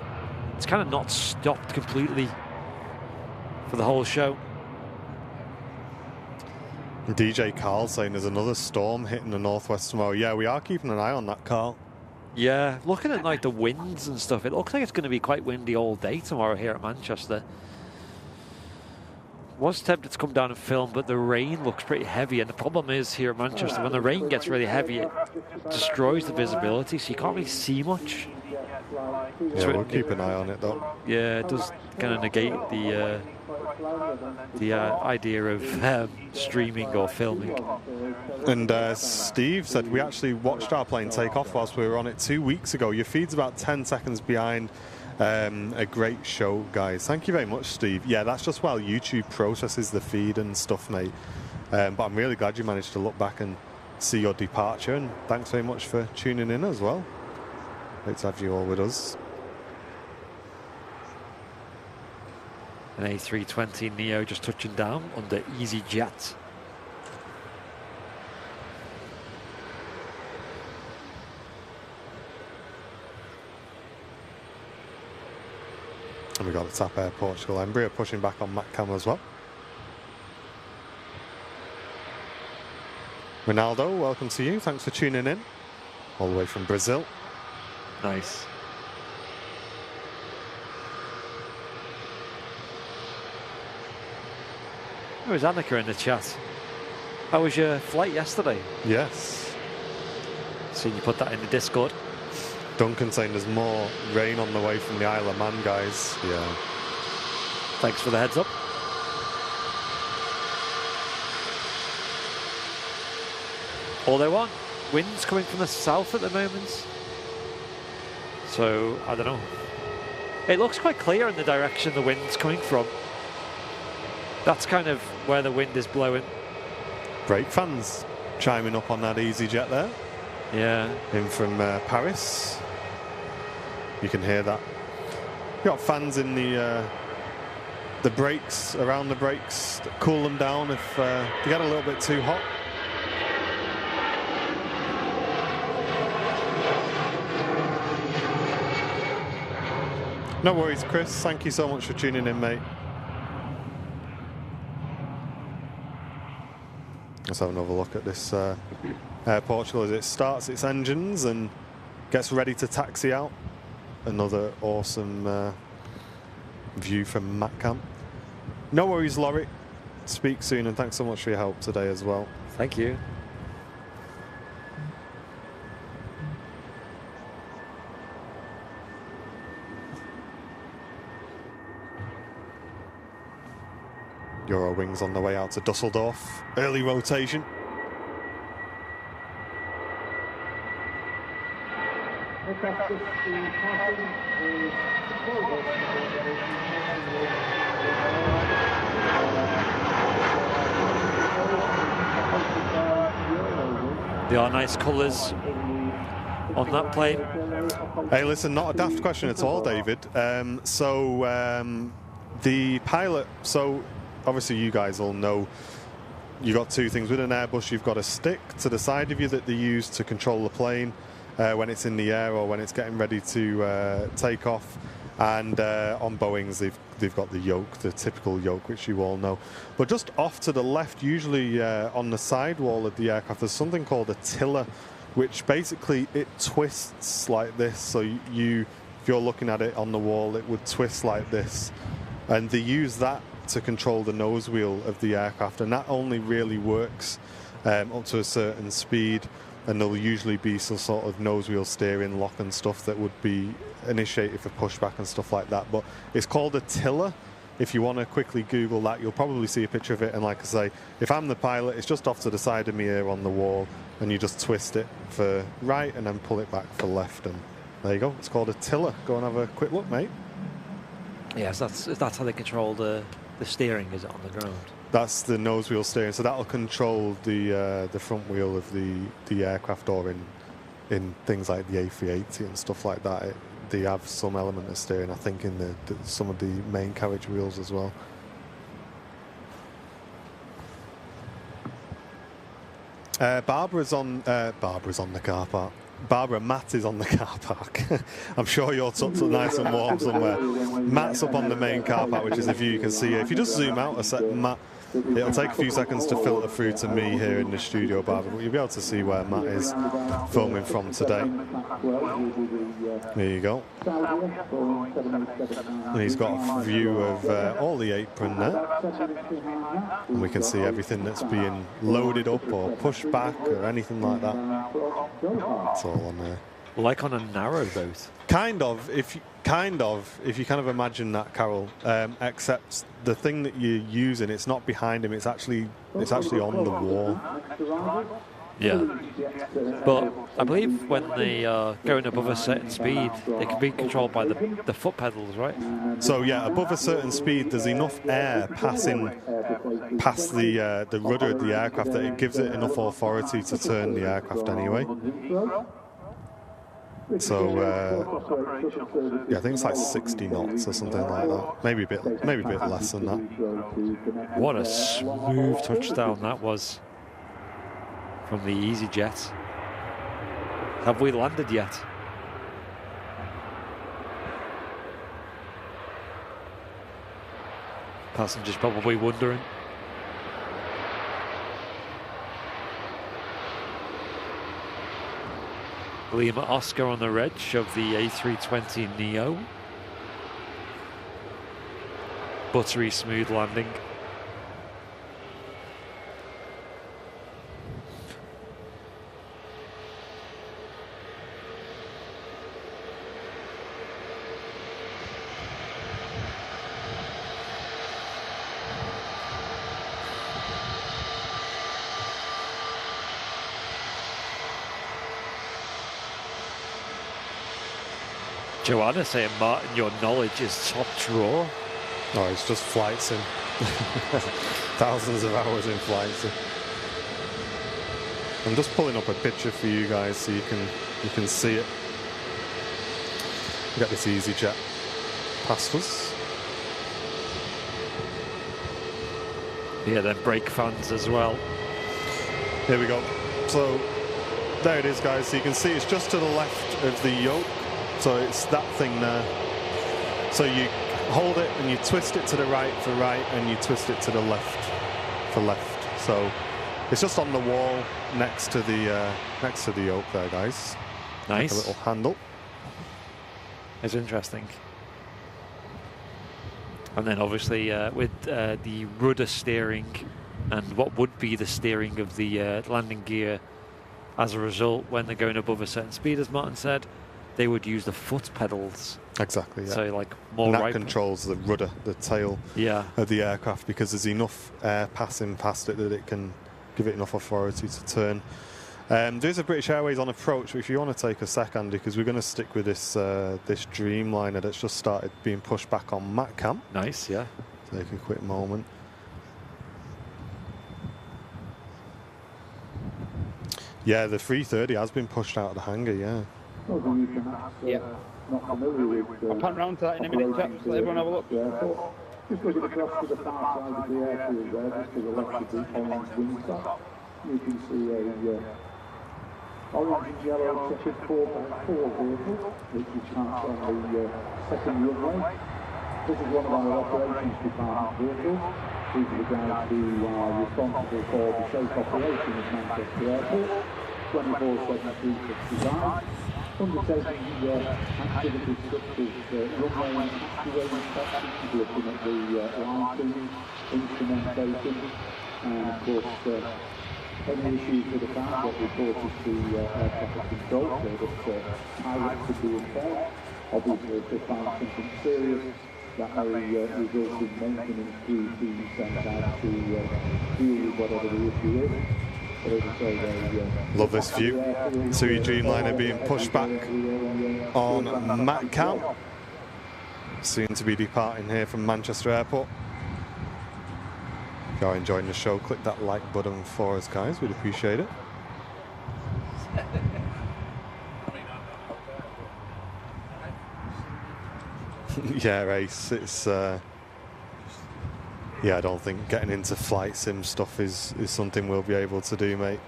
It's kind of not stopped completely for the whole show. DJ Carl saying there's another storm hitting the northwest tomorrow. Yeah, we are keeping an eye on that, Carl. Yeah, looking at like the winds and stuff, it looks like it's going to be quite windy all day tomorrow here at Manchester. Was tempted to come down and film, but the rain looks pretty heavy, and the problem is here at Manchester, when the rain gets really heavy, it destroys the visibility, so you can't really see much. Yeah, we'll keep an eye on it though. Yeah, it does kind of negate the idea of streaming or filming. And Steve said we actually watched our plane take off whilst we were on it 2 weeks ago. Your feed's about 10 seconds behind. A great show, guys. Thank you very much, Steve. Yeah, that's just while YouTube processes the feed and stuff, mate. But I'm really glad you managed to look back and see your departure, and thanks very much for tuning in as well. Great to have you all with us. An A320 Neo just touching down under EasyJet. And we got the TAP Air Portugal Embraer pushing back on Mac Cam as well. Ronaldo, welcome to you. Thanks for tuning in. All the way from Brazil. Nice. Oh, there's Annika in the chat. How was your flight yesterday? Yes. Seen you put that in the Discord. Duncan saying there's more rain on the way from the Isle of Man, guys. Yeah. Thanks for the heads up. All they want. Winds coming from the south at the moment. So, I don't know. It looks quite clear in the direction the wind's coming from. That's kind of where the wind is blowing. Brake fans chiming up on that EasyJet there. Yeah. In from Paris. You can hear that. Got fans in the brakes, around the brakes, that cool them down if they get a little bit too hot. No worries, Chris. Thank you so much for tuning in, mate. Let's have another look at this Air Portugal as it starts its engines and gets ready to taxi out. Another awesome view from MatCam. No worries, Laurie. Speak soon, and thanks so much for your help today as well. Thank you. Eurowings on the way out to Dusseldorf. Early rotation. There are nice colours on that plane. Hey, listen, not a daft question at all, David. The pilot, so obviously you guys all know you got two things. With an Airbus, you've got a stick to the side of you that they use to control the plane when it's in the air or when it's getting ready to take off. And on Boeings, they've got the yoke, the typical yoke, which you all know. But just off to the left, usually on the sidewall of the aircraft, there's something called a tiller, which basically it twists like this. So if you're looking at it on the wall, it would twist like this. And they use that to control the nose wheel of the aircraft, and that only really works up to a certain speed. And there'll usually be some sort of nose wheel steering lock and stuff that would be initiated for pushback and stuff like that. But it's called a tiller. If you want to quickly Google that, you'll probably see a picture of it. And like I say, if I'm the pilot, it's just off to the side of me here on the wall, and you just twist it for right and then pull it back for left. And there you go. It's called a tiller. Go and have a quick look, mate. Yes, that's how they control the steering, is it, on the ground? That's the nose wheel steering, so that'll control the front wheel of the aircraft, or in things like the A380 and stuff like that. They have some element of steering, I think, in some of the main carriage wheels as well. Barbara's on the car park. Barbara, Matt is on the car park. I'm sure you're tucked up nice and warm somewhere. Matt's up on the main car park, which is a view you can see here. If you just zoom out a sec, Matt, it'll take a few seconds to filter through to me here in the studio, Barbara, but you'll be able to see where Matt is filming from today. There you go. And he's got a view of all the apron there. And we can see everything that's being loaded up or pushed back or anything like that. It's all on there. Like on a narrowboat. Kind of, if you kind of imagine that, Carol, except the thing that you're using, it's not behind him, it's actually on the wall. Yeah. But I believe when they are going above a certain speed, they can be controlled by the foot pedals, right? So yeah, above a certain speed, there's enough air passing past the rudder of the aircraft that it gives it enough authority to turn the aircraft anyway. So yeah, I think it's like 60 knots or something like that. Maybe a bit less than that. What a smooth touchdown that was from the EasyJet. Have we landed yet? Passengers probably wondering. Lima Oscar on the reg of the A320 Neo. Buttery smooth landing. Joanna saying, Martin, your knowledge is top drawer. No, it's just flight sim. Thousands of hours in flight sim. I'm just pulling up a picture for you guys so you can see it. Get this EasyJet past us. Yeah, then brake fans as well. Here we go. So there it is, guys. So you can see it's just to the left of the yoke. So it's that thing there. So you hold it and you twist it to the right for right, and you twist it to the left for left. So It's just on the wall next to the yoke there, guys. Nice. Like a little handle. It's interesting. And then obviously with the rudder steering and what would be the steering of the landing gear, as a result, when they're going above a certain speed, as Martin said, they would use the foot pedals. Exactly, yeah. So like more and that right controls the rudder, the tail of the aircraft, because there's enough air passing past it that it can give it enough authority to turn. There's a British Airways on approach, if you want to take a second, because we're going to stick with this this Dreamliner that's just started being pushed back on MatCam. Nice, yeah. Take a quick moment. Yeah, the 330 has been pushed out of the hangar, yeah. Yeah. I'll pan round to that in a minute, chaps. Let everyone have a look. Just looking across to the far side of the airfield there, just to the left of the orange wing stack, you can see a orange and yellow checkered 4x4 vehicle, which is parked on the second runway. This is one of our operations department vehicles. These are the guys who are responsible for the safe operation of Manchester Airport, 24/7, 365. Undertaking activities such as runway and taxiway inspections, looking at the lighting, instrumentation, and of course any issues with the fan get reported to air traffic control so that pilots could be informed. Obviously, if they find something serious, that may result in maintenance crews being sent out to deal with whatever the issue is. Love this view. Tui Dreamliner being pushed back on MatCam. Soon to be departing here from Manchester Airport. If you're enjoying the show, click that like button for us, guys. We'd appreciate it. Yeah, Race. It's yeah, I don't think getting into flight sim stuff is something we'll be able to do, mate.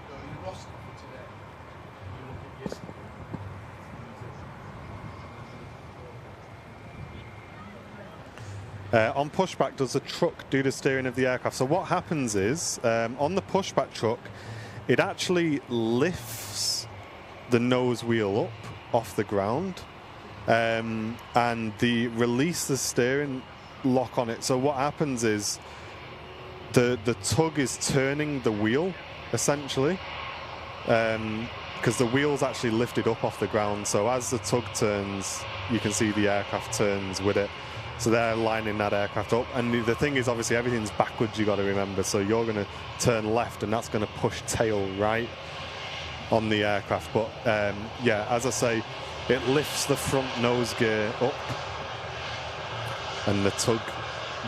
On pushback, does the truck do the steering of the aircraft? So what happens is, on the pushback truck, it actually lifts the nose wheel up off the ground, and release the steering lock on it. So what happens is the tug is turning the wheel essentially, because the wheel's actually lifted up off the ground. So as the tug turns, you can see the aircraft turns with it. So they're lining that aircraft up, and the thing is, obviously everything's backwards, you got to remember. So you're going to turn left, and that's going to push tail right on the aircraft. But yeah, as I say, it lifts the front nose gear up, and the tug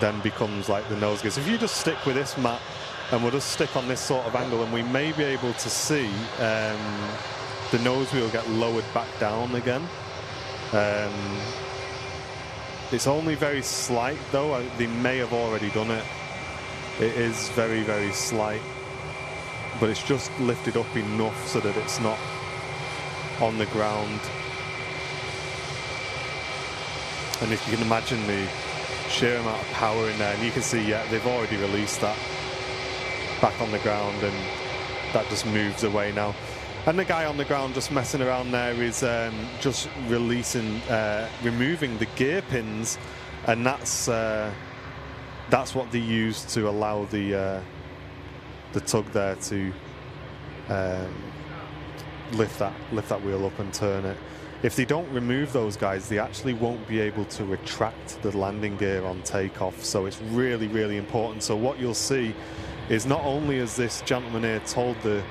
then becomes like the nose gear. So if you just stick with this, Matt, and we'll just stick on this sort of angle, and we may be able to see the nose wheel get lowered back down again. It's only very slight though. They may have already done it. It is very, very slight, but it's just lifted up enough so that it's not on the ground. And if you can imagine the sheer amount of power in there, and you can see, yeah, they've already released that back on the ground, and that just moves away now. And the guy on the ground just messing around there is just releasing, removing the gear pins, and that's what they use to allow the tug there to lift that wheel up and turn it. If they don't remove those guys, they actually won't be able to retract the landing gear on takeoff. So it's really, really important. So what you'll see is, not only has this gentleman here told the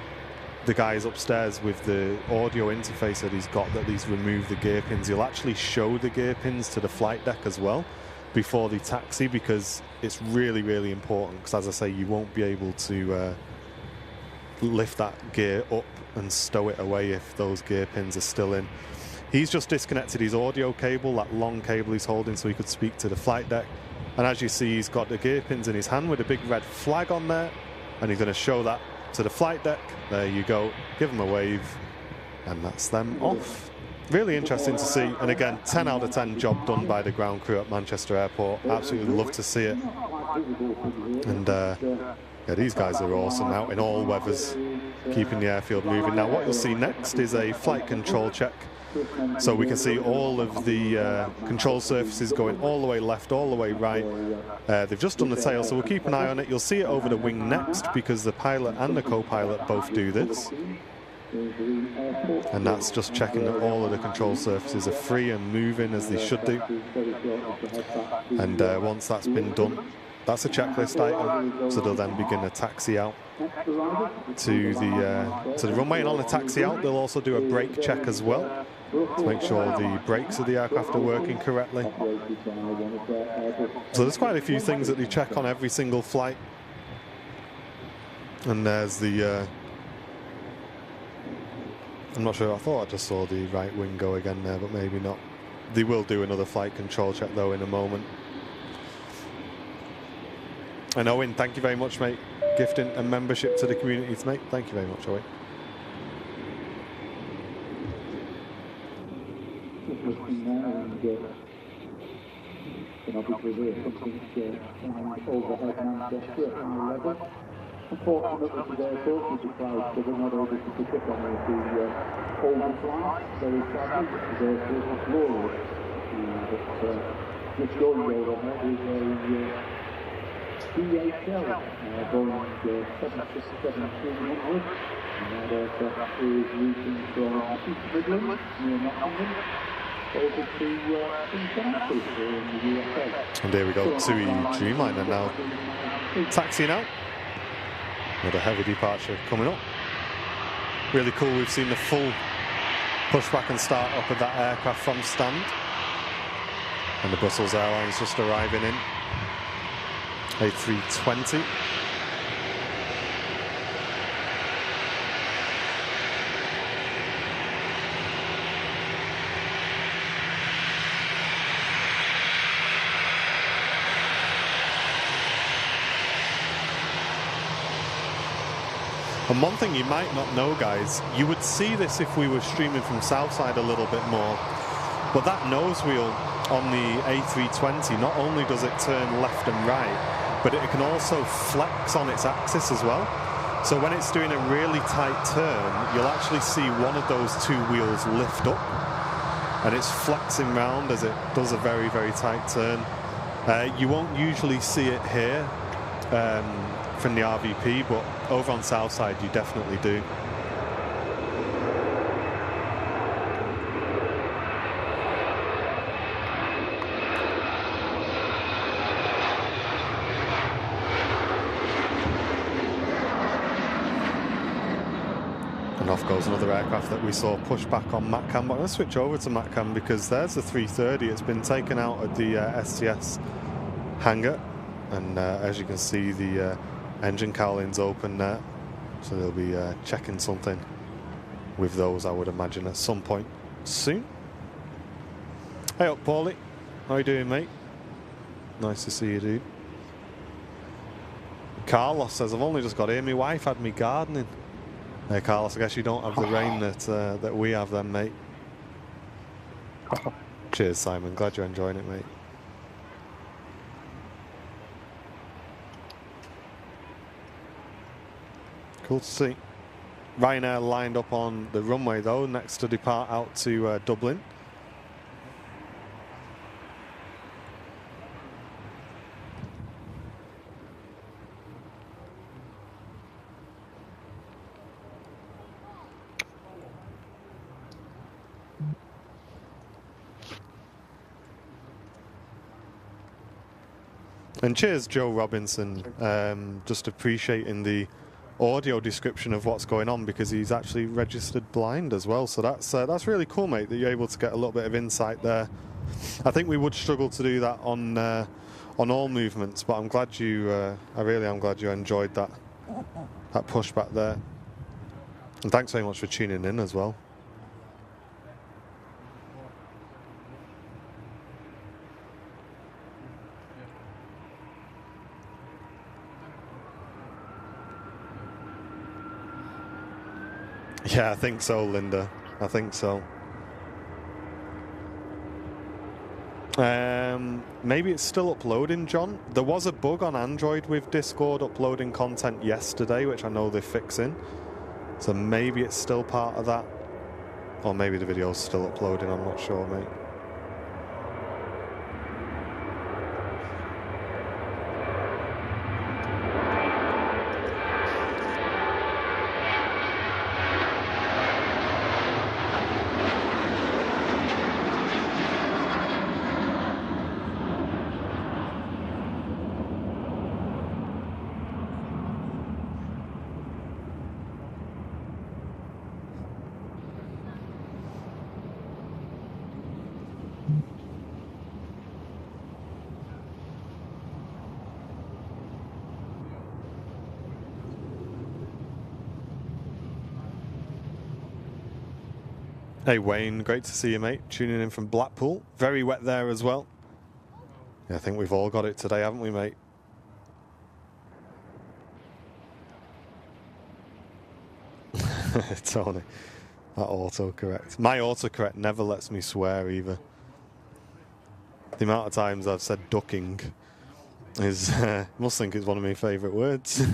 guys upstairs with the audio interface that he's got that he's removed the gear pins, he'll actually show the gear pins to the flight deck as well before they taxi, because it's really, really important. Because as I say, you won't be able to lift that gear up and stow it away if those gear pins are still in. He's just disconnected his audio cable, that long cable he's holding, so he could speak to the flight deck. And as you see, he's got the gear pins in his hand with a big red flag on there, and he's going to show that to the flight deck. There you go. Give them a wave, and that's them off. Really interesting to see. And again, 10 out of 10 job done by the ground crew at Manchester Airport. Absolutely love to see it. And Yeah, these guys are awesome out in all weathers, keeping the airfield moving. Now what you'll see next is a flight control check. So we can see all of the control surfaces going all the way left, all the way right. They've just done the tail, so we'll keep an eye on it. You'll see it over the wing next because the pilot and the co-pilot both do this. And that's just checking that all of the control surfaces are free and moving as they should do. And once that's been done, that's a checklist item, so they'll then begin a taxi out to the runway. And on the taxi out, they'll also do a brake check as well to make sure the brakes of the aircraft are working correctly. So there's quite a few things that they check on every single flight. And there's the I'm not sure, I thought I just saw the right wing go again there, but maybe not. They will do another flight control check though in a moment. And Owen, thank you very much, mate. Gifting a membership to the community, mate. Thank you very much, Owen. Just looking now and obviously there's something flying overhead and straight at high level. Unfortunately today, forces the clouds, so we're not able to pick up on the overflight. Very sadly, today it was glorious. But just going overhead is a DHL, Boeing 767-300, and that aircraft is routing from East Midlands, near Nottingham, over to Cincinnati in the USA. And there we go, Tui Dreamliner now taxiing out. Another heavy departure coming up. Really cool, we've seen the full pushback and start up of that aircraft from stand. And the Brussels Airlines just arriving in. A320. And one thing you might not know, guys, you would see this if we were streaming from Southside a little bit more, but that nose wheel on the A320, not only does it turn left and right, but it can also flex on its axis as well. So when it's doing a really tight turn, you'll actually see one of those two wheels lift up, and it's flexing round as it does a very, very tight turn. You won't usually see it here from the RVP, but over on Southside you definitely do. And off goes another aircraft that we saw push back on MATCAM. But I'm going to switch over to MATCAM because there's the 330. It's been taken out of the STS hangar, and as you can see, the engine cowling's open there, so they'll be checking something with those, I would imagine, at some point soon. Hey up, Paulie. How you doing, mate? Nice to see you, dude. Carlos says, I've only just got here. My wife had me gardening. Hey, Carlos, I guess you don't have the rain that we have then, mate. Cheers, Simon. Glad you're enjoying it, mate. Cool to see. Ryanair lined up on the runway though, next to depart out to Dublin. And cheers, Joe Robinson, just appreciating the audio description of what's going on because he's actually registered blind as well. So that's really cool, mate, that you're able to get a little bit of insight there. I think we would struggle to do that on all movements, but I'm glad you, I really am glad you enjoyed that pushback there. And thanks very much for tuning in as well. Yeah, I think so, Linda. I think so. Maybe it's still uploading, John. There was a bug on Android with Discord uploading content yesterday, which I know they're fixing. So maybe it's still part of that. Or maybe the video's still uploading, I'm not sure, mate. Hey Wayne, great to see you, mate. Tuning in from Blackpool. Very wet there as well. Yeah, I think we've all got it today, haven't we, mate? Tony, that autocorrect. My autocorrect never lets me swear either. The amount of times I've said ducking is, must think it's one of my favourite words.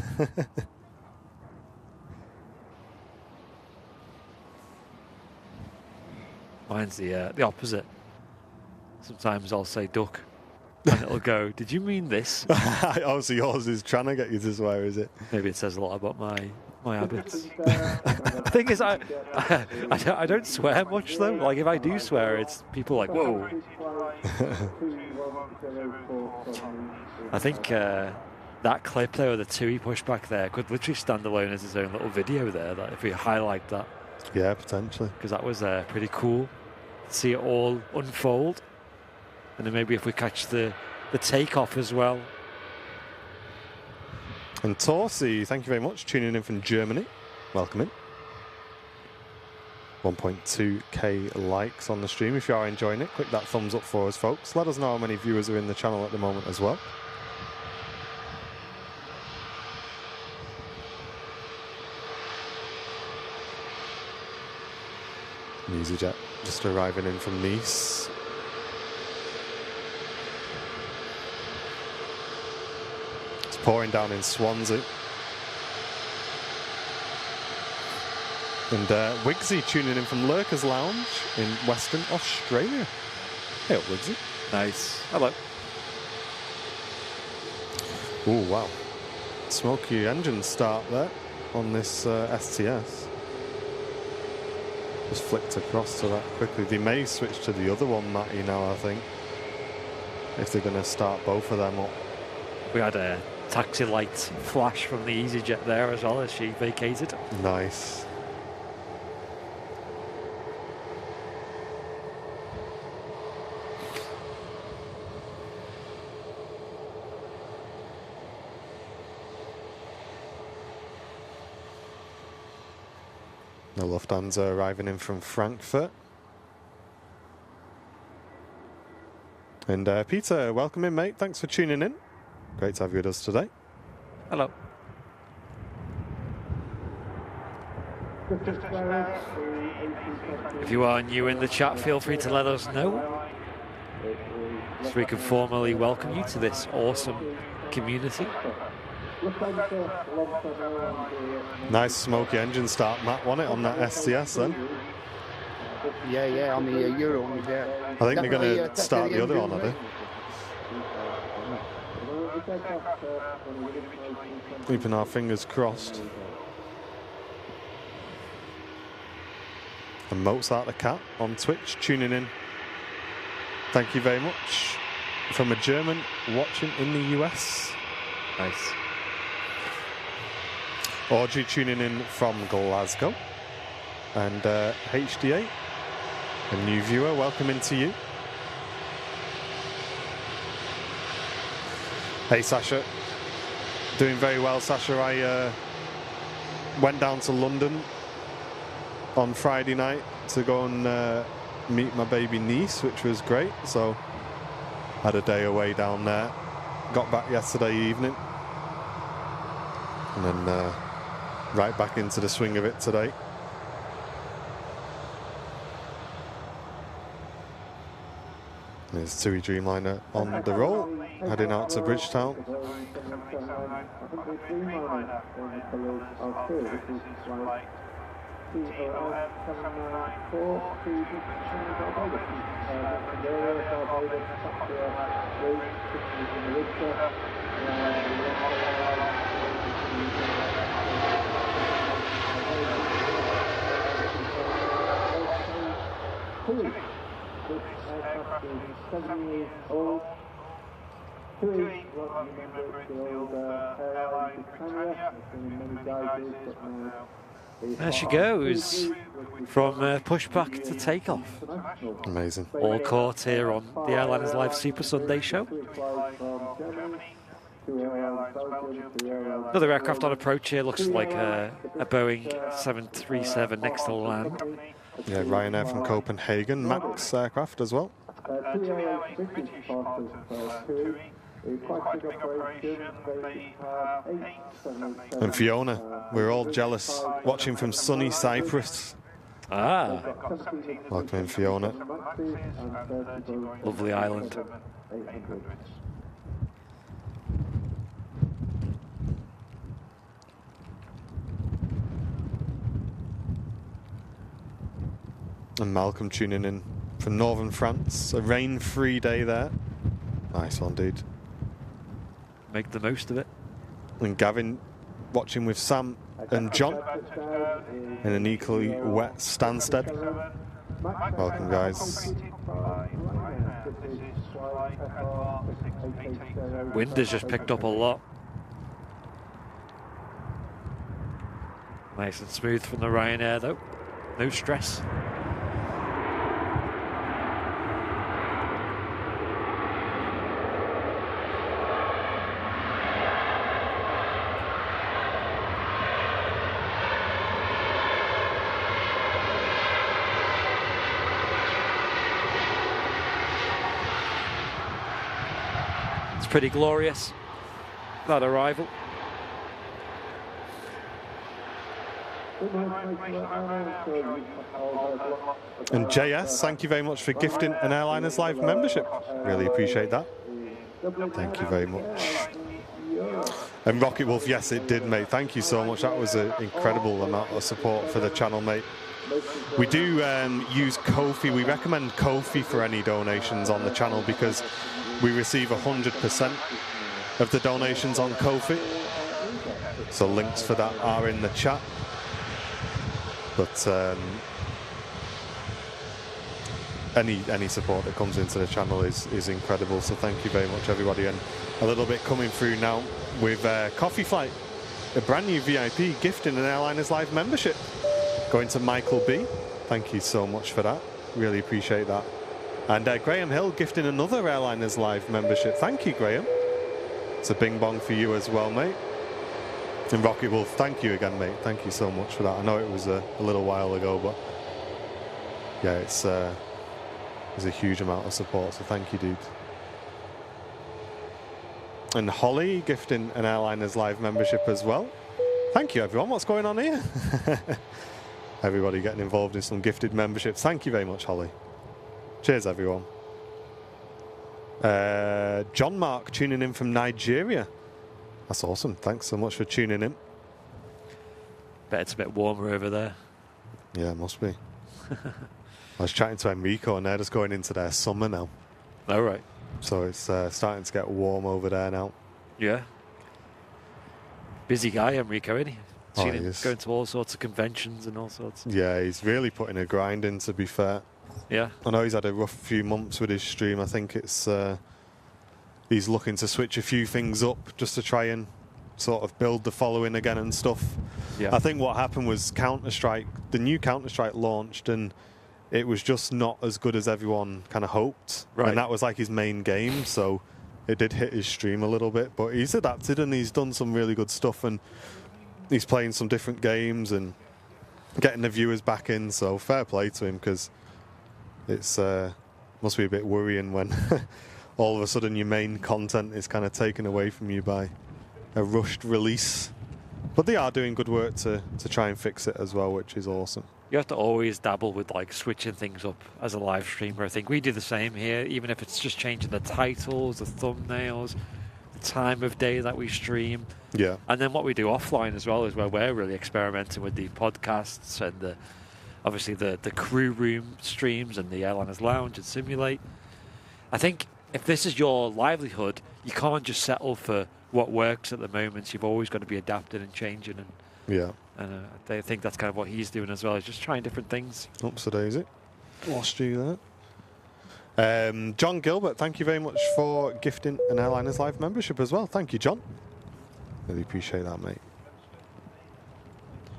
Mine's the opposite. Sometimes I'll say duck, and it'll go, "Did you mean this?" Oh, so yours is trying to get you to swear, is it? Maybe it says a lot about my habits. The thing is, I don't swear much though. Like if I do swear, it's people like, "Whoa." I think that clip there with the Tui pushback there could literally stand alone as its own little video there. That if we highlight that. Yeah, potentially. Because that was pretty cool to see it all unfold. And then maybe if we catch the takeoff as well. And Torsi, thank you very much. Tuning in from Germany. Welcome in. 1.2k likes on the stream. If you are enjoying it, click that thumbs up for us, folks. Let us know how many viewers are in the channel at the moment as well. EasyJet just arriving in from Nice. It's pouring down in Swansea. And Wigsy tuning in from Lurker's Lounge in Western Australia. Hey up, Wigsy. Nice. Hello. Oh, wow. Smoky engine start there on this STS. Just flicked across to that quickly. They may switch to the other one, Matty, now, I think. If they're going to start both of them up. We had a taxi light flash from the EasyJet there as well as she vacated. Nice. The Lufthansa arriving in from Frankfurt. And Peter, welcome in, mate. Thanks for tuning in. Great to have you with us today. Hello. If you are new in the chat, feel free to let us know, so we can formally welcome you to this awesome community. Nice smoky engine start, Matt, wasn't it, on that STS then? Yeah, on the Euro one, yeah. I think they're going to start the other one, are they? Keeping our fingers crossed. And Mozart the Cat on Twitch, tuning in. Thank you very much. From a German watching in the US. Nice. Audrey tuning in from Glasgow. And HDA, a new viewer, welcome into you. Hey Sasha, doing very well, Sasha. I went down to London on Friday night to go and meet my baby niece, which was great. So had a day away down there. Got back yesterday evening. And then right back into the swing of it today. There's Tui Dreamliner on the roll, heading out to Bridgetown. This aircraft is 7 years old. Tui was remembered the old airline Britannia. Many guises, but now There she goes, from pushback to takeoff. Amazing. All caught here on the Airliners Live Super Sunday show. Another aircraft on approach here, looks like a Boeing 737 next to land. Yeah, Ryanair from Copenhagen, Max aircraft as well. And Fiona, we're all jealous, watching from sunny Cyprus. Ah, Welcome in, Fiona. lovely island. And Malcolm tuning in from northern France. A rain-free day there. Nice one, dude. Make the most of it. And Gavin watching with Sam and John in an equally wet Stansted. Welcome, guys. Wind has just picked up a lot. Nice and smooth from the Ryanair though. No stress. Pretty glorious, that arrival. And JS, thank you very much for gifting an Airliners Live membership. Really appreciate that. Thank you very much. And Rocket Wolf, yes, it did, mate. Thank you so much. That was an incredible amount of support for the channel, mate. We do use Ko-fi. We recommend Ko-fi for any donations on the channel because we receive 100% of the donations on Ko-fi. So links for that are in the chat. But any support that comes into the channel is incredible. So thank you very much, everybody. And a little bit coming through now with Coffee Flight, a brand new VIP gifting an Airliners Live membership. Going to Michael B. Thank you so much for that. Really appreciate that. And Graham Hill gifting another Airliners Live membership. Thank you, Graham. It's a bing bong for you as well, mate. And Rocket Wolf, thank you again, mate. Thank you so much for that. I know it was a little while ago, but yeah, it's a huge amount of support, so thank you, dude. And Holly gifting an Airliners Live membership as well. Thank you, everyone. What's going on here? Everybody getting involved in some gifted memberships. Thank you very much, Holly. Cheers, everyone. John Mark tuning in from Nigeria. That's awesome. Thanks so much for tuning in. Bet it's a bit warmer over there. Yeah, it must be. I was chatting to Enrico and they're just going into their summer now. All right. So it's starting to get warm over there now. Yeah. Busy guy, Enrico, isn't he? Seen him is. going to all sorts of conventions and all sorts. Yeah, he's really putting a grind in, to be fair. Yeah. I know he's had a rough few months with his stream. I think it's he's looking to switch a few things up just to try and sort of build the following again and stuff. Yeah. I think what happened was Counter-Strike, the new Counter-Strike launched and it was just not as good as everyone kind of hoped. Right. And that was like his main game, so it did hit his stream a little bit. But he's adapted and he's done some really good stuff and he's playing some different games and getting the viewers back in, so fair play to him because it's must be a bit worrying when all of a sudden your main content is kind of taken away from you by a rushed release. But they are doing good work to try and fix it as well, which is awesome. You have to always dabble with like switching things up as a live streamer. I think we do the same here, even if it's just changing the titles, the thumbnails, the time of day that we stream. Yeah. And then what we do offline as well is where we're really experimenting with the podcasts and obviously the crew room streams and the Airliners Lounge and Simulate. I think if this is your livelihood, you can't just settle for what works at the moment. You've always got to be adapting and changing. And Yeah. I think that's kind of what he's doing as well. He's just trying different things. Oops, a daisy. Lost you there. John Gilbert, thank you very much for gifting an Airliners Live membership as well. Thank you, John. Really appreciate that, mate.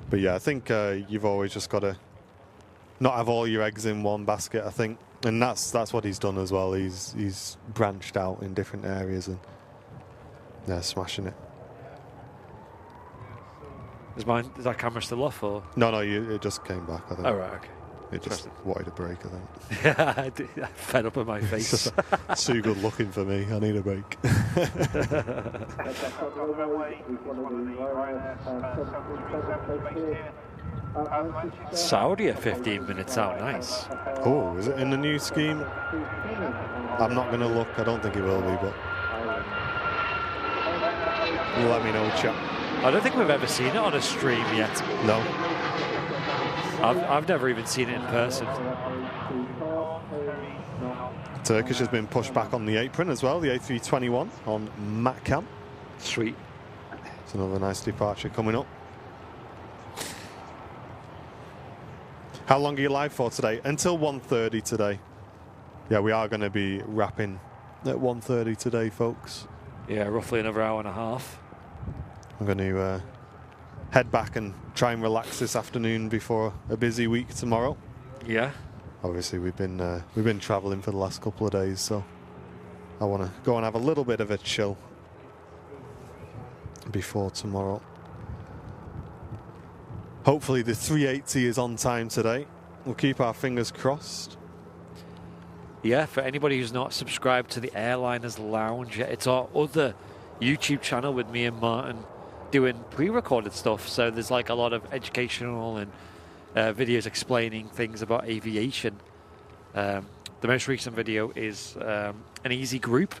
But yeah, I think you've always just got to not have all your eggs in one basket, I think. And that's what he's done as well. He's branched out in different areas and yeah, smashing it. Is that camera still off or? No, it just came back, I think. Oh, right, okay. It just wanted a break, I think. Yeah, I fed up with my face. It's too good looking for me. I need a break. Saudi at 15 minutes out, nice. Oh, is it in the new scheme? I'm not going to look. I don't think it will be, but you let me know, chap. I don't think we've ever seen it on a stream yet. No. I've never even seen it in person. Turkish has been pushed back on the apron as well, the A321 on Matcam. Sweet. It's another nice departure coming up. How long are you live for today? Until 1:30 today. Yeah, we are going to be wrapping at 1:30 today, folks. Yeah, roughly another hour and a half. I'm going to head back and try and relax this afternoon before a busy week tomorrow. Yeah. Obviously, we've been travelling for the last couple of days, so I want to go and have a little bit of a chill before tomorrow. Hopefully, the 380 is on time today. We'll keep our fingers crossed. Yeah, for anybody who's not subscribed to the Airliners Lounge yet, it's our other YouTube channel with me and Martin doing pre-recorded stuff. So there's like a lot of educational and videos explaining things about aviation. The most recent video is an Easy Group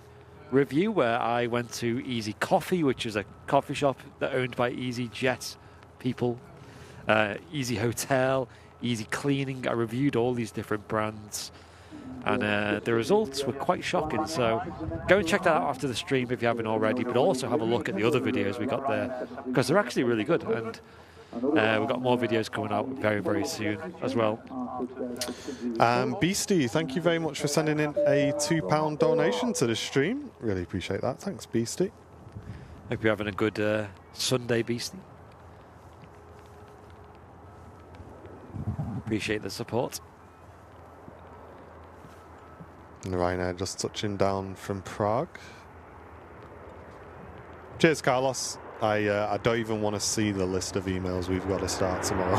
review where I went to Easy Coffee, which is a coffee shop that owned by Easy Jet people, Easy Hotel, Easy Cleaning. I reviewed all these different brands and the results were quite shocking. So go and check that out after the stream if you haven't already, but also have a look at the other videos we got there because they're actually really good. And we've got more videos coming out very, very soon as well. Beastie, thank you very much for sending in a £2 donation to the stream. Really appreciate that. Thanks, Beastie. Hope you're having a good Sunday, Beastie. Appreciate the support. And Ryanair just touching down from Prague. Cheers, Carlos. I don't even want to see the list of emails we've got to start tomorrow.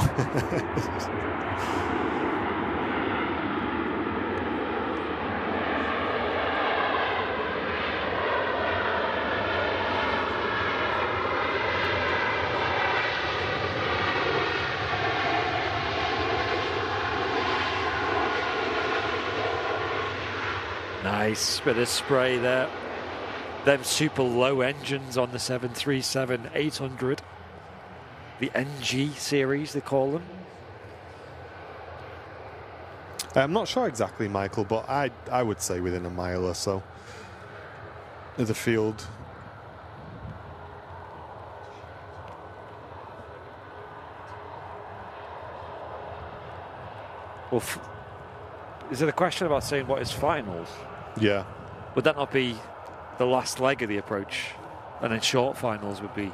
Nice bit of spray there. Them super low engines on the 737-800. The NG series, they call them. I'm not sure exactly, Michael, but I would say within a mile or so of the field. Well, is it a question about saying what is finals? Yeah. Would that not be the last leg of the approach? And then short finals would be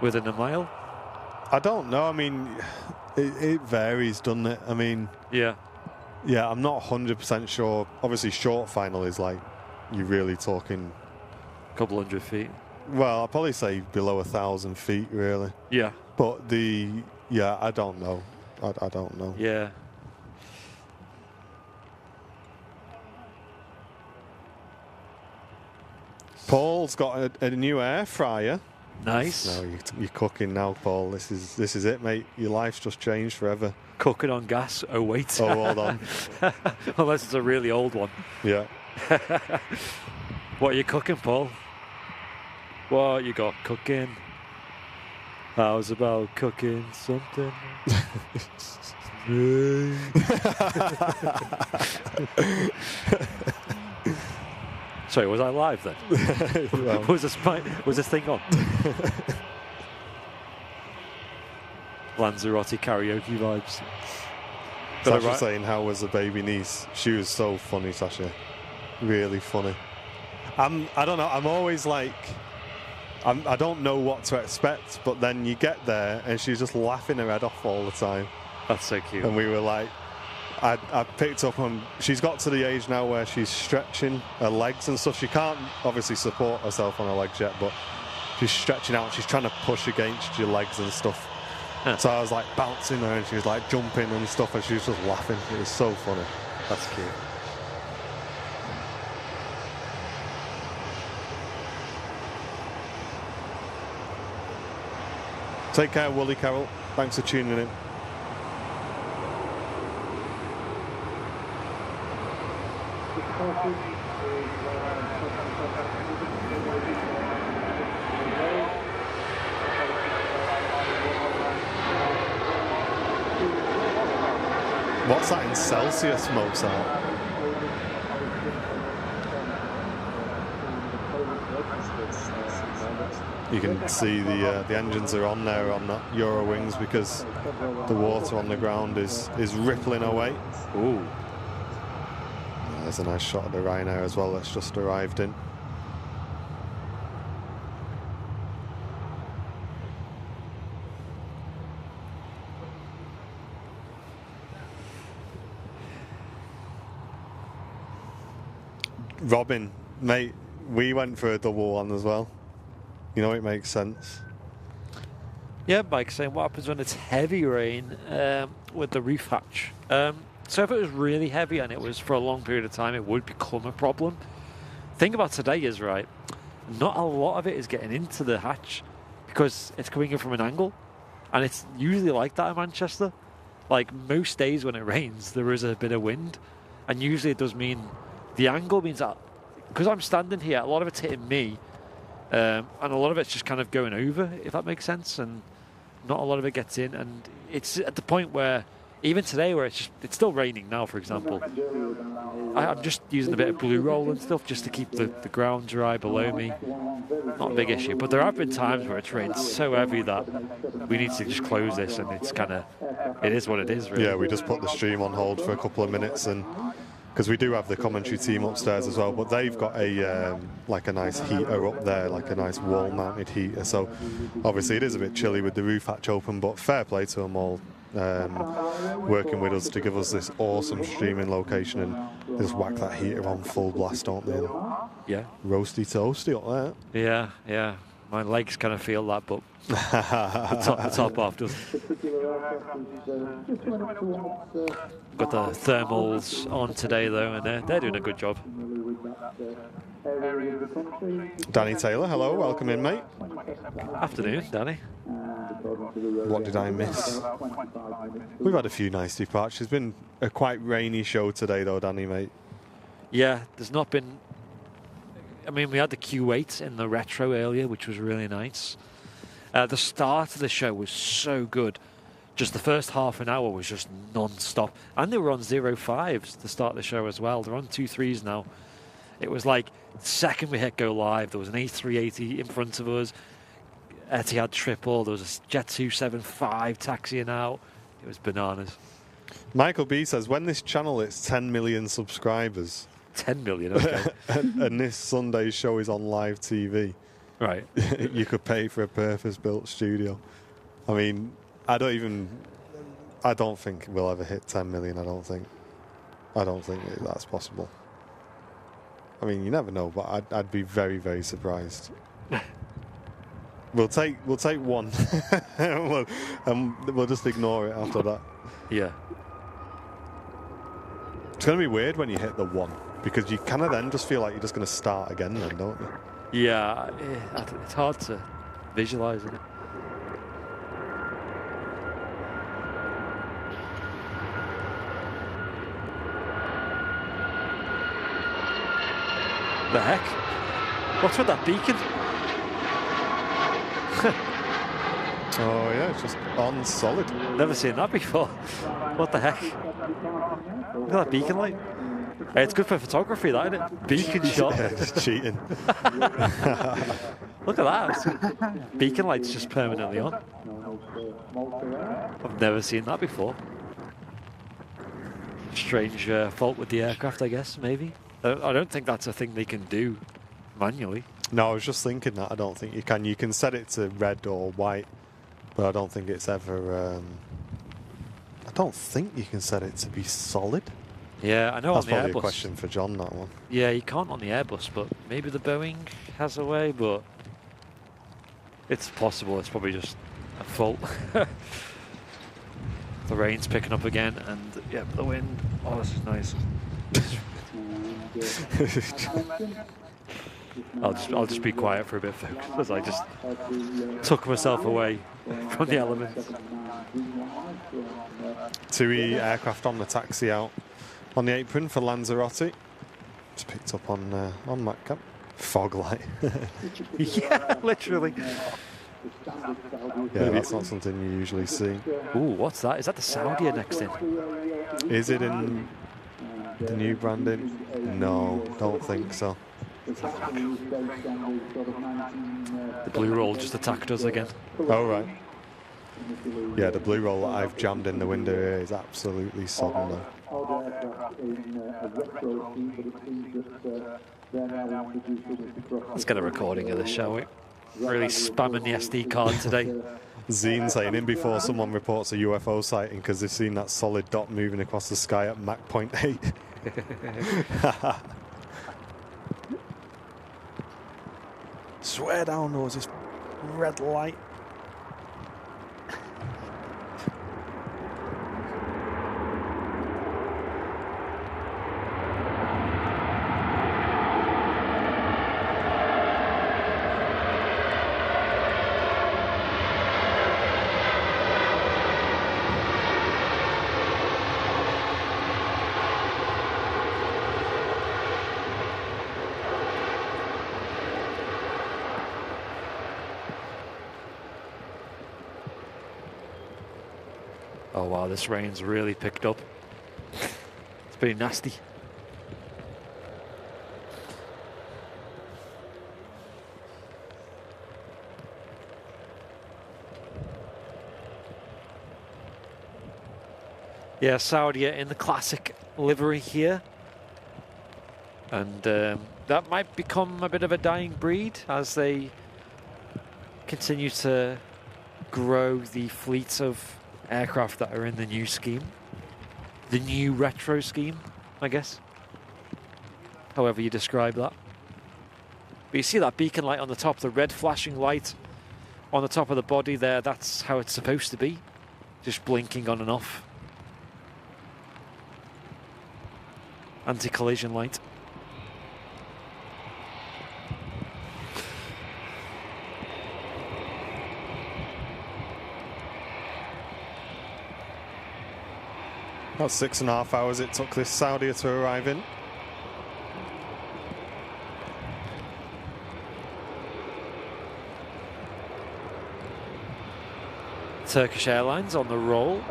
within a mile? I don't know. I mean, it varies, doesn't it? I mean... Yeah. Yeah, I'm not 100% sure. Obviously, short final is like, you're really talking... A couple 100 feet. Well, I'd probably say below 1,000 feet, really. Yeah. But yeah, I don't know. I don't know. Yeah. Paul's got a new air fryer. Nice. No, you're cooking now, Paul. This is it, mate. Your life's just changed forever. Cooking on gas. Oh, wait. Oh, hold on. Unless it's a really old one. Yeah. What are you cooking, Paul? What you got cooking? How's about cooking something? Sorry, was I live then? Well, was this thing on? Lanzarote karaoke vibes. Sasha right. saying, how was the baby niece? She was so funny, Sasha. Really funny. I don't know, I'm always like, I don't know what to expect, but then you get there and she's just laughing her head off all the time. That's so cute. And we were like, I picked up on, she's got to the age now where she's stretching her legs and stuff. She can't obviously support herself on her legs yet, but she's stretching out. She's trying to push against your legs and stuff. Huh. So I was like bouncing her and she was like jumping and stuff and she was just laughing. It was so funny. That's cute. Take care, Wooly Carol. Thanks for tuning in. What's that in Celsius, Mozart? You can see the engines are on there on that Eurowings because the water on the ground is rippling away. Ooh. There's a nice shot of the Ryanair as well that's just arrived in. Robin, mate, we went for a double one as well. You know, it makes sense. Yeah, Mike saying what happens when it's heavy rain with the roof hatch. So if it was really heavy and it was for a long period of time, it would become a problem. Thing about today is, right, not a lot of it is getting into the hatch because it's coming in from an angle. And it's usually like that in Manchester. Like most days when it rains, there is a bit of wind. And usually it does mean the angle means that because I'm standing here, a lot of it's hitting me. And a lot of it's just kind of going over, if that makes sense. And not a lot of it gets in. And it's at the point where, even today, where it's still raining now, for example, I'm just using a bit of blue roll and stuff just to keep the ground dry below me. Not a big issue. But there have been times where it's rained so heavy that we need to just close this. And it's kind of, it is what it is, really. Yeah, we just put the stream on hold for a couple of minutes and because we do have the commentary team upstairs as well, but they've got a like a nice heater up there, like a nice wall-mounted heater. So obviously it is a bit chilly with the roof hatch open, but fair play to them all working with us to give us this awesome streaming location and just whack that heater on full blast, don't they? And Yeah. roasty toasty up there. Yeah, yeah. My legs kind of feel that, but the top half doesn't. Got the thermals on today, though, and they're doing a good job. Danny Taylor, hello, welcome in, mate. Afternoon, Danny. What did I miss? We've had a few nice departures. It's been a quite rainy show today, though, Danny, mate. Yeah, there's not been... I mean, we had the Q8 in the retro earlier, which was really nice. The start of the show was so good. Just the first half an hour was just non-stop. And they were on 05s to start the show as well. They're on 23s now. It was like, the second we hit go live, there was an A380 in front of us. Etihad triple. There was a Jet 275 taxiing out. It was bananas. Michael B says, when this channel hits 10 million subscribers... 10 million, okay. and this Sunday's show is on live TV. Right. You could pay for a purpose-built studio. I mean, I don't think we'll ever hit 10 million, I don't think that's possible. I mean, you never know, but I'd be very, very surprised. We'll take one. We'll just ignore it after that. Yeah. It's going to be weird when you hit the 1. Because you kind of then just feel like you're just going to start again then, don't you? Yeah, it's hard to visualizing it. The heck? What's with that beacon? Oh yeah, it's just on solid. Never seen that before. What the heck? Look at that beacon light. Hey, it's good for photography, that, isn't it? Beacon shot. Yeah, just cheating. Look at that. Beacon light's just permanently on. I've never seen that before. Strange fault with the aircraft, I guess, maybe. I don't think that's a thing they can do manually. No, I was just thinking that. I don't think you can. You can set it to red or white, but I don't think it's ever... I don't think you can set it to be solid. Yeah, I know. That's on the probably Airbus. a question for John, that one. Yeah, you can't on the Airbus, but maybe the Boeing has a way, but it's possible. It's probably just a fault. The rain's picking up again, and yeah, the wind. Oh, this is nice. I'll just be quiet for a bit, folks, because I just took myself away from the elements. Tui aircraft on the taxi out on the apron for Lanzarote. Just picked up on MacCam. Fog light. Yeah, literally. Yeah, that's not something you usually see. Ooh, what's that? Is that the Saudia next in? Is it in the new branding? No, don't think so. The blue roll just attacked us again. Oh, right. Yeah, the blue roll that I've jammed in the window here is absolutely sodden though. Let's get a recording of this, shall we? Really spamming the SD card today. Zine saying in before someone reports a UFO sighting because they've seen that solid dot moving across the sky at Mach 0.8. Swear down, there was this red light. Oh wow, this rain's really picked up. It's pretty nasty. Yeah, Saudia in the classic livery here. And that might become a bit of a dying breed as they continue to grow the fleets of aircraft that are in the new scheme. The new retro scheme, I guess. However you describe that. But you see that beacon light on the top, the red flashing light on the top of the body there, that's how it's supposed to be. Just blinking on and off. Anti-collision light. About 6.5 hours it took this Saudia to arrive in. Turkish Airlines on the roll.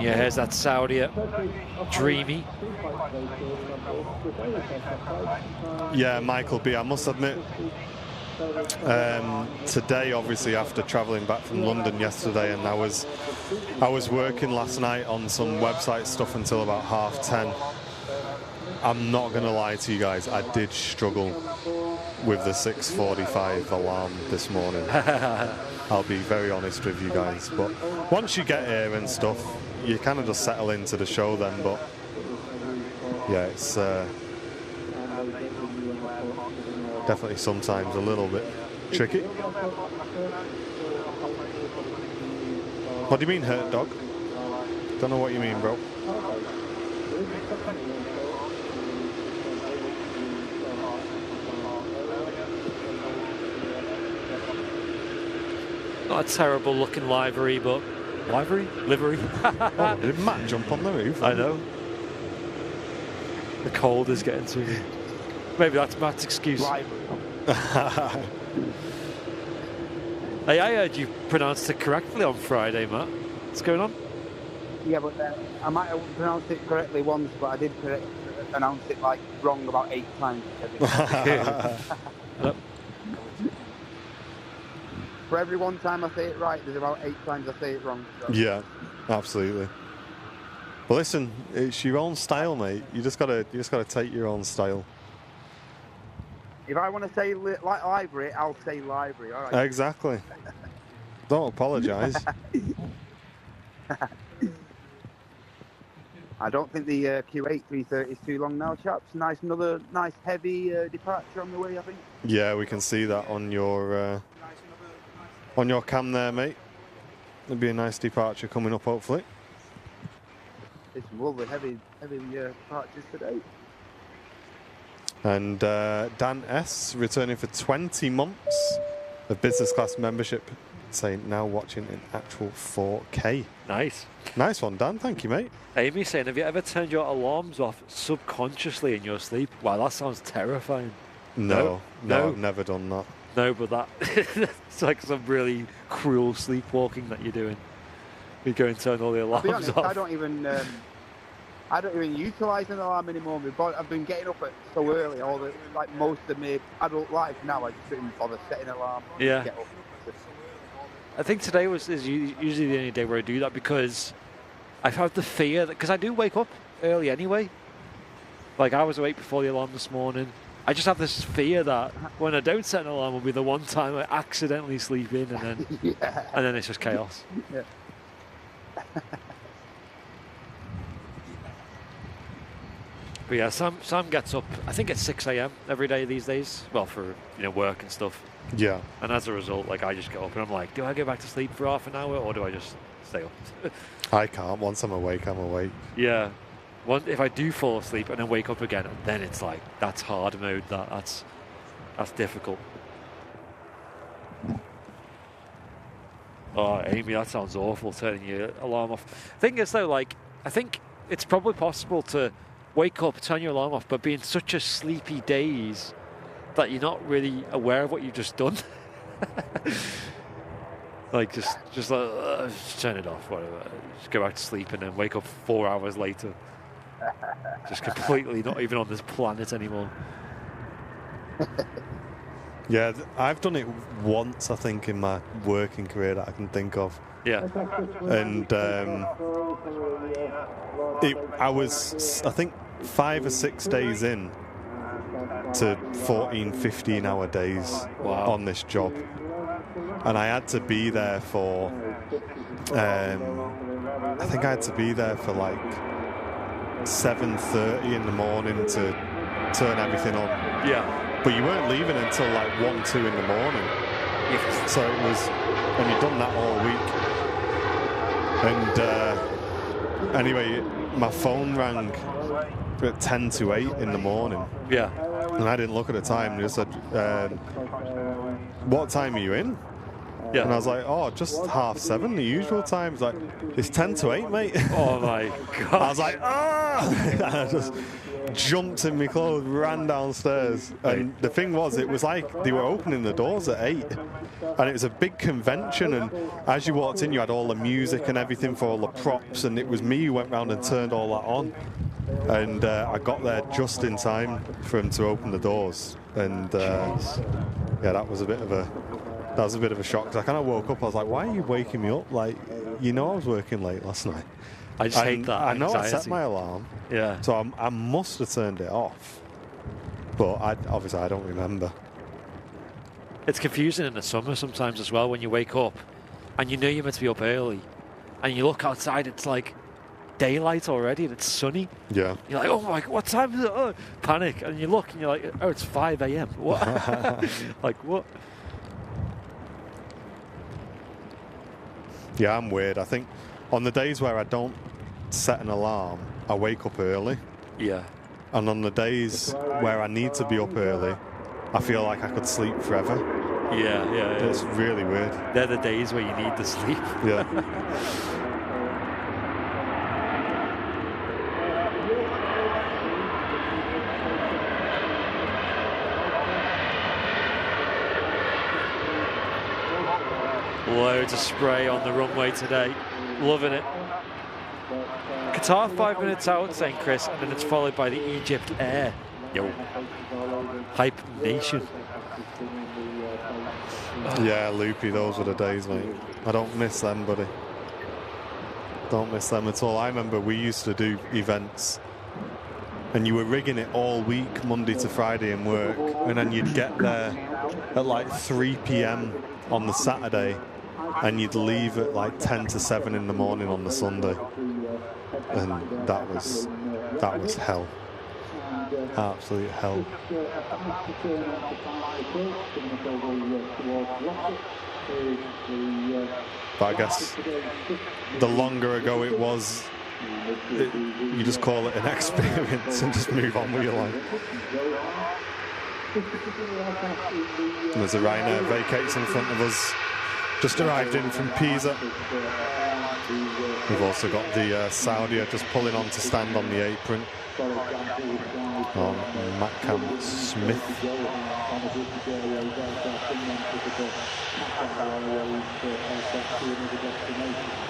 Yeah, here's that Saudia Dreamy. Yeah, Michael B, I must admit, today obviously after travelling back from London yesterday, and I was working last night on some website stuff until about 10:30. I'm not going to lie to you guys, I did struggle with the 6:45 alarm this morning. I'll be very honest with you guys, but once you get here and stuff, you kind of just settle into the show then. But yeah, it's definitely sometimes a little bit tricky. What do you mean, hurt dog? Don't know what you mean, bro. Not a terrible looking livery, but livery. Oh, did Matt jump on the roof? I know. The cold is getting to me. Maybe that's Matt's excuse. Hey, I heard you pronounced it correctly on Friday, Matt. What's going on? Yeah, but I might have pronounced it correctly once, but I did pronounce it like wrong about 8 times. Yep. For every one time I say it right, there's about 8 times I say it wrong. So. Yeah, absolutely. Well, listen, it's your own style, mate. You just gotta take your own style. If I want to say like library, I'll say library. All right. Exactly. Don't apologise. I don't think the Q8 330 is too long now, chaps. Another nice heavy departure on the way, I think. Yeah, we can see that on your cam there, mate. There'll be a nice departure coming up, hopefully. It's lovely, heavy departures today. And Dan S returning for 20 months of business class membership, saying now watching in actual 4K. Nice. Nice one, Dan. Thank you, mate. Amy saying, have you ever turned your alarms off subconsciously in your sleep? Wow, that sounds terrifying. No, I've never done that. No, but that it's like some really cruel sleepwalking that you're doing. You go and turn all the alarms To be honest, off. I don't even utilise an alarm anymore. I've been getting up so early. Most of my adult life now, I just didn't bother setting an alarm. Yeah. Get up. I think today is usually the only day where I do that because I've had the fear that because I do wake up early anyway. Like I was awake before the alarm this morning. I just have this fear that when I don't set an alarm will be the one time I accidentally sleep in and then and then it's just chaos. Yeah. But yeah, Sam gets up. I think it's 6 a.m. every day these days. Well, for work and stuff. Yeah. And as a result, like I just get up and I'm like, do I go back to sleep for half an hour or do I just stay up? I can't. Once I'm awake, I'm awake. Yeah. If I do fall asleep and then wake up again, then it's like that's hard mode. That's difficult. Oh, Amy, that sounds awful. Turning your alarm off. Thing is, though, like I think it's probably possible to wake up, turn your alarm off, but be in such a sleepy daze that you're not really aware of what you've just done. Like just turn it off, whatever. Just go back to sleep and then wake up 4 hours later. Just completely not even on this planet anymore. Yeah, I've done it once, I think, in my working career that I can think of. Yeah. And I was, I think, 5 or 6 days in to 14, 15-hour days on this job. And I had to be there for, I think I had to be there for like 7:30 in the morning to turn everything on. Yeah. But you weren't leaving until like 1, 2 in the morning. Yes. So it was, and you'd done that all week. And anyway, my phone rang at 10 to 8 in the morning. Yeah. And I didn't look at the time. They just said, what time are you in? Yeah. And I was like, oh, just 7:30, the usual time. It's like, it's 10 to 8, mate. Oh my God. I was like, ah! And I just jumped in my clothes, ran downstairs. And the thing was, it was like they were opening the doors at 8. And it was a big convention. And as you walked in, you had all the music and everything for all the props. And it was me who went round and turned all that on. And I got there just in time for him to open the doors. And yeah, that was a bit of a shock. Because I kind of woke up, I was like, why are you waking me up? Like, I was working late last night. I just hate that I know anxiety. I set my alarm. Yeah. So I must have turned it off. But obviously I don't remember. It's confusing in the summer sometimes as well when you wake up and you know you're meant to be up early and you look outside, it's like daylight already and it's sunny. Yeah. You're like, oh my God, what time is it? Oh, panic. And you look and you're like, oh, it's 5 a.m. What? Like, what? Yeah, I'm weird. I think on the days where I don't set an alarm, I wake up early. Yeah. And on the days where I need to be up early, I feel like I could sleep forever. Yeah. It's really weird. They're the days where you need the sleep. Yeah. Loads of spray on the runway today. Loving it. Qatar 5 minutes out, saying Chris, and then it's followed by the Egypt Air. Yo. Hype Nation. Yeah, loopy, those were the days, mate. I don't miss them, buddy. Don't miss them at all. I remember we used to do events and you were rigging it all week, Monday to Friday in work, and then you'd get there at like 3 p.m. on the Saturday and you'd leave at like 10 to 7 in the morning on the Sunday. And that was hell. Absolute hell. But I guess the longer ago it was, you just call it an experience and just move on with your life. And there's a Ryanair vacates in front of us, just arrived in from Pisa. We've also got the Saudia just pulling on to stand on the apron. On Matt Smith.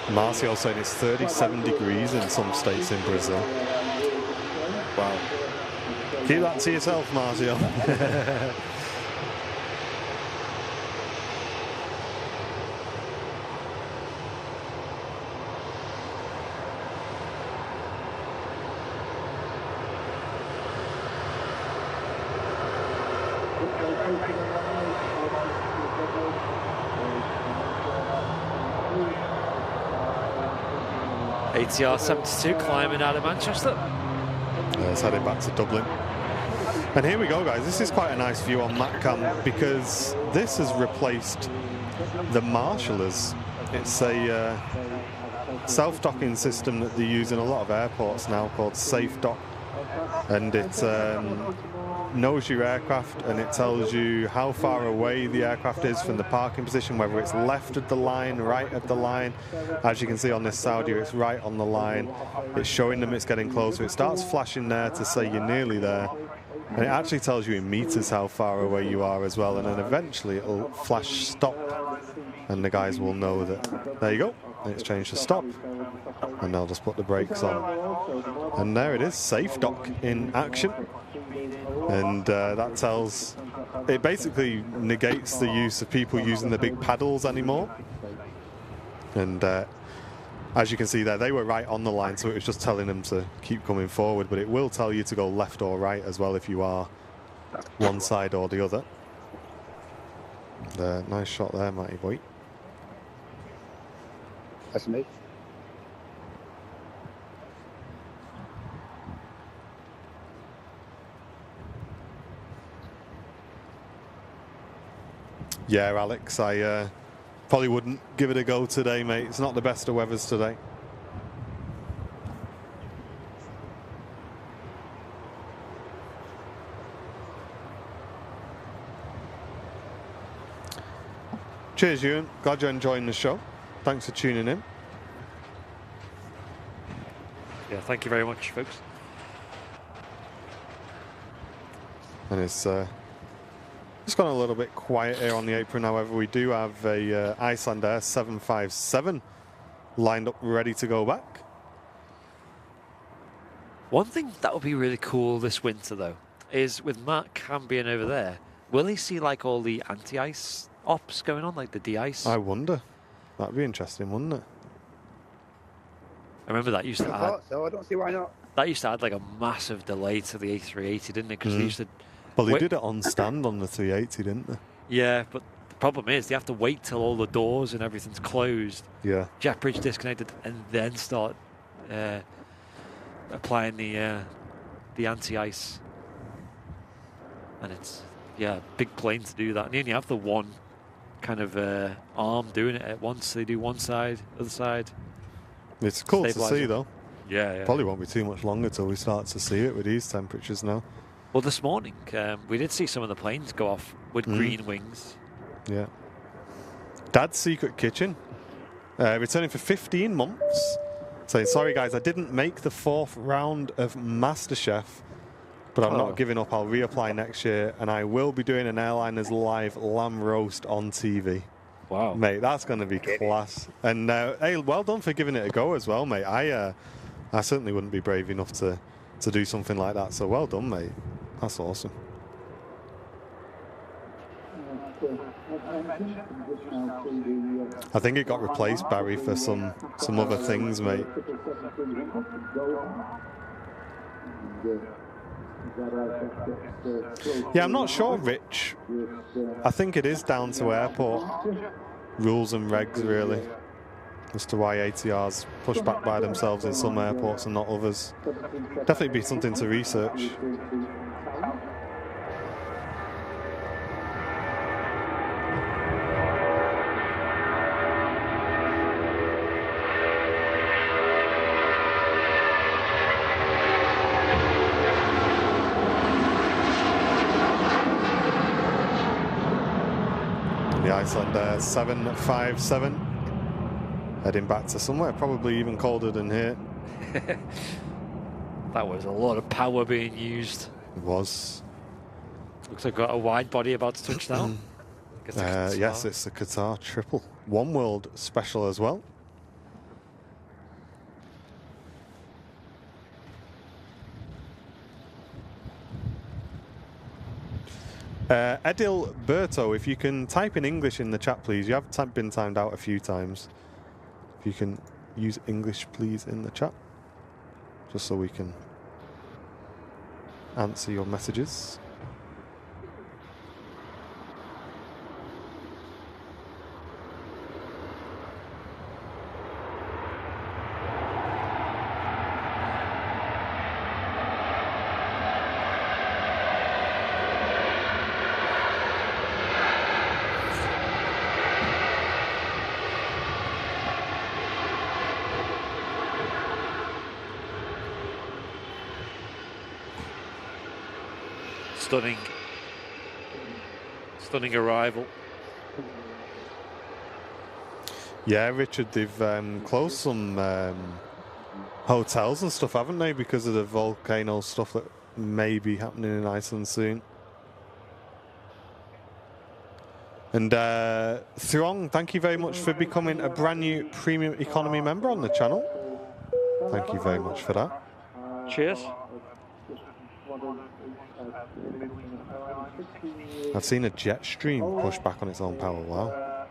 Marcio saying it's 37 degrees in some states in Brazil. Wow. Keep that to yourself, Marcio. ATR 72 climbing out of Manchester. It's heading back to Dublin. And here we go, guys. This is quite a nice view on MatCam because this has replaced the Marshallers. It's a self-docking system that they use in a lot of airports now called SafeDock. And it knows your aircraft and it tells you how far away the aircraft is from the parking position, whether it's left of the line, right of the line. As you can see on this Saudia, it's right on the line. It's showing them it's getting closer. It starts flashing there to say you're nearly there. And it actually tells you in meters how far away you are as well. And then eventually it'll flash stop. And the guys will know that, there you go. It's changed to stop. And they'll just put the brakes on. And there it is, SafeDock in action. And that tells, it basically negates the use of people using the big paddles anymore. And as you can see there, they were right on the line, so it was just telling them to keep coming forward, but it will tell you to go left or right as well if you are one side or the other. Nice shot there, Matty boy. That's me. Yeah, Alex, I probably wouldn't give it a go today, mate. It's not the best of weathers today. Cheers, Ewan. Glad you're enjoying the show. Thanks for tuning in. Yeah, thank you very much, folks. And it's gone a little bit quiet here on the apron. However, we do have a Icelandair 757 lined up, ready to go back. One thing that would be really cool this winter, though, is with Matt Cam being over there, will he see like all the anti-ice ops going on, like the de-ice? I wonder. That'd be interesting, wouldn't it? I remember that used to I add. thought so. I don't see why not. That used to add like a massive delay to the A380, didn't it? Because they used to. Well, they did it on stand on the 380, didn't they? Yeah, but the problem is they have to wait till all the doors and everything's closed. Yeah. Jet bridge disconnected, and then start applying the anti-ice, and it's big plane to do that. And you only have the one kind of arm doing it at once. They do one side, other side. It's cool to see though. Yeah. Probably won't be too much longer till we start to see it with these temperatures now. Well, this morning we did see some of the planes go off with green wings. Yeah. Dad's Secret Kitchen, returning for 15 months. Saying, sorry guys, I didn't make the 4th round of MasterChef, but I'm not giving up. I'll reapply next year, and I will be doing an Airliner's live lamb roast on TV. Wow. Mate, that's going to be class. And hey, well done for giving it a go as well, mate. I certainly wouldn't be brave enough to do something like that, so well done, mate. That's awesome. I think it got replaced, Barry, for some other things, mate. Yeah, I'm not sure, Rich. I think it is down to airport rules and regs, really, as to why ATRs push back by themselves in some airports and not others. Definitely be something to research. Iceland 757, heading back to somewhere probably even colder than here. That was a lot of power being used. It was. Looks like got a wide body about to touch down. Yes, it's the Qatar triple. One World special as well. Edilberto, if you can type in English in the chat, please. You have been timed out a few times. If you can use English, please, in the chat, just so we can answer your messages. Stunning arrival. Yeah, Richard, they've closed some hotels and stuff, haven't they, because of the volcano stuff that may be happening in Iceland soon. And Thurong, thank you very much for becoming a brand new premium economy member on the channel. Thank you very much for that. Cheers. I've seen a jet stream push back on its own power. Wow.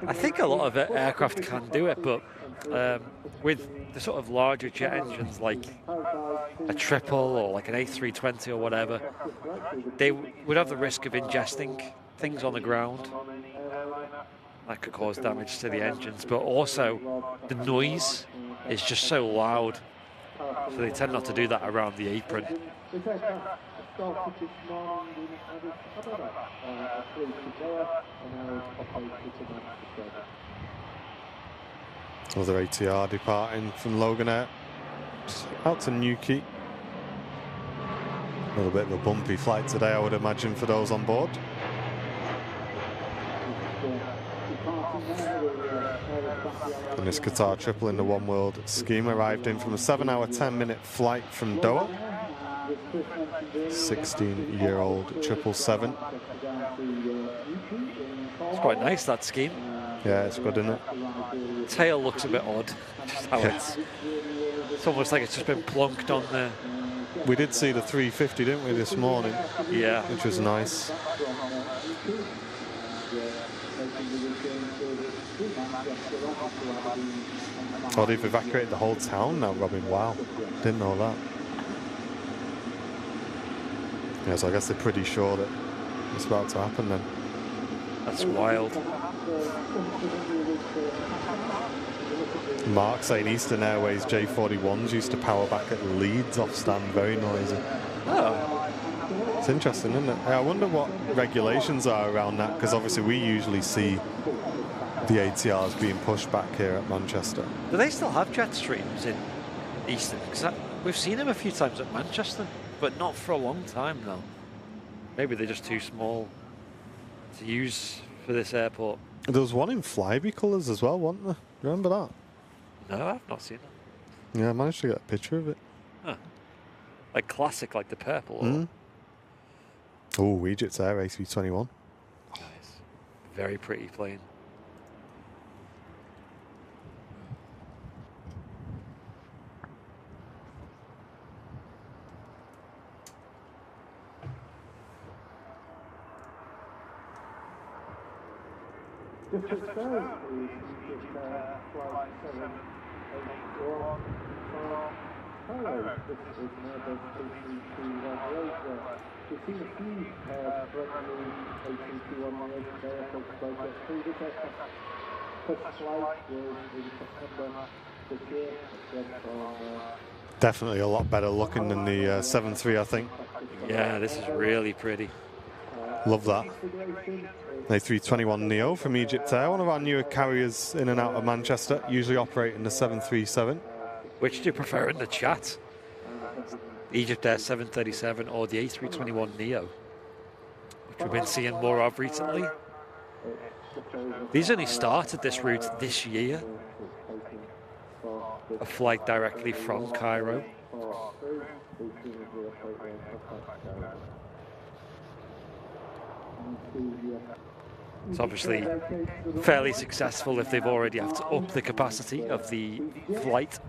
I think a lot of aircraft can do it, but with the sort of larger jet engines like a triple or like an A320 or whatever, they would have the risk of ingesting things on the ground. That could cause damage to the engines, but also the noise is just so loud, so they tend not to do that around the apron. Another ATR departing from Loganair out to Newquay. A little bit of a bumpy flight today, I would imagine, for those on board. And this Qatar triple in the One World scheme arrived in from a 7-hour, 10-minute flight from Doha. 16-year-old 777. It's quite nice, that scheme. Yeah, it's good, isn't it? Tail looks a bit odd. Just how it's almost like it's just been plonked on there. We did see the 350, didn't we, this morning? Yeah. Which was nice. Oh, they've evacuated the whole town now, Robin. Wow. Didn't know that. Yeah, so I guess they're pretty sure that it's about to happen then. That's wild. Mark saying Eastern Airways J41s used to power back at Leeds off stand, very noisy. Oh, It's interesting, isn't it? I wonder what regulations are around that, because obviously we usually see the ATRs being pushed back here at Manchester. do they still have jet streams in Eastern? Because we've seen them a few times at Manchester, but not for a long time now. Maybe they're just too small to use for this airport. There was one in Flyby colours as well, wasn't there? Remember that? No, I've not seen that. Yeah, I managed to get a picture of it. Huh. Like classic, like the purple. Or... Mm. Oh, Egypt Air A321. Nice. Very pretty plane. Just as far as the flight 781 hello, this is Airbus A380. We've seen a few brand new A321 today, I think both at through this aircraft. First flight was in September this year. Definitely a lot better looking than the 7.3, I think. Yeah, this is really pretty. Love that. A321 Neo from Egypt Air, one of our newer carriers in and out of Manchester, usually operating the 737. Which do you prefer in the chat? Egypt Air 737 or the A321 Neo, which we've been seeing more of recently. These only started this route this year. A flight directly from Cairo. It's obviously fairly successful if they've already have to up the capacity of the flight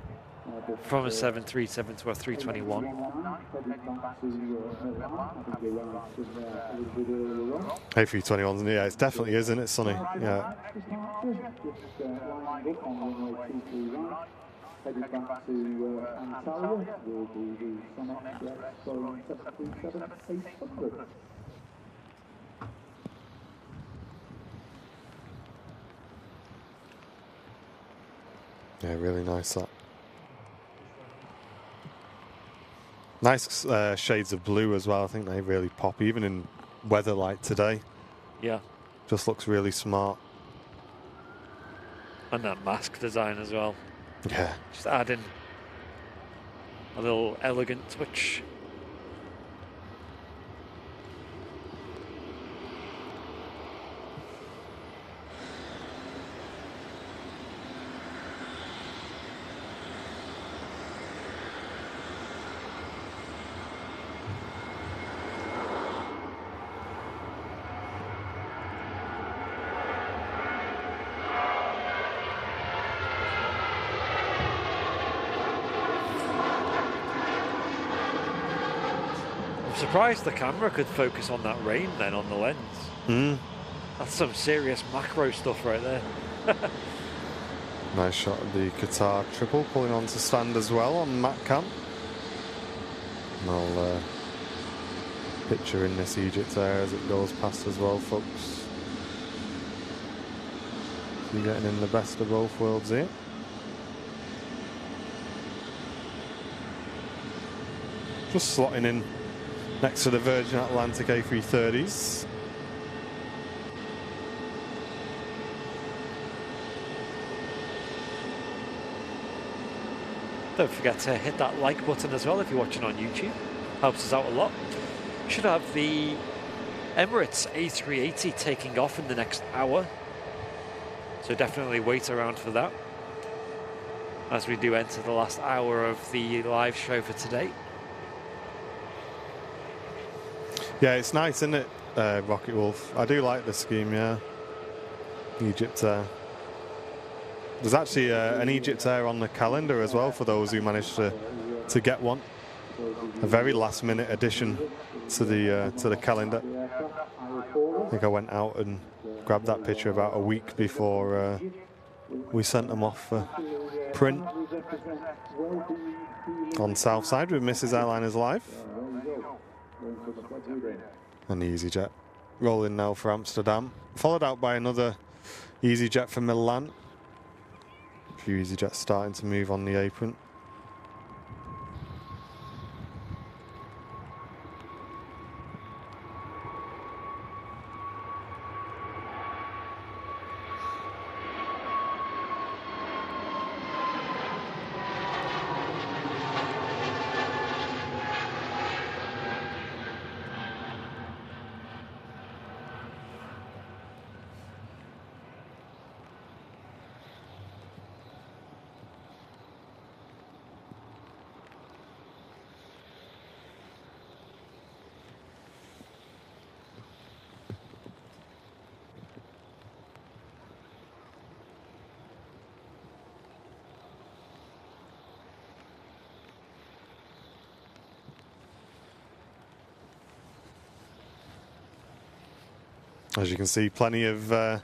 from a 737 to a 321. A321s, yeah, it definitely is, isn't it, Sonny? Yeah. Headed back to Antalya will be the Sun Express Boeing 737-800. Yeah, really nice that. Nice shades of blue as well. I think they really pop, even in weather like today. Yeah. Just looks really smart. And that mask design as well. Yeah. Just adding a little elegant touch. Surprised the camera could focus on that rain then on the lens. Mm. That's some serious macro stuff right there. Nice shot of the Qatar triple pulling on to stand as well on Mac Cam. And I'll picture in this Egypt Air as it goes past as well, folks. So you're getting in the best of both worlds here. Just slotting in next to the Virgin Atlantic A330s. Don't forget to hit that like button as well if you're watching on YouTube. Helps us out a lot. Should have the Emirates A380 taking off in the next hour. So definitely wait around for that as we do enter the last hour of the live show for today. Yeah, it's nice, isn't it, Rocket Wolf? I do like the scheme, yeah. Egypt Air. There's actually an Egypt Air on the calendar as well for those who managed to get one. A very last-minute addition to the calendar. I think I went out and grabbed that picture about a week before we sent them off for print on Southside with Mrs. Airliners Live. An EasyJet rolling now for Amsterdam, followed out by another EasyJet from Milan. few EasyJets starting to move on the apron. As you can see, plenty of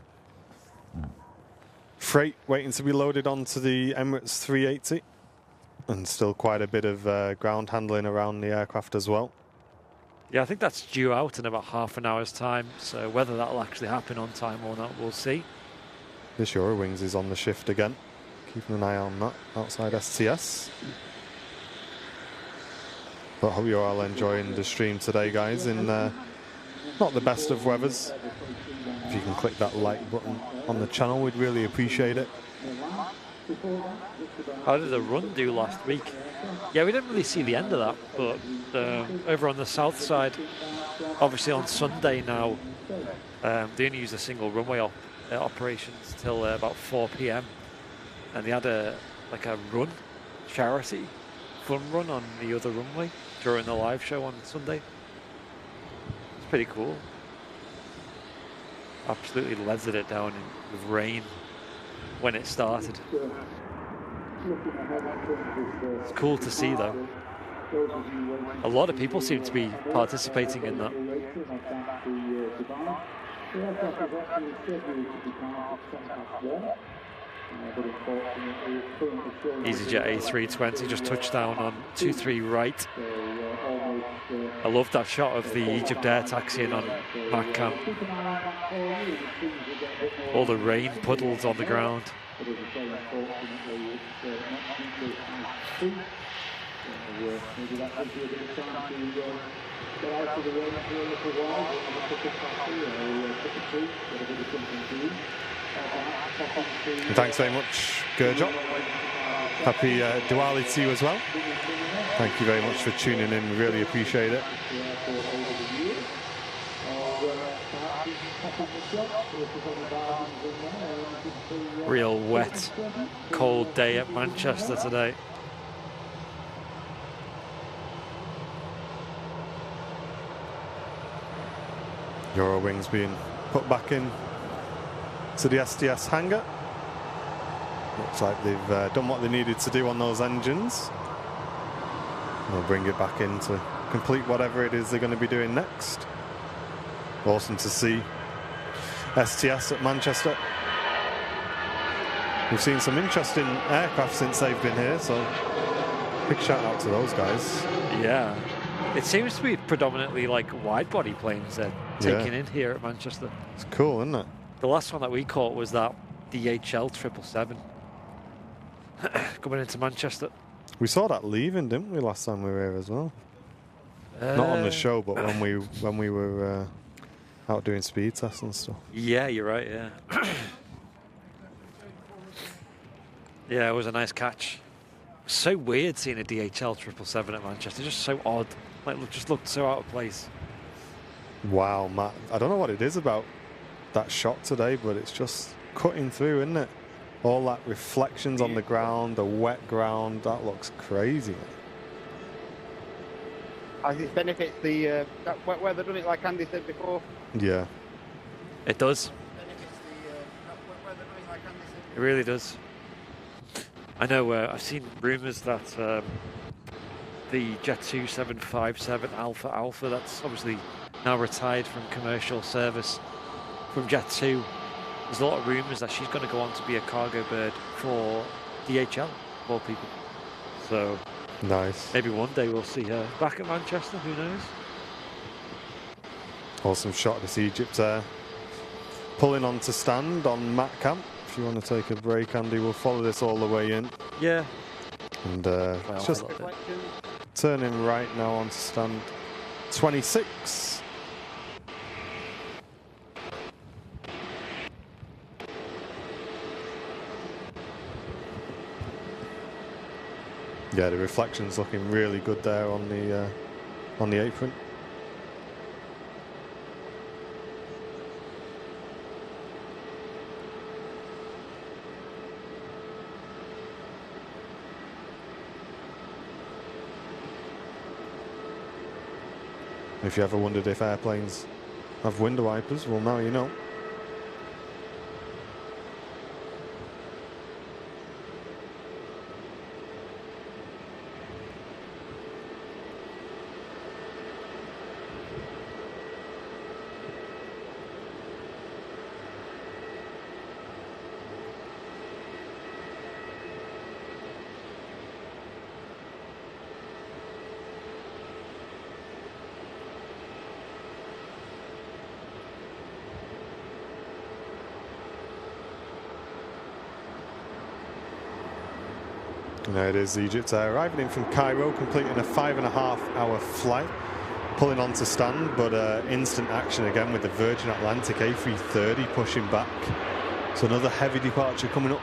freight waiting to be loaded onto the Emirates 380, and still quite a bit of ground handling around the aircraft as well. Yeah, I think that's due out in about half an hour's time, so whether that'll actually happen on time or not, we'll see. This Eurowings is on the shift again, keeping an eye on that outside STS. But hope you're all enjoying the stream today, guys, in not the best of weathers. If you can click that like button on the channel, we'd really appreciate it. How did the run do last week? Yeah, we didn't really see the end of that, but over on the south side, obviously on Sunday now, they only use a single runway operations till about 4 p.m. and they had a run, charity fun run on the other runway during the live show on Sunday. It's pretty cool. Absolutely leathered it down with rain when it started. It's cool to see though. A lot of people seem to be participating in that. EasyJet A380 just touched down on 23 right. I love that shot of the Egypt Air taxiing on MacCam. All the rain puddles on the ground. And thanks very much, Gurjot. Happy Diwali to you as well. Thank you very much for tuning in. We really appreciate it. Real wet, cold day at Manchester today. Eurowings being put back in to the STS hangar. Looks like they've done what they needed to do on those engines. They'll bring it back in to complete whatever it is they're going to be doing next. Awesome to see STS at Manchester. We've seen some interesting aircraft since they've been here, so big shout out to those guys. Yeah, it seems to be predominantly like wide body planes they're taking in here at Manchester. It's cool, isn't it? The last one that we caught was that DHL 777 coming into Manchester. We saw that leaving, didn't we, last time we were here as well? Not on the show, but when we were out doing speed tests and stuff. Yeah, you're right. Yeah. Yeah, it was a nice catch. So weird seeing a DHL 777 at Manchester. Just so odd. Like, just looked so out of place. Wow, Matt. I don't know what it is about that shot today, but it's just cutting through, isn't it? All that reflections on the ground, the wet ground. That looks crazy. As it benefits the that wet weather, doesn't it? Like Andy said before. Yeah. It does. Benefits the that wet weather, doesn't it? Like Andy said It before. really does. I know. I've seen rumours that the Jet 2757 Alpha that's obviously now retired from commercial service from Jet 2. There's a lot of rumours that she's going to go on to be a cargo bird for DHL, of all people. So Nice. maybe one day we'll see her back at Manchester. Who knows? Awesome shot of this Egypt Air pulling on to stand on Matt Camp if you want to take a break, Andy, we'll follow this all the way in. Yeah. And Well, just turning right now onto stand 26. Yeah, the reflection's looking really good there on the apron. If you ever wondered if airplanes have window wipers, well, now you know. And there it is, Egypt Air arriving in from Cairo, completing a 5.5-hour flight, pulling onto stand, but instant action again with the Virgin Atlantic A380 pushing back. So another heavy departure coming up.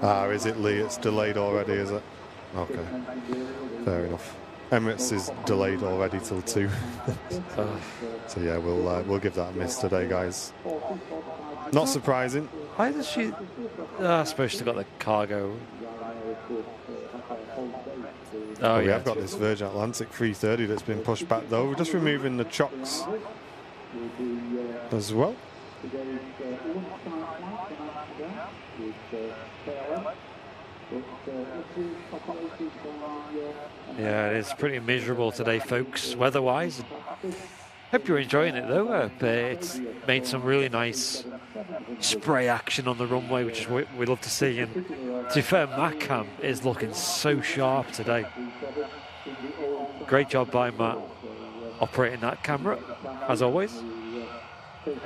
Ah, is it, Lee? It's delayed already, is it? Okay, fair enough. Emirates is delayed already till 2. So yeah, we'll give that a miss today, guys. Not surprising. Why does she? I suppose she's got the cargo. Oh, We yeah. have got this Virgin Atlantic 330 that's been pushed back though. We're just removing the chocks as well. Yeah, it is pretty miserable today, folks, weather-wise. Hope you're enjoying it, though. It's made some really nice spray action on the runway, which is what we love to see. And to be fair, Macam is looking so sharp today. Great job by Matt operating that camera, as always.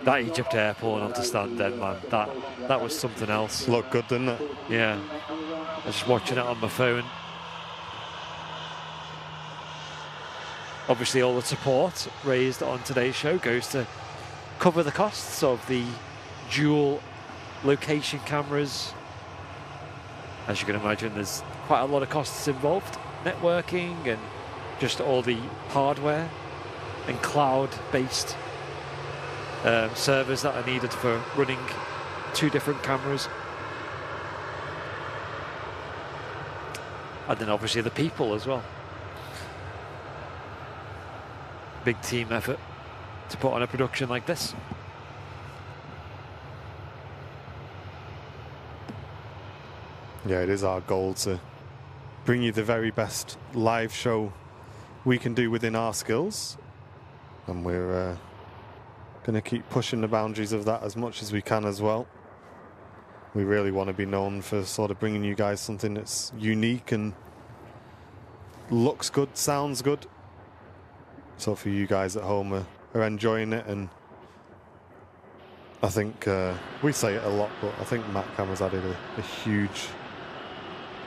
That Egypt Air pulling onto stand then, man, that was something else. Looked good, didn't it? Yeah, I was just watching it on my phone. Obviously, all the support raised on today's show goes to cover the costs of the dual location cameras. As you can imagine, there's quite a lot of costs involved. Networking and just all the hardware and cloud-based servers that are needed for running 2 different cameras. And then obviously the people as well. Big team effort to put on a production like this. Yeah, it is our goal to bring you the very best live show we can do within our skills. And we're going to keep pushing the boundaries of that as much as we can as well. We really want to be known for sort of bringing you guys something that's unique and looks good, sounds good. So for you guys at home are enjoying it, and I think we say it a lot, but I think Matt Cameron's added a huge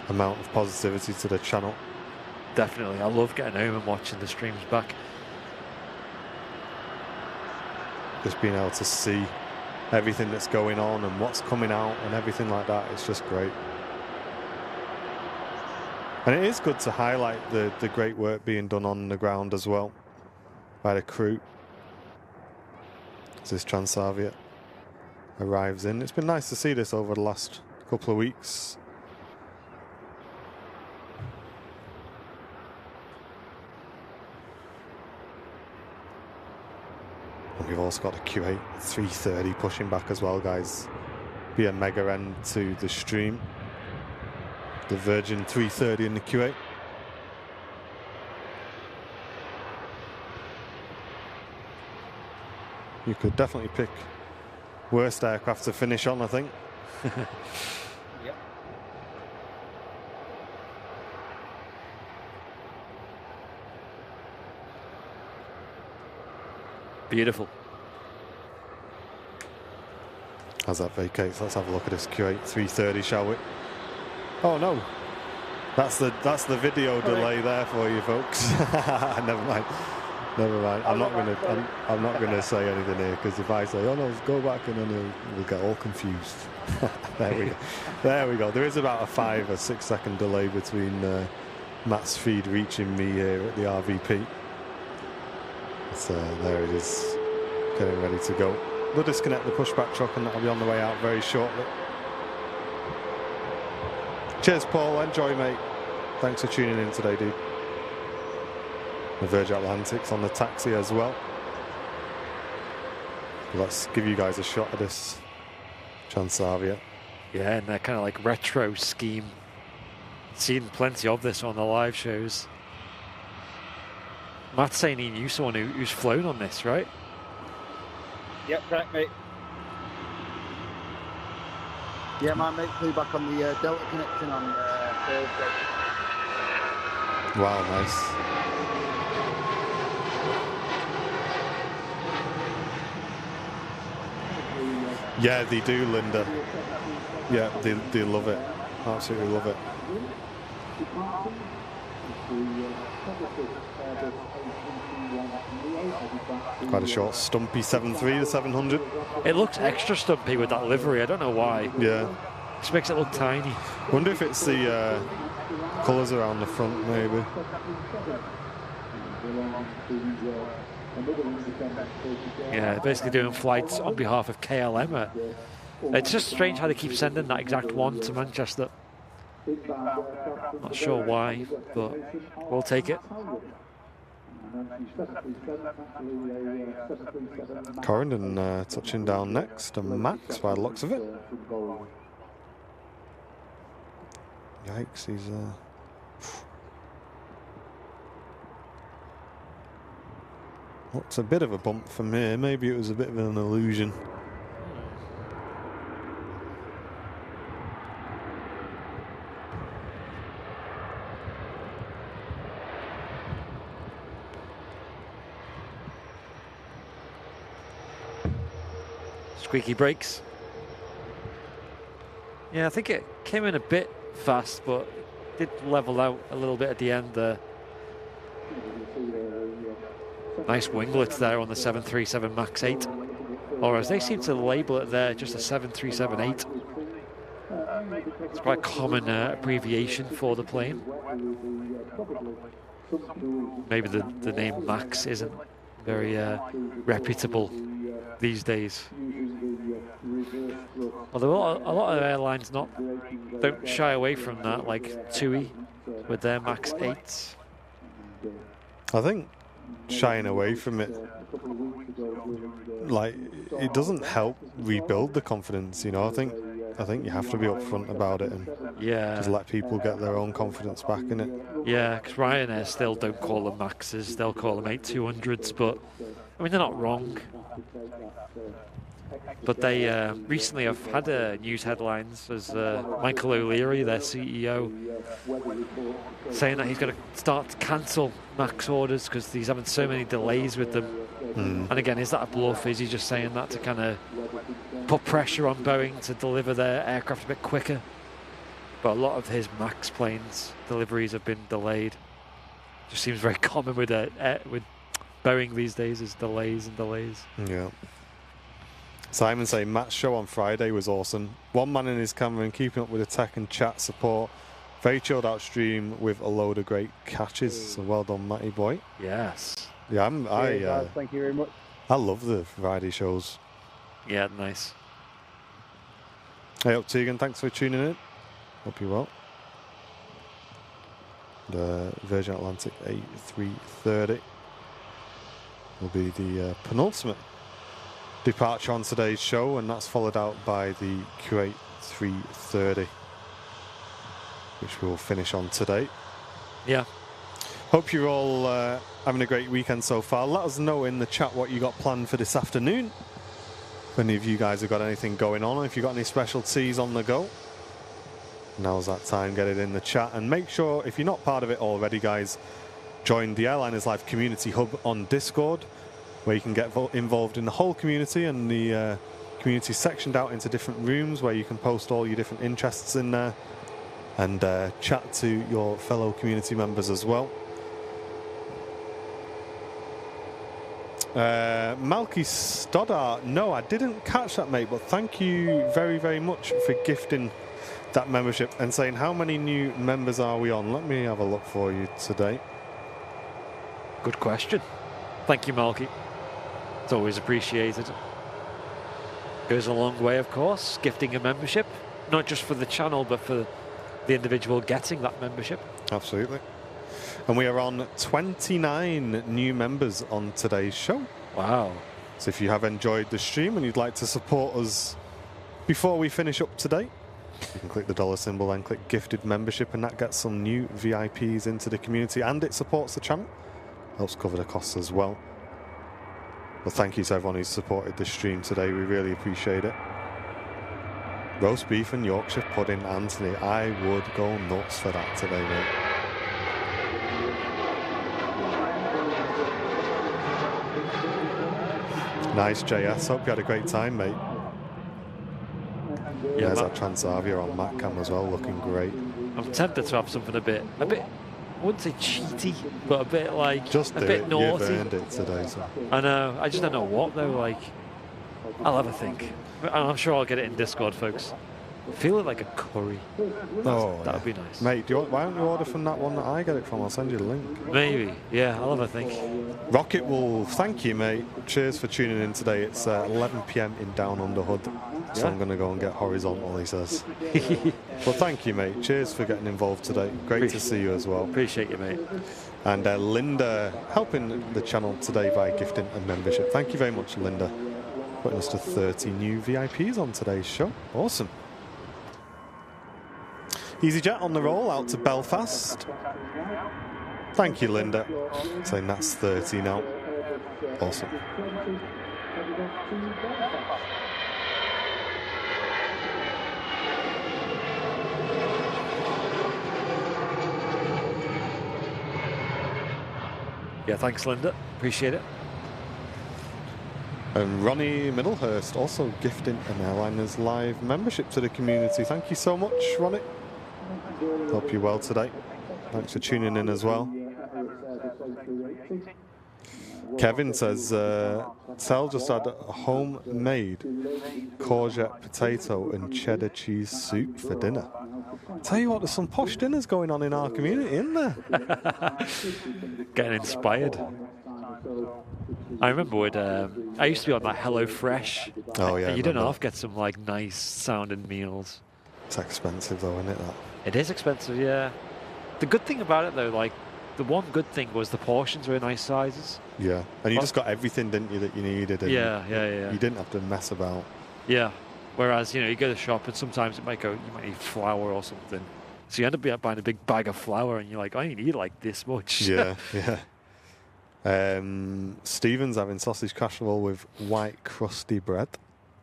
amount of positivity to the channel. Definitely. I love getting home and watching the streams back. Just being able to see everything that's going on and what's coming out and everything like that, it's just great. And it is good to highlight the great work being done on the ground as well by the crew as this Transavia arrives in. It's been nice to see this over the last couple of weeks. And we've also got the Q8 330 pushing back as well, guys. be a mega end to the stream. The Virgin 330 in the Q8. You could definitely pick worst aircraft to finish on, I think. Yep. Beautiful. As that vacates, let's have a look at this Q8 330, shall we? Oh no, that's the video delay there for you folks. Never mind. Never mind. I'm not gonna say anything here, because if I say, "Oh no, go back," and then we'll get all confused. There we go. There we go. There is about a 5 or 6 second delay between Matt's feed reaching me here at the RVP. So there it is, getting ready to go. We'll disconnect the pushback truck, and that'll be on the way out very shortly. Cheers, Paul. Enjoy, mate. Thanks for tuning in today, dude. The Virgin Atlantic's on the taxi as well. Let's give you guys a shot of this Transavia. Yeah, and that kind of like retro scheme. Seen plenty of this on the live shows. Matt's saying he knew someone who's flown on this, right? Yep, correct, mate. Yeah, my mate flew back on the Delta connection on Thursday. Wow, nice. Yeah, they do, Linda. Yeah, they love it. Absolutely love it. Quite a short, stumpy 7.3 to 700. It looks extra stumpy with that livery. I don't know why. Yeah. Just makes it look tiny. Wonder if it's the colours around the front, maybe. Yeah, basically doing flights on behalf of KLM. It's just strange how they keep sending that exact one to Manchester. Not sure why, but we'll take it. Corridon touching down next, and Max by the looks of it. Yikes, he's what's a bit of a bump from here. Maybe it was a bit of an illusion. Squeaky brakes. Yeah, I think it came in a bit fast, but did level out a little bit at the end there. Nice winglets there on the 737 MAX 8. Or as they seem to label it there, just a 737-8. It's quite a common abbreviation for the plane. Maybe the name MAX isn't very reputable these days. Although a lot of airlines don't shy away from that, like TUI with their MAX 8s. I think shying away from it, like, it doesn't help rebuild the confidence, you know. I think you have to be upfront about it and just let people get their own confidence back in it. Yeah, because Ryanair still don't call them Maxes, they'll call them 8200s, but I mean, they're not wrong. But they recently have had news headlines as Michael O'Leary, their CEO, saying that he's going to start to cancel MAX orders because he's having so many delays with them. And again, is that a bluff? Is he just saying that to kind of put pressure on Boeing to deliver their aircraft a bit quicker? But a lot of his MAX planes deliveries have been delayed. Just seems very common with Boeing these days, is delays and delays. Yeah. Simon saying Matt's show on Friday was awesome. One man in his camera and keeping up with the tech and chat support. Very chilled out stream with a load of great catches. So well done, Matty boy. Yes. Yeah, thank you very much. I love the Friday shows. Yeah, nice. Hey up, Tegan. Thanks for tuning in. Hope you're well. The Virgin Atlantic A330 will be the penultimate departure on today's show, and that's followed out by the Kuwait 330, which we will finish on today. Yeah. Hope you're all having a great weekend so far. Let us know in the chat what you got planned for this afternoon. If any of you guys have got anything going on, if you've got any specialties on the go, now's that time. Get it in the chat, and make sure, if you're not part of it already, guys, join the Airliners Live Community Hub on Discord, where you can get involved in the whole community, and the community sectioned out into different rooms where you can post all your different interests in there and chat to your fellow community members as well. Malky Stoddart, no, I didn't catch that, mate, but thank you very, very much for gifting that membership and saying how many new members are we on. Let me have a look for you today. Good question. Thank you, Malky. It's always appreciated. Goes a long way, of course, gifting a membership, not just for the channel, but for the individual getting that membership. Absolutely. And we are on 29 new members on today's show. Wow. So if you have enjoyed the stream and you'd like to support us before we finish up today, you can click the dollar symbol and click gifted membership, and that gets some new VIPs into the community, and it supports the channel. Helps cover the costs as well. Well, thank you to everyone who's supported the stream today. We really appreciate it. Roast beef and Yorkshire pudding, Anthony. I would go nuts for that today, mate. Nice, JS. Hope you had a great time, mate. Yeah, there's that Transavia on Matcam as well, looking great. I'm tempted to have something a bit, I wouldn't say cheaty, but a bit like, just a bit naughty. You've earned it today, so. I know, I just don't know what though, like, I'll have a think. I'm sure I'll get it in Discord, folks. Feel it like a curry. Oh, that would be nice. Mate, why don't you order from that one that I get it from? I'll send you the link. Maybe, yeah, I'll have a think. Rocket Wolf, thank you, mate. Cheers for tuning in today. It's 11 PM in Down Under Hood, so I'm going to go and get horizontal, he says. Well, thank you, mate. Cheers for getting involved today. Great to see you as well. Appreciate you, mate. And Linda, helping the channel today by gifting a membership. Thank you very much, Linda. Putting us to 30 new VIPs on today's show. Awesome. EasyJet on the roll out to Belfast. Thank you, Linda. Saying that's 30 now. Awesome. Yeah, thanks, Linda. Appreciate it. And Ronnie Middlehurst also gifting an Airliners Live membership to the community. Thank you so much, Ronnie. Hope you're well today. Thanks for tuning in as well. Kevin says, Sal just had a homemade courgette potato and cheddar cheese soup for dinner. Tell you what, there's some posh dinners going on in our community, isn't there? Getting inspired. I remember when I used to be on like HelloFresh. Oh yeah. You don't often get some like nice sounding meals. It's expensive though, isn't it? That? It is expensive, yeah. The good thing about it though, like the one good thing was the portions were nice sizes. Yeah, and you just got everything, didn't you, that you needed? And yeah. You didn't have to mess about. Yeah. Whereas, you know, you go to the shop and sometimes you might need flour or something. So you end up buying a big bag of flour and you're like, I only need like this much. Yeah, yeah. Stephen's having sausage casserole with white crusty bread.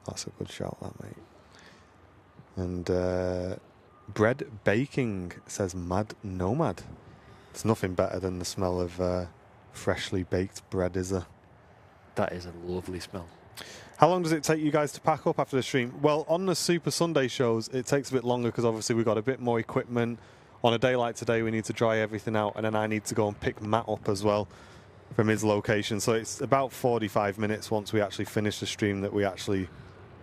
That's a good shout, that, mate. And bread baking, says Mad Nomad. It's nothing better than the smell of freshly baked bread, is there? That is a lovely smell. How long does it take you guys to pack up after the stream? Well, on the Super Sunday shows, it takes a bit longer because obviously we've got a bit more equipment. On a day like today, we need to dry everything out, and then I need to go and pick Matt up as well from his location. So it's about 45 minutes once we actually finish the stream that we actually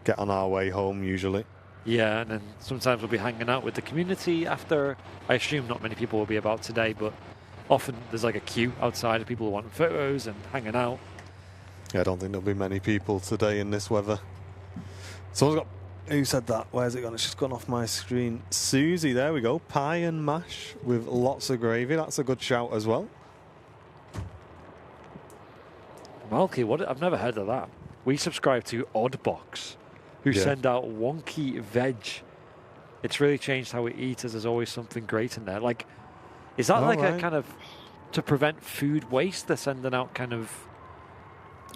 get on our way home usually. Yeah, and then sometimes we'll be hanging out with the community after. I assume not many people will be about today, but often there's like a queue outside of people who want photos and hanging out. Yeah, I don't think there'll be many people today in this weather. Someone's got... Who said that? Where's it gone? It's just gone off my screen. Susie, there we go. Pie and mash with lots of gravy. That's a good shout as well. Malky, what? I've never heard of that. we subscribe to Oddbox, who Yeah. send out wonky veg. It's really changed how we eat, as there's always something great in there. Like, is that like a right. kind of to prevent food waste? They're sending out kind of.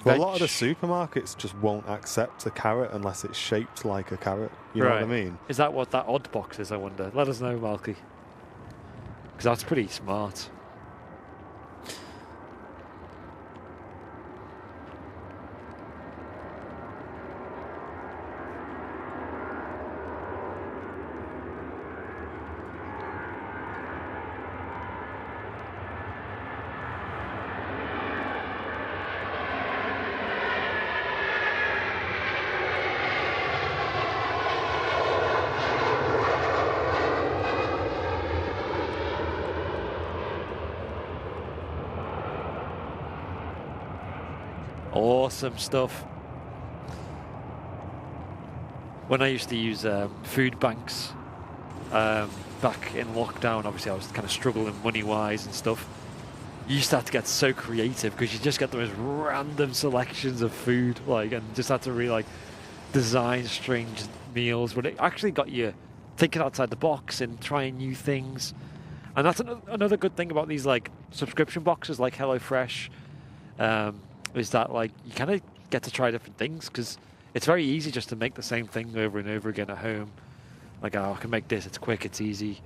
Well, veg? a lot of the supermarkets just won't accept a carrot unless it's shaped like a carrot. You know what I mean? Is that what that Oddbox is? I wonder. Let us know, Malky, because that's pretty smart. Awesome stuff. When I used to use food banks back in lockdown, obviously I was kind of struggling money-wise and stuff. You used to have to get so creative because you just get the most random selections of food, like, and just had to really like design strange meals. But it actually got you thinking outside the box and trying new things. And that's another good thing about these like subscription boxes, like HelloFresh. Is that like you kind of get to try different things because it's very easy just to make the same thing over and over again at home. Like, oh, I can make this, it's quick, it's easy.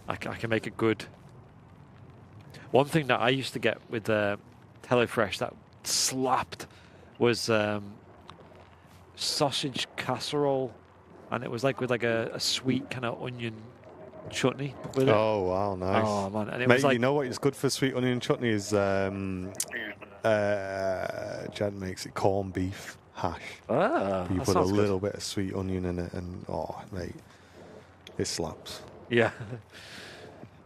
I can make it good. One thing that I used to get with HelloFresh that slapped was sausage casserole, and it was like with like a sweet kind of onion chutney with it. Oh, wow, nice. Oh, man. And it Mate, was like, you know what is good for sweet onion chutney is Jen makes it corned beef hash. You that put a sounds good. little bit of sweet onion in it, and oh, mate, it slaps. Yeah.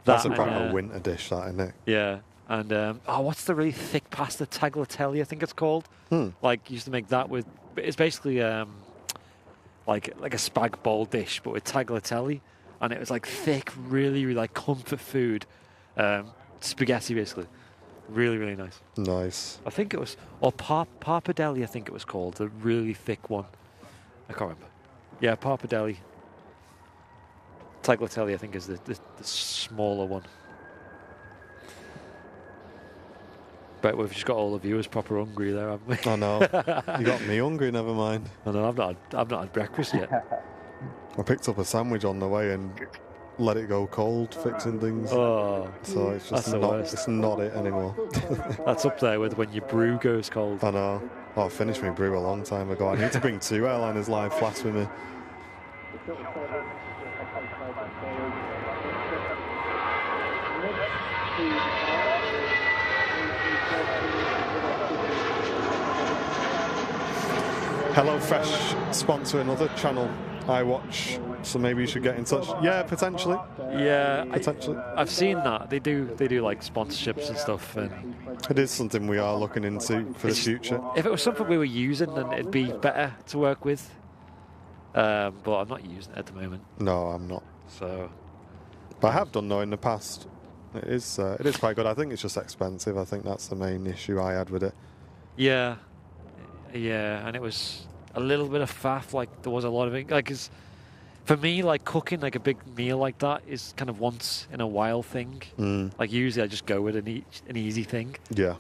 That's a That proper and, winter dish, that, isn't it? Yeah. And, what's the really thick pasta? Tagliatelle, I think it's called. Like, used to make that with, it's basically like a spag bowl dish, but with tagliatelle. And it was like thick, really, really like comfort food. Spaghetti, basically. Really, really nice. Nice. I think it was, or pappardelle, I think it was called, the really thick one. I can't remember. Yeah, pappardelle. Tagliatelle, I think, is the smaller one. But we've just got all the viewers proper hungry there, haven't we? I know. You got me hungry, never mind. I know, I've not had breakfast yet. I picked up a sandwich on the way and let it go cold, fixing things. Oh, So it's that's just the not, worst. it's not it anymore. That's up there with when your brew goes cold. I know. Oh, I finished my brew a long time ago. I need to bring 2 Airliners live flasks with me. HelloFresh sponsor another channel I watch, so maybe you should get in touch. Yeah, potentially. Yeah, Potentially. I've seen that. They do like sponsorships and stuff. And It is something we are looking into for the future. if it was something we were using, then it'd be better to work with. But I'm not using it at the moment. No, I'm not. So But I have done though in the past. It is quite good. I think it's just expensive. I think that's the main issue I had with it. yeah, and it was a little bit of faff. Like there was a lot of it. Like, 'cause for me, like cooking like a big meal like that is kind of once in a while thing. Like usually I just go with an easy thing. Yeah.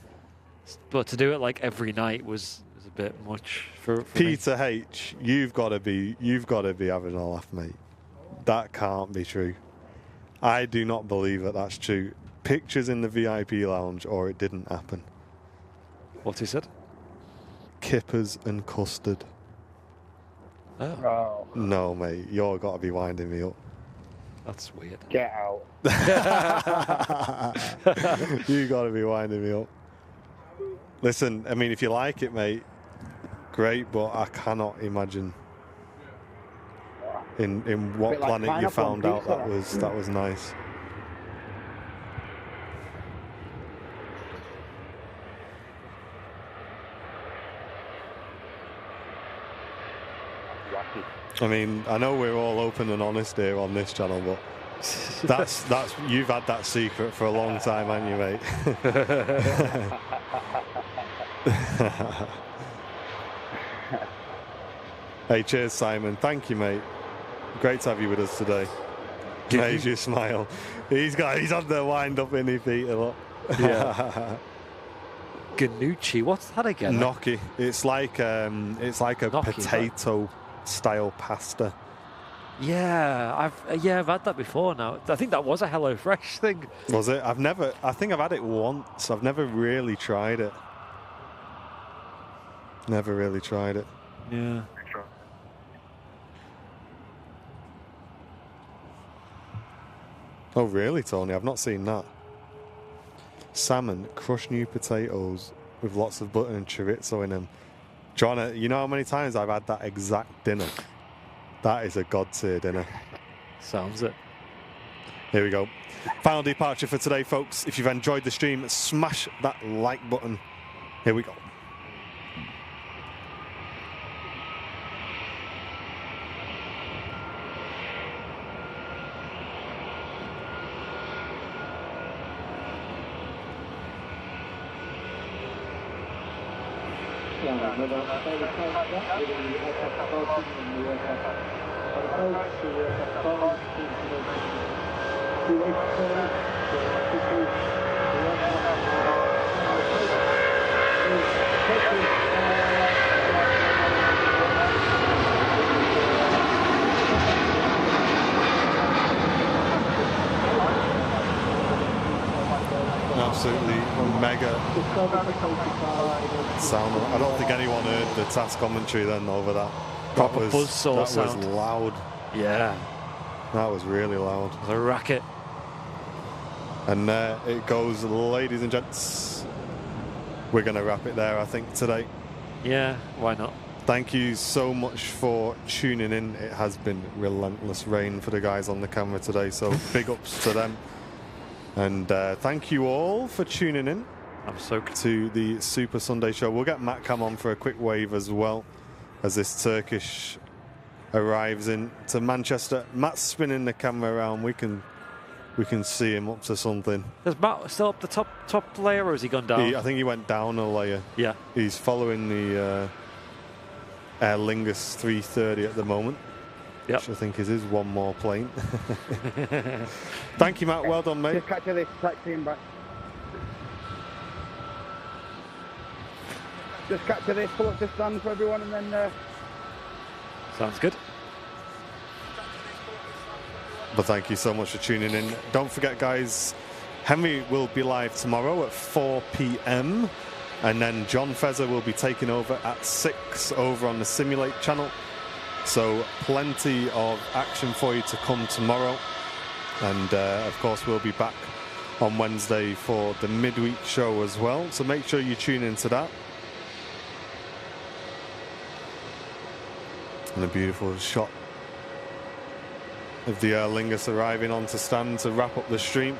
But to do it like every night was a bit much for me. Peter H, you've got to be having a laugh, mate. That can't be true. I do not believe that that's true. Pictures in the VIP lounge, or it didn't happen. What he said? Kippers and custard. Oh, Oh, No, mate, you're got to be winding me up. that's weird. get out. You got to be winding me up. Listen, I mean, if you like it, mate, great, but I cannot imagine in what Bit like planet you pineapple on found out pizza. that was nice. Wacky. I mean, I know we're all open and honest here on this channel, but that's you've had that secret for a long time, haven't you, mate? Hey, cheers, Simon. Thank you, mate. Great to have you with us today. Made you smile. He's on the wind up in his feet a lot. Yeah. Ganucci, what's that again? Gnocchi. It's like a Gnocchi, potato style pasta. Yeah, I've had that before now. I think that was a HelloFresh thing. Was it? I think I've had it once. I've never really tried it. Never really tried it. Yeah. Oh, really, Tony? I've not seen that. Salmon, crushed new potatoes with lots of butter and chorizo in them. John, you know how many times I've had that exact dinner? That is a god tier dinner. Sounds it. Here we go. Final departure for today, folks. If you've enjoyed the stream, smash that like button. Here we go. Absolutely mega sound. I don't think anyone heard the task commentary then over that. Proper That buzzsaw was sound. loud. Yeah. That was really loud. The racket. And there it goes, ladies and gents. We're going to wrap it there, I think, today. Yeah, why not? Thank you so much for tuning in. It has been relentless rain for the guys on the camera today, so big ups to them. And thank you all for tuning in. I'm soaked. To the Super Sunday show. We'll get Matt Cam on for a quick wave as well as this Turkish arrives in to Manchester. Matt's spinning the camera around. We can see him up to something. Is Matt still up the top layer, or has he gone down? I think he went down a layer. Yeah. He's following the Aer Lingus 330 at the moment. Yep. Which I think is his one more plane. Thank you, Matt. Well done, mate. Just catch this taxi and back. Just capture this, pull up the stand for everyone, and then... Sounds good. But thank you so much for tuning in. Don't forget, guys, Henry will be live tomorrow at 4 p.m. And then John Fezzer will be taking over at 6 over on the Simulate channel. So plenty of action for you to come tomorrow. And, of course, we'll be back on Wednesday for the midweek show as well. So make sure you tune into that. And a beautiful shot of the Aer Lingus arriving onto stand to wrap up the stream.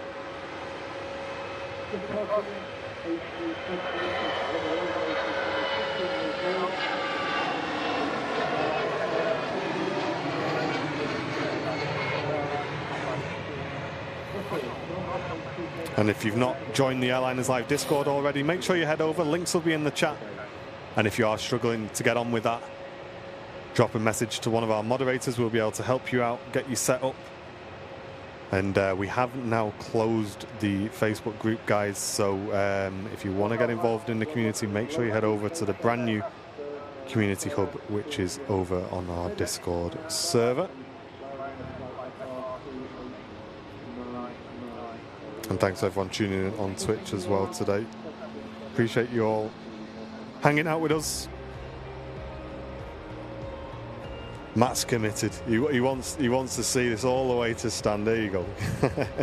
And if you've not joined the Airliners Live Discord already, make sure you head over. Links will be in the chat. And if you are struggling to get on with that, drop a message to one of our moderators. We'll be able to help you out, get you set up. And we have now closed the Facebook group, guys. So if you want to get involved in the community, make sure you head over to the brand new community hub, which is over on our Discord server. And thanks everyone tuning in on Twitch as well today. Appreciate you all hanging out with us. Matt's committed. He wants to see this all the way to stand. There you go.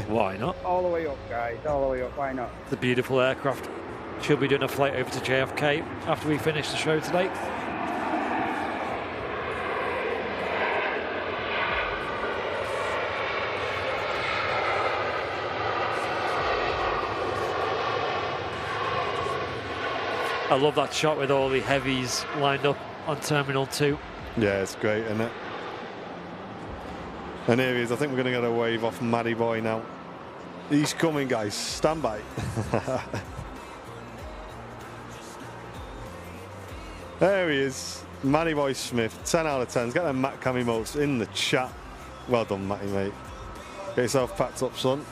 Why not? All the way up, guys. All the way up. Why not? The beautiful aircraft. She'll be doing a flight over to JFK after we finish the show today. I love that shot with all the heavies lined up on Terminal 2. Yeah, it's great, isn't it? And here he is. I think we're going to get a wave off Maddie Boy now. He's coming, guys. Stand by. There he is. Matty Boy Smith, 10 out of 10. Get them Matt Cam emotes in the chat. Well done, Matty, mate. Get yourself packed up, son.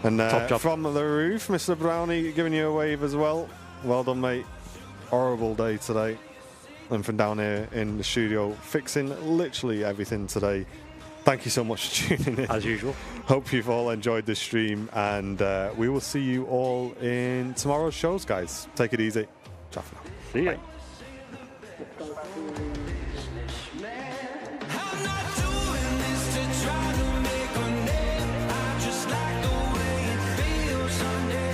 And Top job. from the roof, Mr. Brownie giving you a wave as well. Well done, mate. Horrible day today. And from down here in the studio, fixing literally everything today. Thank you so much for tuning in. As usual. Hope you've all enjoyed the stream, and we will see you all in tomorrow's shows, guys. Take it easy. Ciao for now. See ya. Bye. I'm not doing this to try to make a name. I just like the way it feels on me,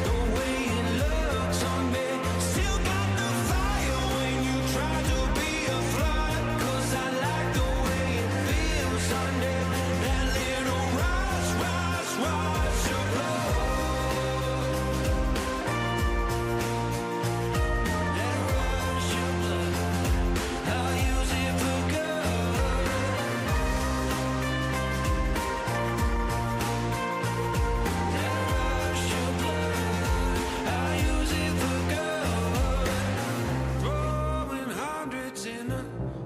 the way it looks on me. Still got the fire when you try to be a flood, 'cause I like the way it feels on me. That little rush, rush, rush of blood. That rush of blood. I'll use it for good. That rush of blood. I'll use it for good. Throwing hundreds in the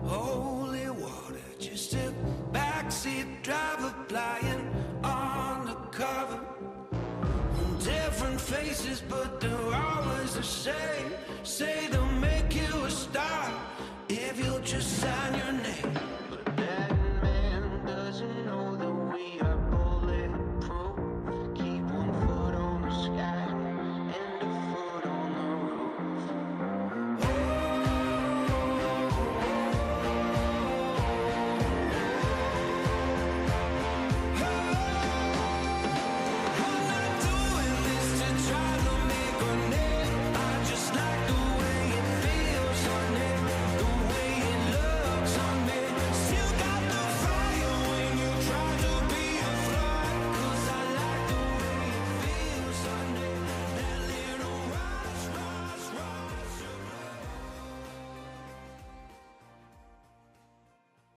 holy water. Just a backseat driver flying on the cover. Different faces, but they're always the same. Say they'll make you a star if you'll just sign